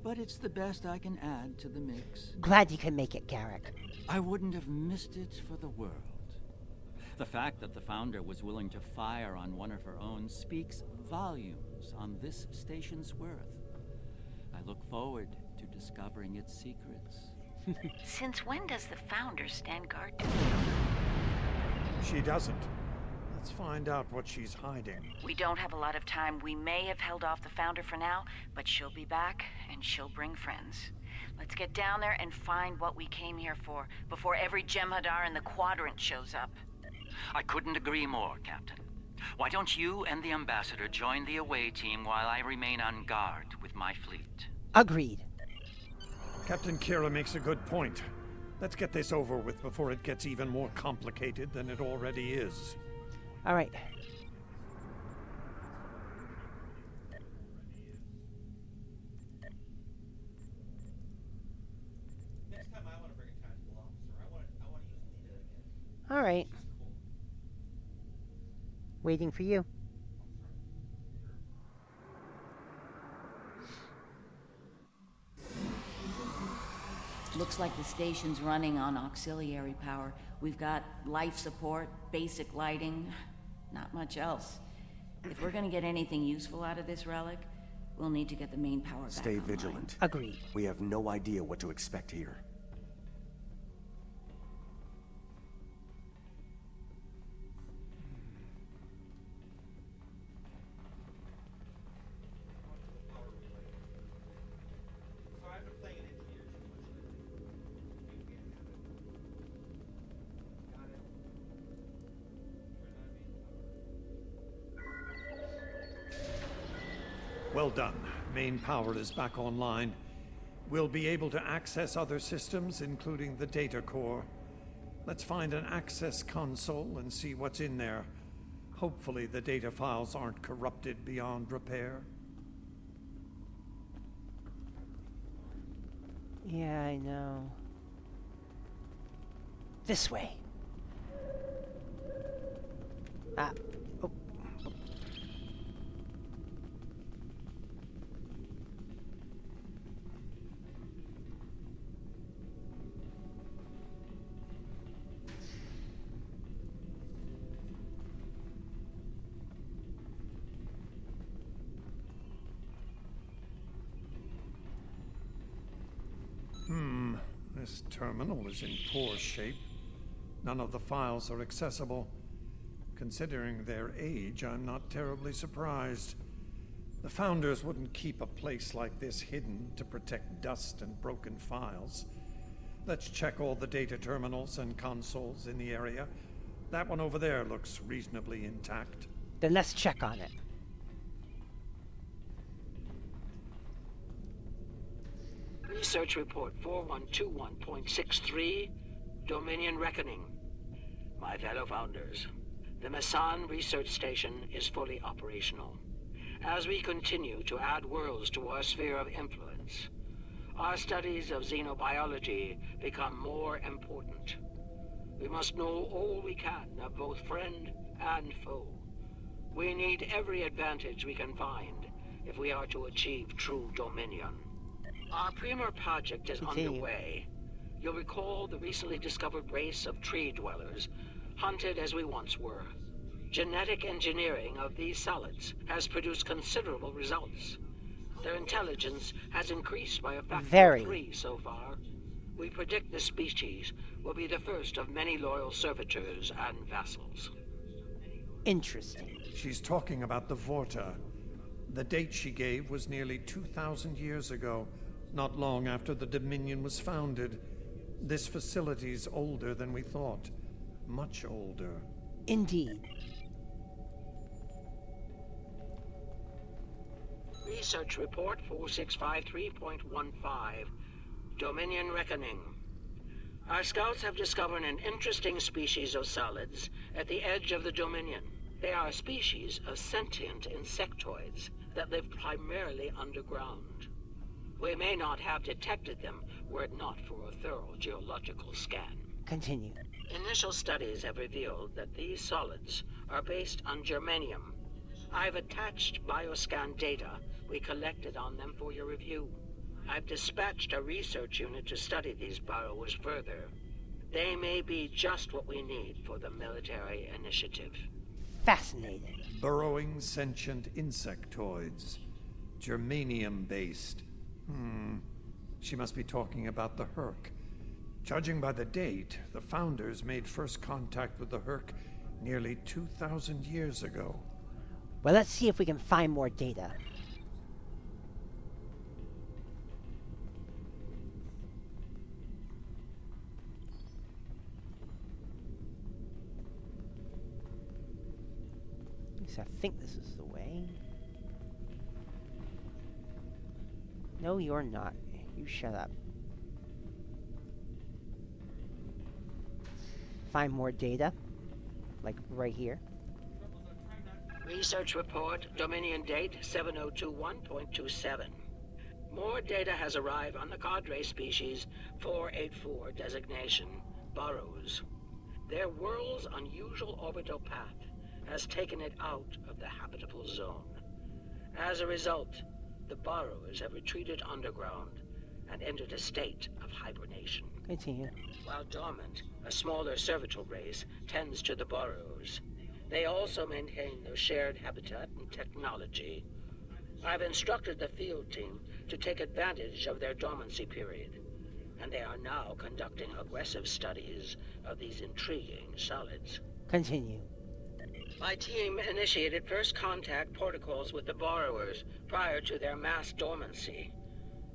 but it's the best I can add to the mix. Glad you can make it, Garrick. I wouldn't have missed it for the world. The fact that the Founder was willing to fire on one of her own speaks volumes on this station's worth. I look forward to discovering its secrets. Since when does the Founder stand guard? She doesn't. Let's find out what she's hiding. We don't have a lot of time. We may have held off the Founder for now, but she'll be back, and she'll bring friends. Let's get down there and find what we came here for, before every Jem'Hadar in the Quadrant shows up. I couldn't agree more, Captain. Why don't you and the Ambassador join the away team while I remain on guard with my fleet? Agreed. Captain Kira makes a good point. Let's get this over with before it gets even more complicated than it already is. All right. Next time I want to bring a tactical officer. I want to use Lita again. All right. Waiting for you. Looks like the station's running on auxiliary power. We've got life support, basic lighting, not much else. If we're gonna get anything useful out of this relic, we'll need to get the main power back Stay online. vigilant. Agreed. We have no idea what to expect here. So I've been playing an engineer too much lately. Got it. Well done. Main power is back online. We'll be able to access other systems, including the data core. Let's find an access console and see what's in there. Hopefully the data files aren't corrupted beyond repair. Yeah, I know. This way. Ah. Oh. This terminal is in poor shape. None of the files are accessible. Considering their age, I'm not terribly surprised. The Founders wouldn't keep a place like this hidden to protect dust and broken files. Let's check all the data terminals and consoles in the area. That one over there looks reasonably intact. Then let's check on it. Research Report 4121.63, Dominion Reckoning. My fellow Founders, the Mesan Research Station is fully operational. As we continue to add worlds to our sphere of influence, our studies of xenobiology become more important. We must know all we can of both friend and foe. We need every advantage we can find if we are to achieve true dominion. Our Premier project is underway. You'll recall the recently discovered race of tree dwellers, hunted as we once were. Genetic engineering of these solids has produced considerable results. Their intelligence has increased by a factor of 3 so far. We predict this species will be the first of many loyal servitors and vassals. Interesting. She's talking about the Vorta. The date she gave was nearly 2,000 years ago, not long after the Dominion was founded. This facility's older than we thought. Much older. Indeed. Research Report 4653.15, Dominion Reckoning. Our scouts have discovered an interesting species of solids at the edge of the Dominion. They are a species of sentient insectoids that live primarily underground. We may not have detected them were it not for a thorough geological scan. Continue. Initial studies have revealed that these solids are based on germanium, I've attached bioscan data we collected on them for your review. I've dispatched a research unit to study these burrowers further. They may be just what we need for the military initiative. Fascinating. Burrowing sentient insectoids. Germanium-based. She must be talking about the Hur'q. Judging by the date, the Founders made first contact with the Hur'q nearly 2,000 years ago. Well, let's see if we can find more data. I think this is the way. No, you're not. You shut up. Find more data. Like right here. Research report, Dominion date 7021.27. More data has arrived on the cadre species 484 designation, Burrows. Their world's unusual orbital path has taken it out of the habitable zone. As a result, the burrowers have retreated underground and entered a state of hibernation. Continue. While dormant, a smaller servitor race tends to the burrows. They also maintain their shared habitat and technology. I've instructed the field team to take advantage of their dormancy period, and they are now conducting aggressive studies of these intriguing solids. Continue. My team initiated first contact protocols with the borrowers prior to their mass dormancy.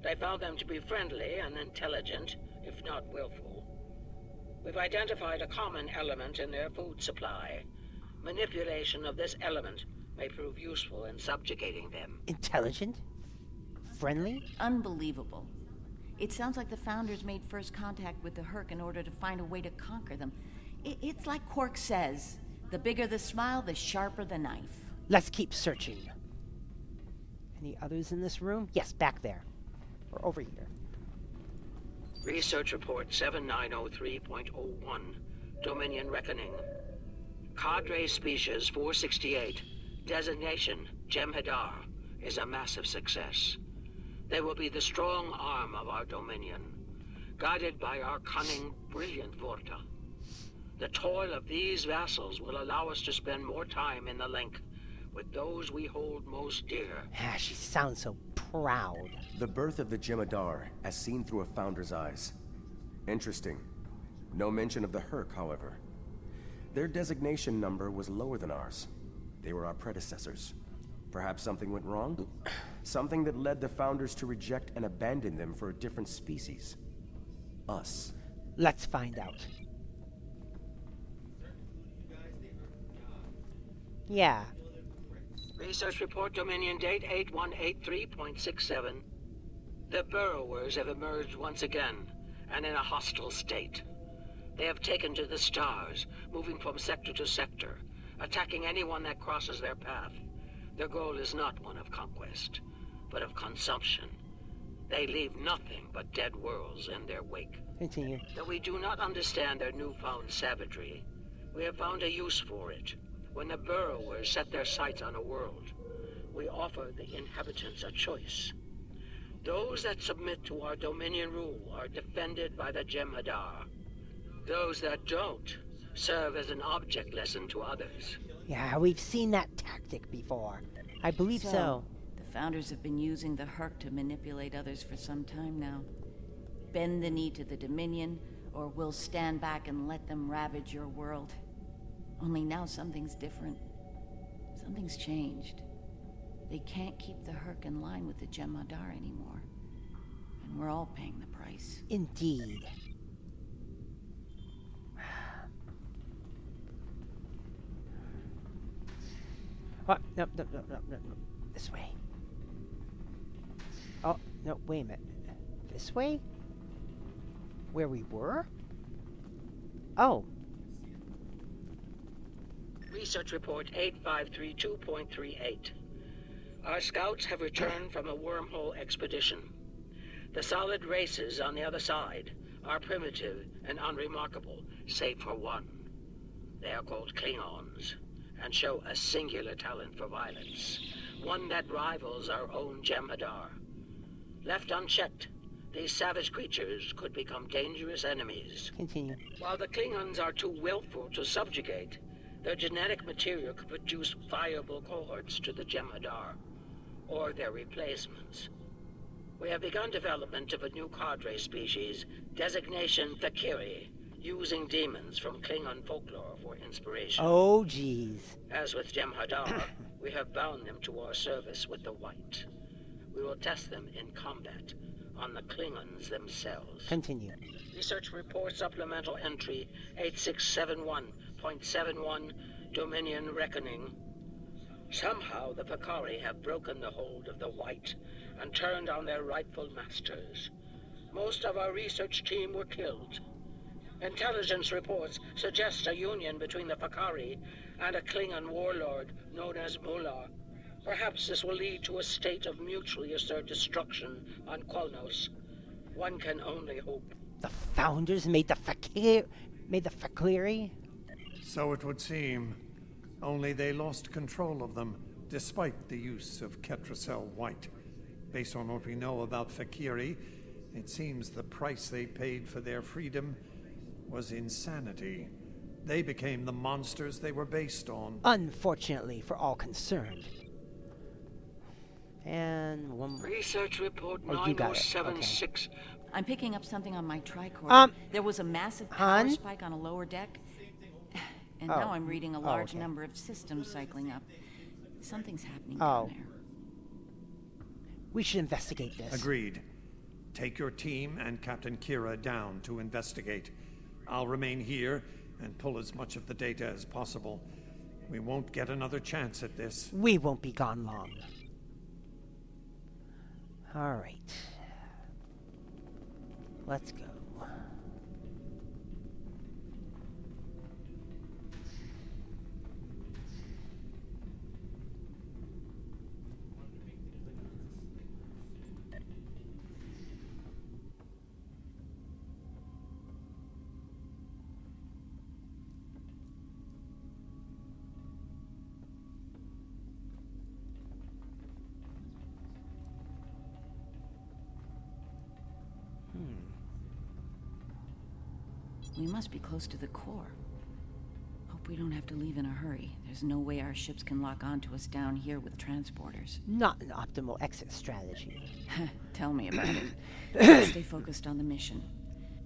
They found them to be friendly and intelligent, if not willful. We've identified a common element in their food supply. Manipulation of this element may prove useful in subjugating them. Intelligent? Friendly? Unbelievable. It sounds like the Founders made first contact with the Hur'q in order to find a way to conquer them. It's like Hur'q says. The bigger the smile, the sharper the knife. Let's keep searching. Any others in this room? Yes, back there. Or over here. Research report 7903.01. Dominion reckoning. Cadre species 468. Designation Jem'Hadar is a massive success. They will be the strong arm of our Dominion, guided by our cunning, brilliant Vorta. The toil of these vassals will allow us to spend more time in the link with those we hold most dear. She sounds so proud. The birth of the Jem'Hadar, as seen through a Founder's eyes. Interesting. No mention of the Hur'q, however. Their designation number was lower than ours. They were our predecessors. Perhaps something went wrong? Something that led the Founders to reject and abandon them for a different species. Us. Let's find out. Yeah. Research report Dominion date 8183.67. The burrowers have emerged once again, and in a hostile state. They have taken to the stars, moving from sector to sector, attacking anyone that crosses their path. Their goal is not one of conquest, but of consumption. They leave nothing but dead worlds in their wake. Continue. Though we do not understand their newfound savagery, we have found a use for it. When the burrowers set their sights on a world, we offer the inhabitants a choice. Those that submit to our Dominion rule are defended by the Jem'Hadar. Those that don't serve as an object lesson to others. Yeah, we've seen that tactic before. I believe so. The Founders have been using the Hur'q to manipulate others for some time now. Bend the knee to the Dominion, or we'll stand back and let them ravage your world. Only now something's different. Something's changed. They can't keep the Hur'q in line with the Jem'Hadar anymore. And we're all paying the price. Indeed. What? No. This way. Oh, no, wait a minute. This way? Where we were? Oh. Research report 8532.38. Our scouts have returned from a wormhole expedition. The solid races on the other side are primitive and unremarkable, save for one. They are called Klingons, and show a singular talent for violence, one that rivals our own Jem'Hadar. Left unchecked, these savage creatures could become dangerous enemies. Continue. While the Klingons are too willful to subjugate, their genetic material could produce viable cohorts to the Jem'Hadar, or their replacements. We have begun development of a new cadre species, designation Fakiri, using demons from Klingon folklore for inspiration. Oh, jeez. As with Jem'Hadar, we have bound them to our service with the White. We will test them in combat on the Klingons themselves. Continue. Research report supplemental entry 8671.71 Dominion Reckoning. Somehow the Fakari have broken the hold of the White and turned on their rightful masters. Most of our research team were killed. Intelligence reports suggest a union between the Fakari and a Klingon warlord known as Mullah. Perhaps this will lead to a state of mutually assured destruction on Qualnos. One can only hope. The Founders made the Fakiri? So it would seem. Only they lost control of them, despite the use of Ketracel White. Based on what we know about Fakiri, it seems the price they paid for their freedom was insanity. They became the monsters they were based on. Unfortunately for all concerned. And one more. Research report Oh, you got it. 9076. Okay. I'm picking up something on my tricorder. There was a massive power hon? spike on a lower deck. And now I'm reading a large okay. number of systems cycling up. Something's happening Oh. down there. We should investigate this. Agreed. Take your team and Captain Kira down to investigate. I'll remain here and pull as much of the data as possible. We won't get another chance at this. We won't be gone long. All right. Let's go. We must be close to the core. Hope we don't have to leave in a hurry. There's no way our ships can lock onto us down here with transporters. Not an optimal exit strategy. Tell me about it. Stay focused on the mission.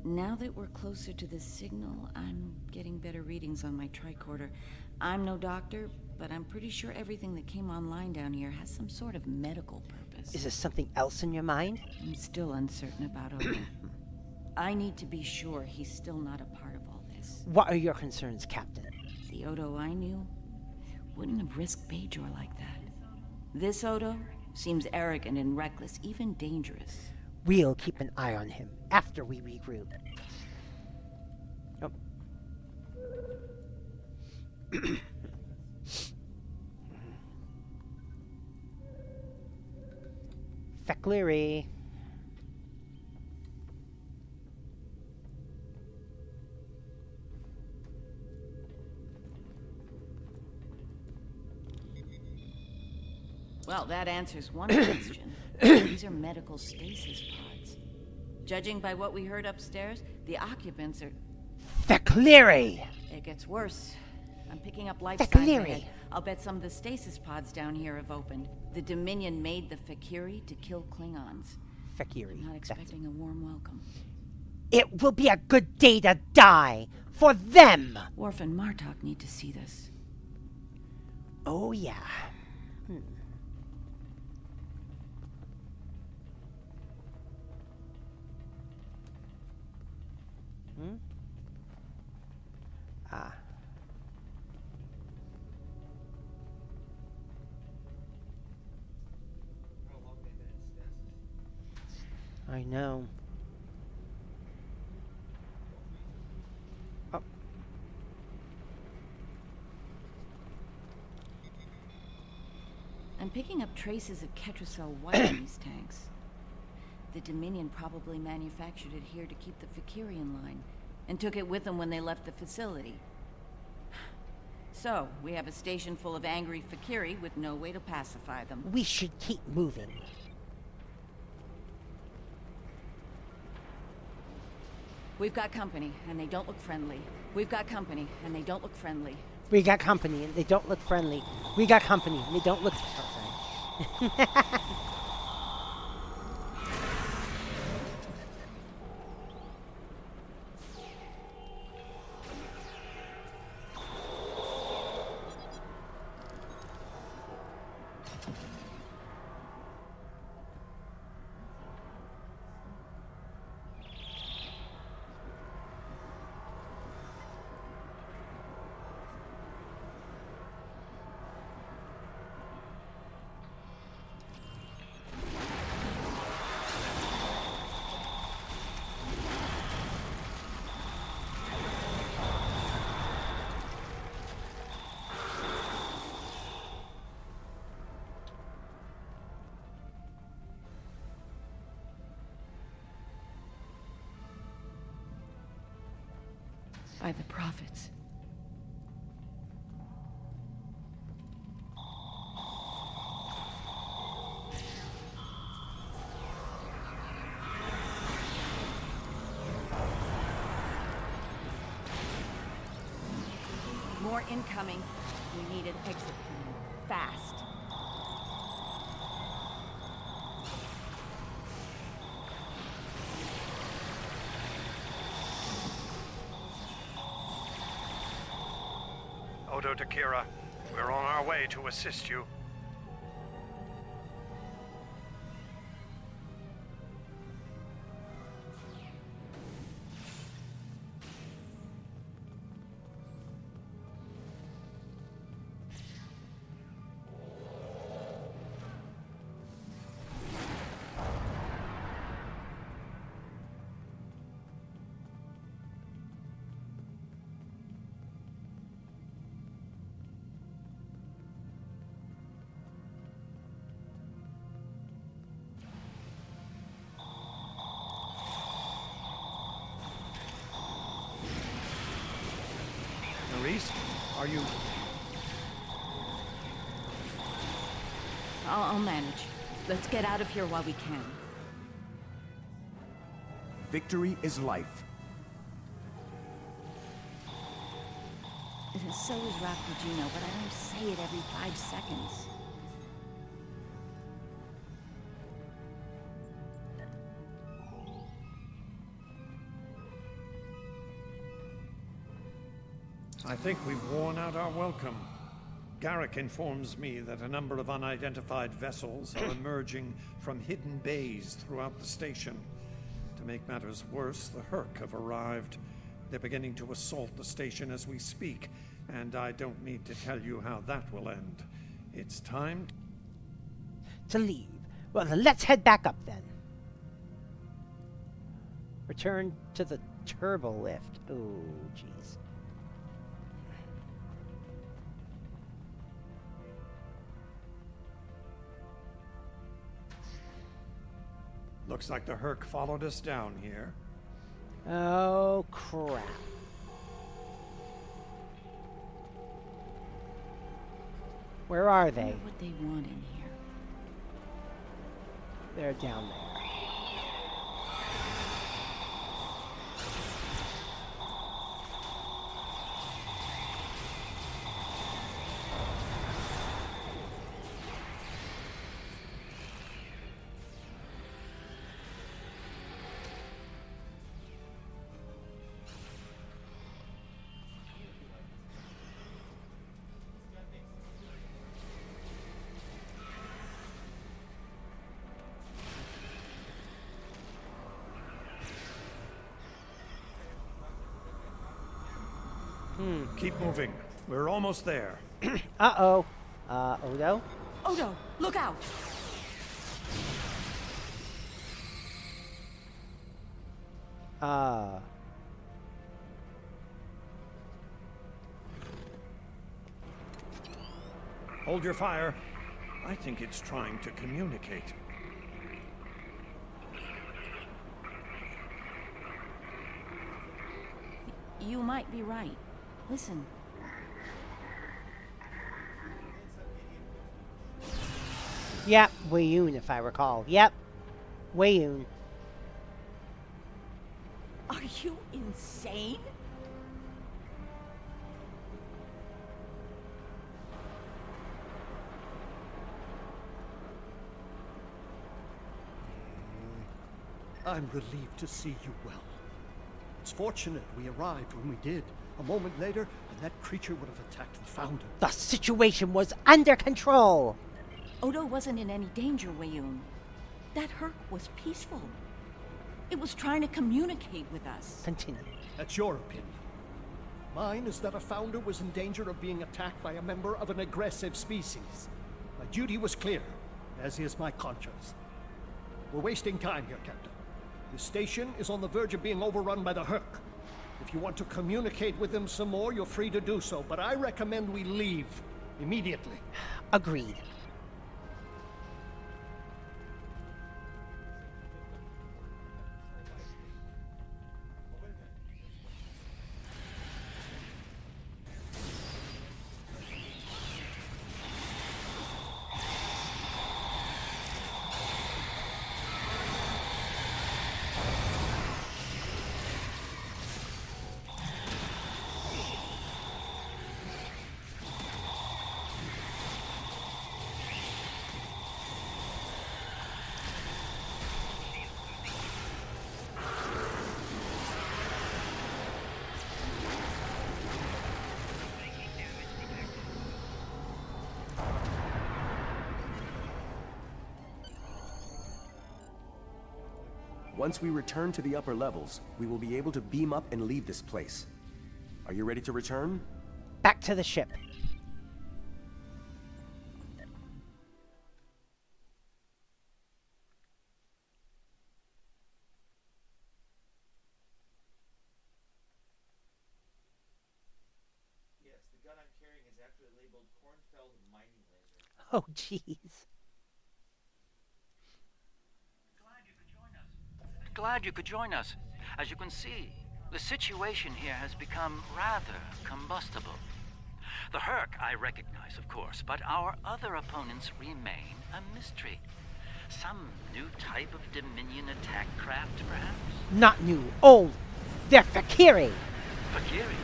Now that we're closer to the signal, I'm getting better readings on my tricorder. I'm no doctor, but I'm pretty sure everything that came online down here has some sort of medical purpose. Is there something else in your mind? I'm still uncertain about Odo. I need to be sure he's still not a part of all this. What are your concerns, Captain? The Odo I knew wouldn't have risked Bajor like that. This Odo seems arrogant and reckless, even dangerous. We'll keep an eye on him after we regroup. Oh. Fakiri. Well, that answers one question. These are medical stasis pods. Judging by what we heard upstairs, the occupants are... Fakiri! It gets worse. I'm picking up life signs Fakiri. ahead. I'll bet some of the stasis pods down here have opened. The Dominion made the Fakiri to kill Klingons. Fakiri. I'm not expecting a warm welcome. It will be a good day to die for them! Worf and Martok need to see this. Oh, yeah. Ah. I know. Oh. I'm picking up traces of Ketracel White in these tanks. The Dominion probably manufactured it here to keep the Fakiri in line, and took it with them when they left the facility. So, we have a station full of angry Fakiri with no way to pacify them. We should keep moving. We've got company, and they don't look friendly. We've got company, and they don't look friendly. We got company, and they don't look friendly. We got company, and they don't look... Oh, sorry. By the prophets. More incoming. We need an exit plan. Fast. Odo Takira, we're on our way to assist you. Maurice, are you... I'll manage. Let's get out of here while we can. Victory is life. So is Rapagino, but I don't say it every 5 seconds. I think we've worn out our welcome. Garrick informs me that a number of unidentified vessels are emerging from hidden bays throughout the station. To make matters worse, the Hur'q have arrived. They're beginning to assault the station as we speak, and I don't need to tell you how that will end. It's time to leave. Well, then let's head back up then. Return to the turbo lift. Oh, jeez. Looks like the Hur'q followed us down here. Oh, crap. Where are they? What they want in here. They're down there. Keep moving. We're almost there. Uh-oh. Odo? Odo, look out! Hold your fire. I think it's trying to communicate. You might be right. Listen. Yep, Wayun, if I recall. Yep, Wayun. Are you insane? I'm relieved to see you well. It's fortunate we arrived when we did. A moment later, and that creature would have attacked the Founder. The situation was under control. Odo wasn't in any danger, Wayun. That Hur'q was peaceful. It was trying to communicate with us. Continue. That's your opinion. Mine is that a Founder was in danger of being attacked by a member of an aggressive species. My duty was clear, as is my conscience. We're wasting time here, Captain. The station is on the verge of being overrun by the Hur'q. If you want to communicate with them some more, you're free to do so, but I recommend we leave immediately. Agreed. Once we return to the upper levels, we will be able to beam up and leave this place. Are you ready to return? Back to the ship. Yes, the gun I'm carrying is actually labeled Cornfeld Mining Laser. Oh, jeez. Glad you could join us. As you can see, the situation here has become rather combustible. The Hur'q I recognize, of course, but our other opponents remain a mystery. Some new type of Dominion attack craft, perhaps? Not new, old. They're Fakiri. Fakiri?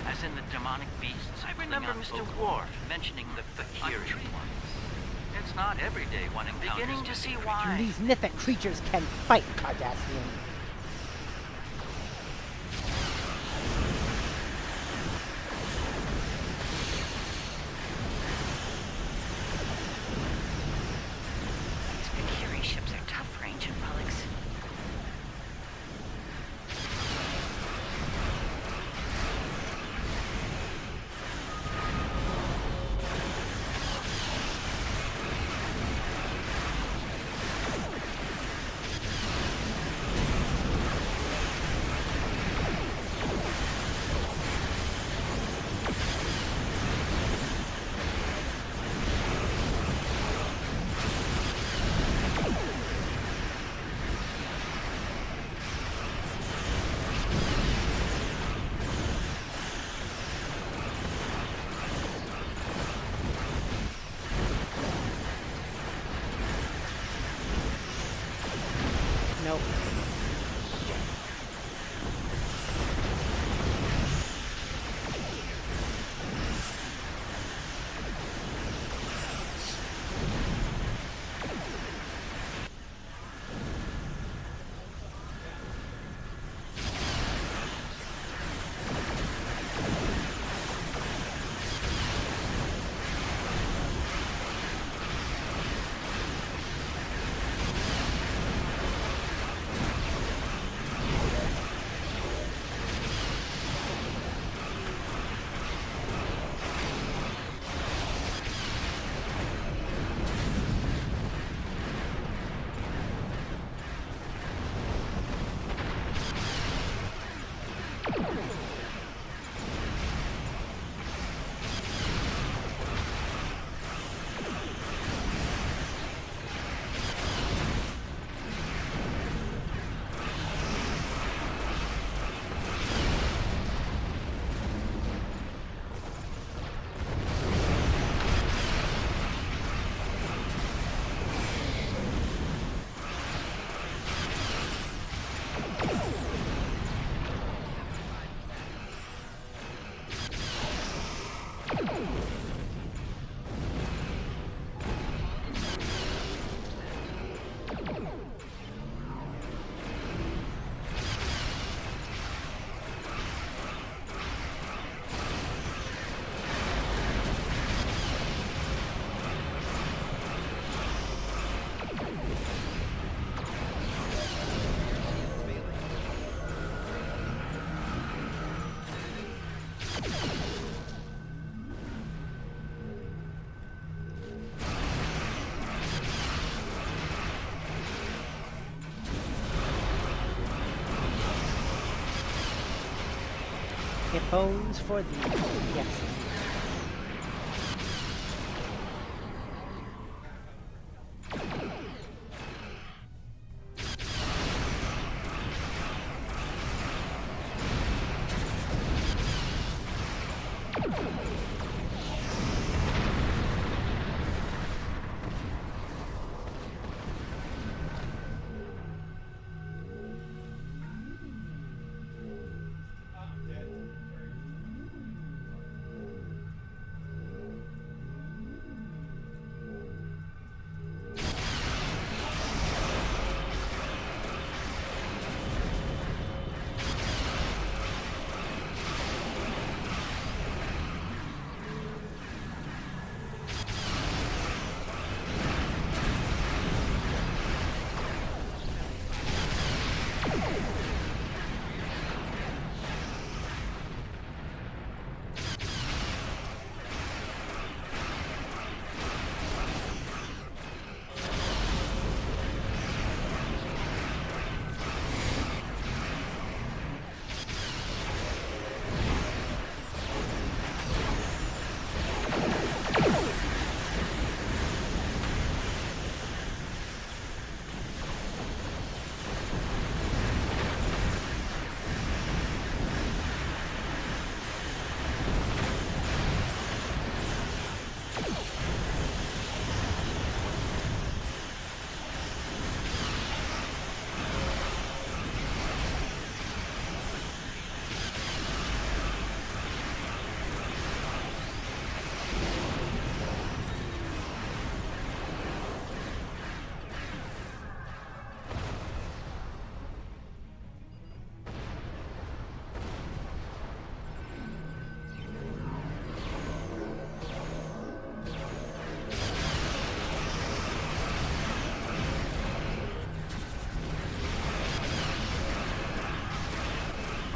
As in the demonic beasts? I remember Mr. Worf mentioning the Fakiri once. It's not every day one encounters. Beginning to see why. These mythic creatures can fight, Cardassian. These Fakiri ships are tough for ancient relics. Nope. Get bones for the yes.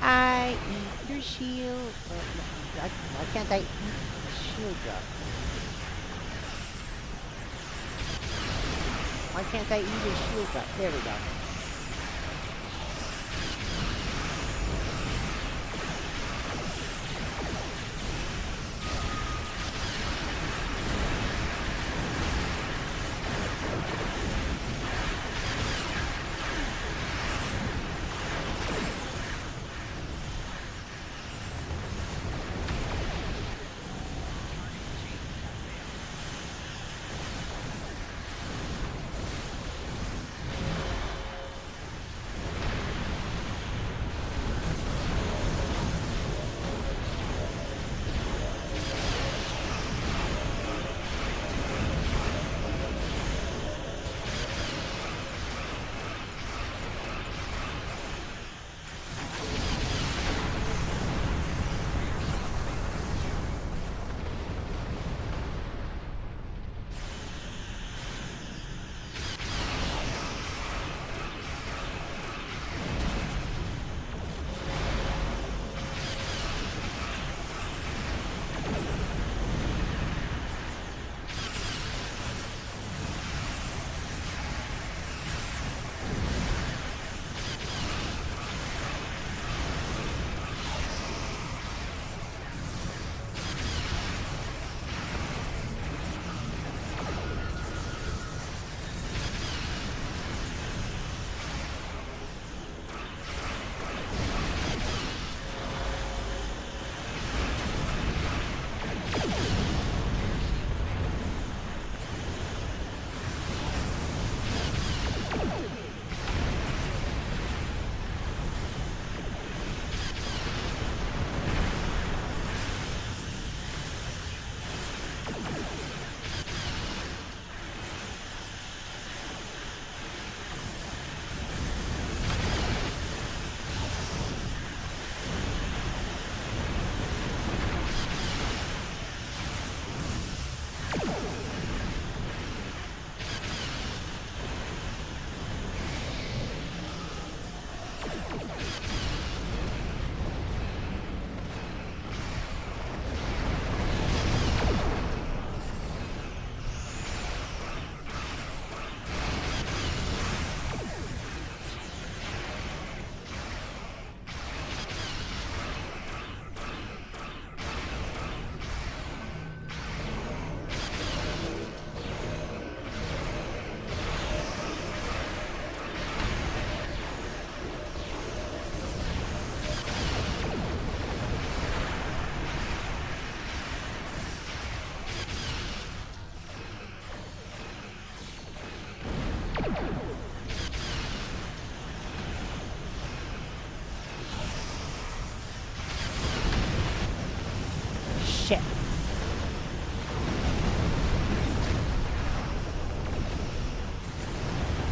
I eat your shield. Why can't I eat the shield drop? Why can't I eat his shield drop? There we go.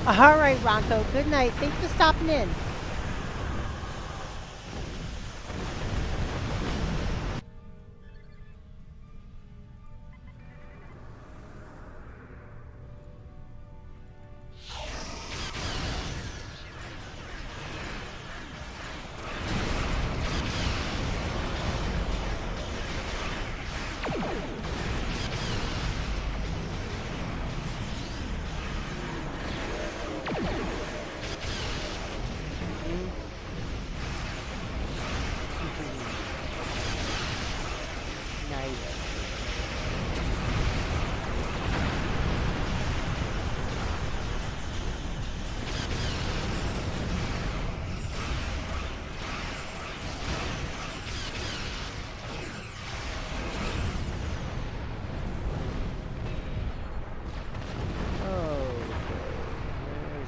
All right, Ronco. Good night. Thanks for stopping in.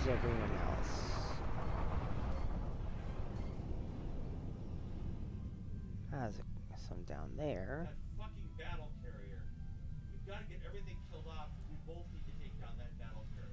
Everyone else. There's some down there. That fucking battle carrier. We've got to get everything killed off. We both need to take down that battle carrier.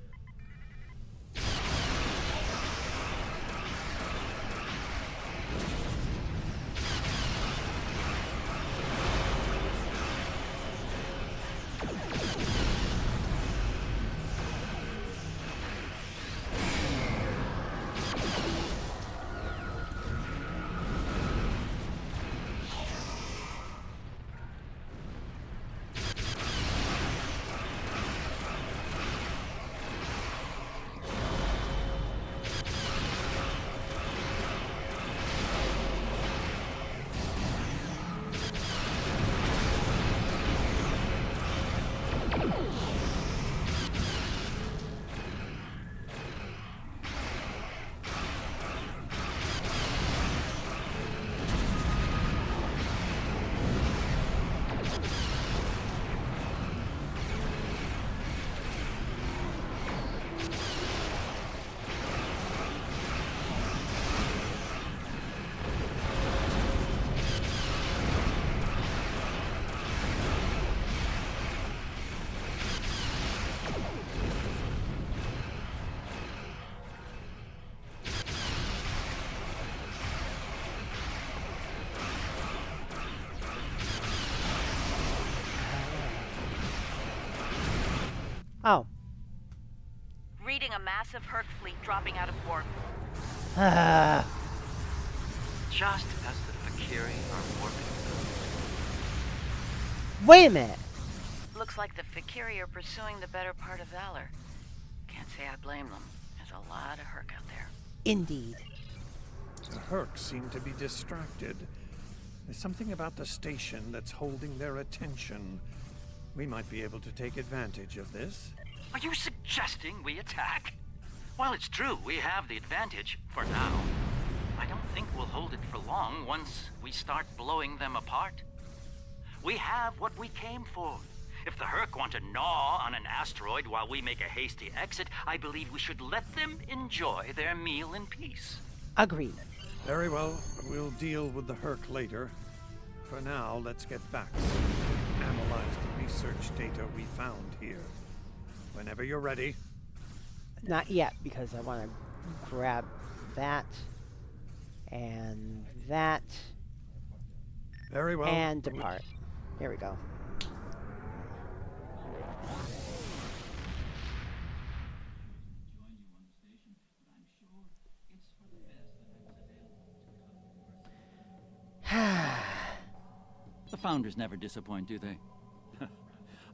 Oh. Reading a massive Hur'q fleet dropping out of port. Just as the Fakiri are warping. Wait a minute. Looks like the Fakiri are pursuing the better part of valor. Can't say I blame them. There's a lot of Hur'q out there. Indeed. The Hur'q seem to be distracted. There's something about the station that's holding their attention. We might be able to take advantage of this. Are you suggesting we attack? While it's true we have the advantage for now, I don't think we'll hold it for long once we start blowing them apart. We have what we came for. If the Hur'q want to gnaw on an asteroid while we make a hasty exit, I believe we should let them enjoy their meal in peace. Agreed. Very well. We'll deal with the Hur'q later. For now, let's get back and analyze the research data we found here. Whenever you're ready. Not yet, because I want to grab that and that. Very well. And depart. Here we go. The Founders never disappoint, do they?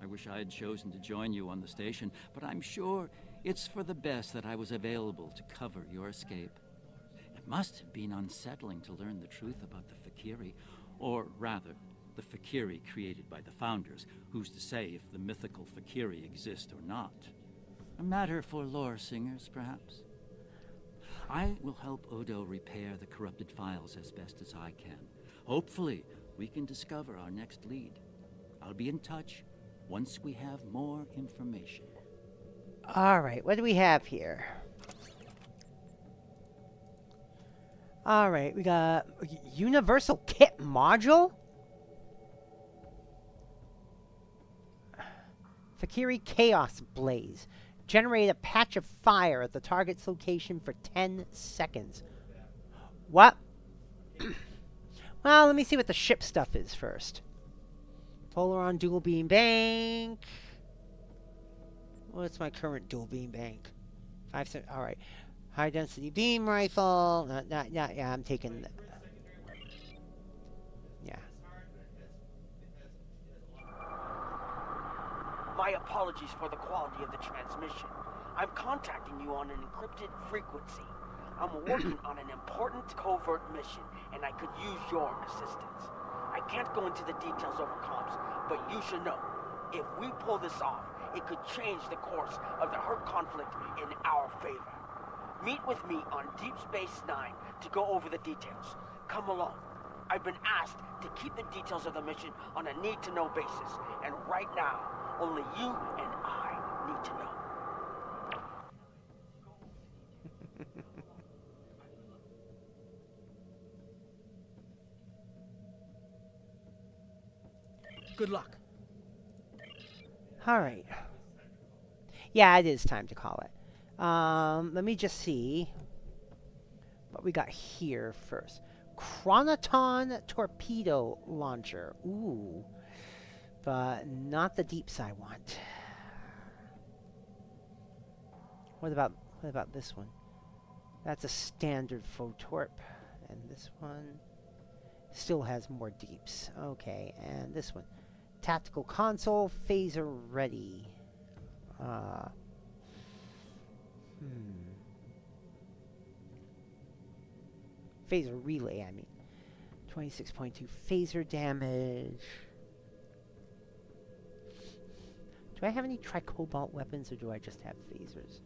I wish I had chosen to join you on the station, but I'm sure it's for the best that I was available to cover your escape. It must have been unsettling to learn the truth about the Fakiri, or rather, the Fakiri created by the Founders. Who's to say if the mythical Fakiri exist or not? A matter for lore singers, perhaps? I will help Odo repair the corrupted files as best as I can. Hopefully, we can discover our next lead. I'll be in touch once we have more information. All right, what do we have here? All right, we got Universal Kit Module. Fakiri Chaos Blaze. Generate a patch of fire at the target's location for 10 seconds. What? Well, let me see what the ship stuff is first. Polaron dual beam bank. What's my current dual beam bank? 5 all right. High density beam rifle. Yeah, I'm taking. Yeah. My apologies for the quality of the transmission. I'm contacting you on an encrypted frequency. I'm working on an important covert mission, and I could use your assistance. I can't go into the details over comms, but you should know, if we pull this off, it could change the course of the Hur'q conflict in our favor. Meet with me on Deep Space Nine to go over the details. Come along. I've been asked to keep the details of the mission on a need-to-know basis, and right now, only you and I need to know. Good luck. All right. Yeah, it is time to call it. Let me just see what we got here first. Chronoton torpedo launcher. Ooh. But not the deeps I want. What about this one? That's a standard photorp. And this one still has more deeps. Okay, and this one. Tactical console, phaser ready. Phaser relay, I mean. 26.2 phaser damage. Do I have any tricobalt weapons, or do I just have phasers?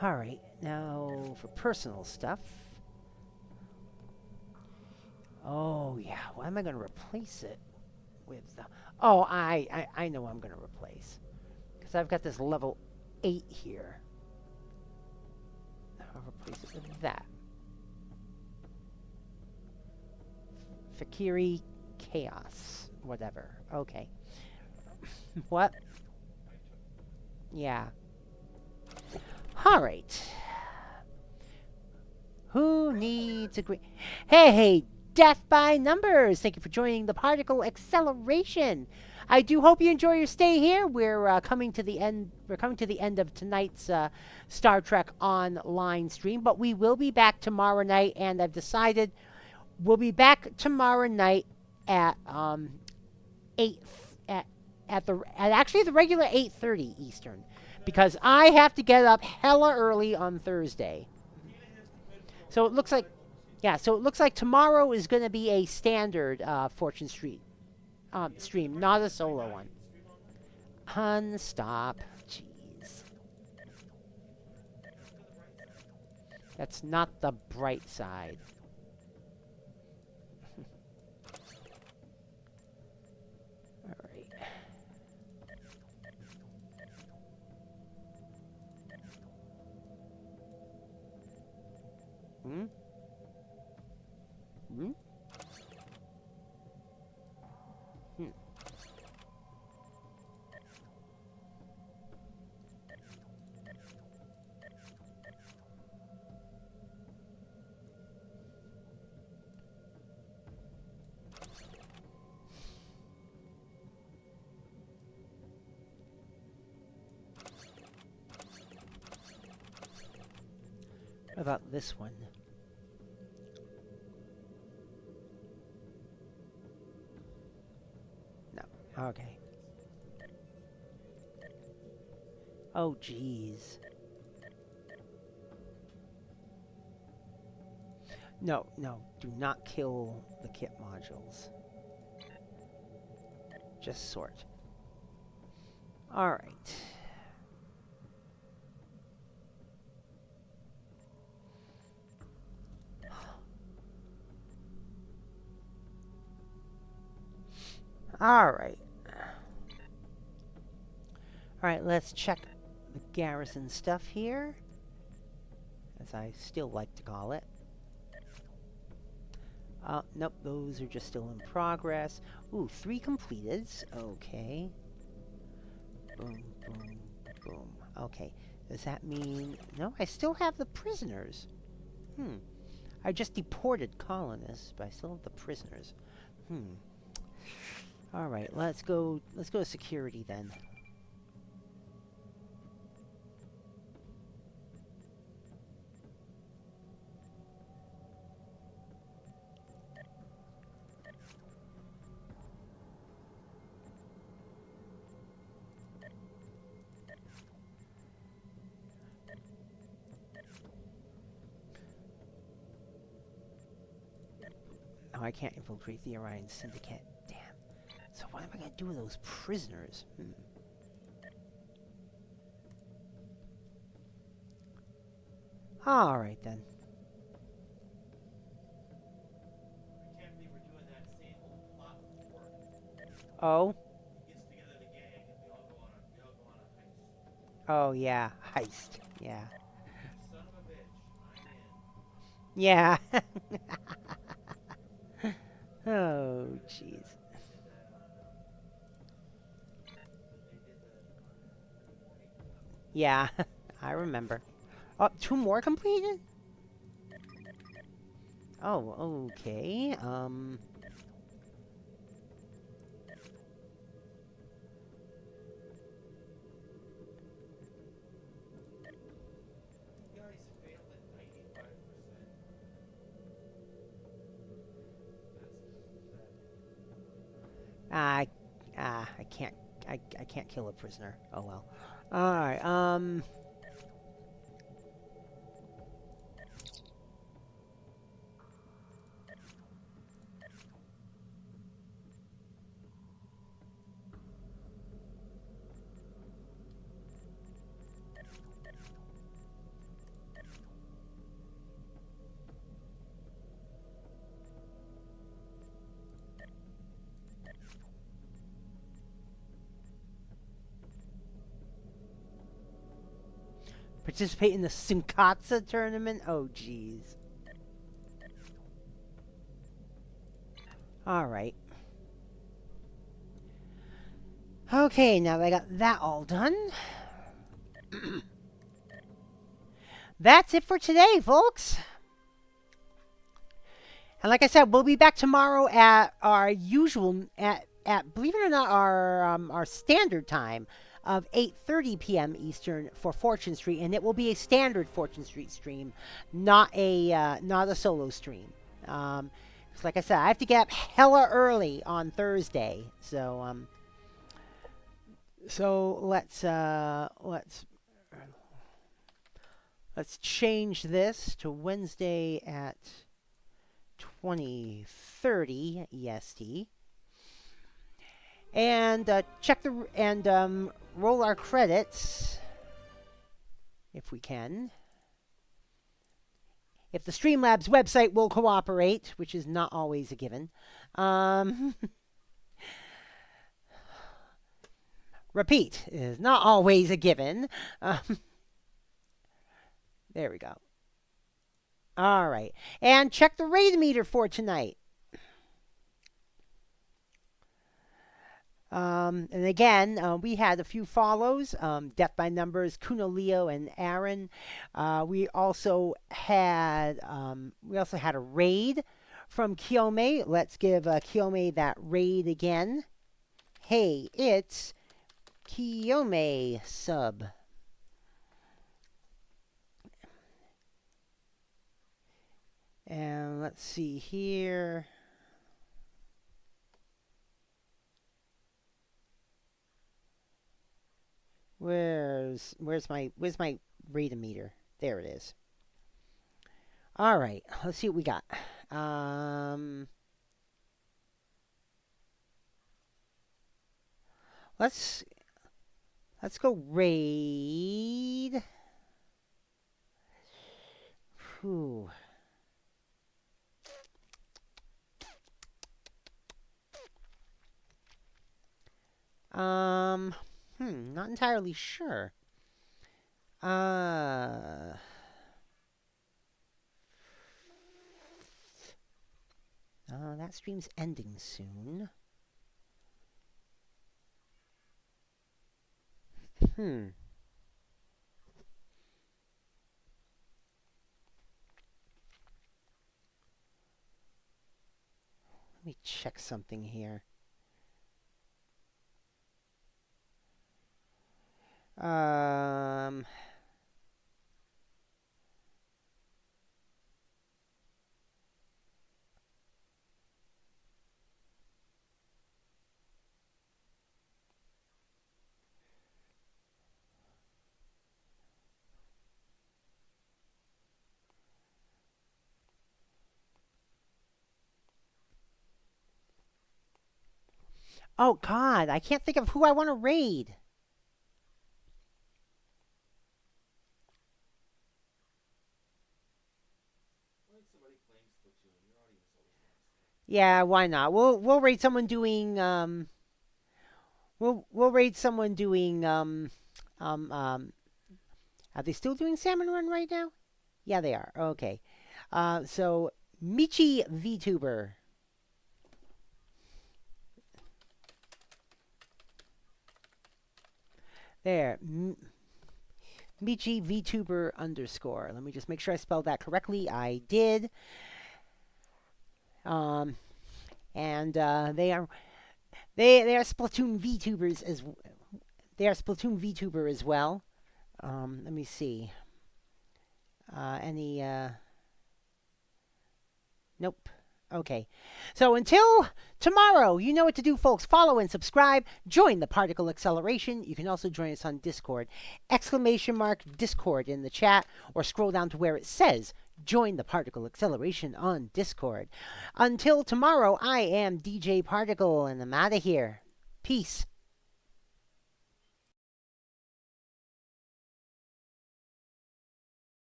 Alright, now for personal stuff. Oh, yeah. What am I going to replace it with? Oh, I know what I'm going to replace. Because I've got this level 8 here. I'll replace it with that. Fakiri Chaos. Whatever. Okay. What? Yeah. Alright. Who needs a great... Hey, Death by Numbers! Thank you for joining the Particle Acceleration. I do hope you enjoy your stay here. We're coming to the end. We're coming to the end of tonight's Star Trek Online stream, but we will be back tomorrow night, and I've decided we'll be back tomorrow night at 8 at actually the regular 8:30 Eastern, because I have to get up hella early on Thursday. So it looks like, yeah. So it looks like tomorrow is going to be a standard Fortune Street stream, not a solo one. Unstop. Jeez. That's not the bright side. All right. Hmm? Hmm? Hmm. What about this one? No. Okay. Oh, jeez. No, no. Do not kill the kit modules. Just sort. All right. All right. All right, let's check the garrison stuff here. as I still like to call it. Nope, those are just still in progress. Ooh, 3 completed. Okay. Boom, boom, boom. Okay. Does that mean... No, I still have the prisoners. I just deported colonists, but I still have the prisoners. Alright, let's go to security then. Oh, I can't infiltrate the Orion Syndicate. Damn. So what am I going to do with those prisoners? Alright then. I can't believe we're doing that same old plot with Hur'q. Oh? He gets together the gang and we all go on a heist. Oh, yeah. Heist. Yeah. Son of a bitch. I'm in. Yeah. Oh, jeez. Yeah, I remember. Oh, 2 more completed? Oh, okay. I can't. I can't kill a prisoner. Oh well. All right. Participate in the Sinkatsa tournament? Oh, jeez. Alright. Okay, now that I got that all done. That's it for today, folks. And like I said, we'll be back tomorrow at our usual, at believe it or not, our standard time of 8:30 p.m. Eastern for Fortune Street, and it will be a standard Fortune Street stream, not a solo stream. Like I said, I have to get up hella early on Thursday, so let's change this to Wednesday at 20:30 EST, and roll our credits if we can. If the Streamlabs website will cooperate, which is not always a given. Repeat, is not always a given. There we go. All right. And check the raid meter for tonight. And again, we had a few follows. Death by Numbers, Kuno Leo, and Aaron. We also had a raid from Kiyome. Let's give Kiyome that raid again. Hey, it's Kiyome sub. And let's see here. Where's my radometer? There it is. All right, let's see what we got. Let's go raid. Whew. Not entirely sure. That stream's ending soon. Let me check something here. Oh, God, I can't think of who I want to raid. Yeah, why not? We'll raid someone doing we'll raid someone doing are they still doing Salmon Run right now? Yeah, they are. Okay. So Michi VTuber. There. Michi VTuber _. Let me just make sure I spelled that correctly. I did. And they are Splatoon VTubers as they are Splatoon VTuber as well. Let me see. Nope. Okay. So until tomorrow, you know what to do, folks. Follow and subscribe. Join the Particle Acceleration. You can also join us on Discord. !Discord in the chat, or scroll down to where it says join the Particle Acceleration on Discord. Until tomorrow, I am DJ Particle, and I'm out of here. Peace.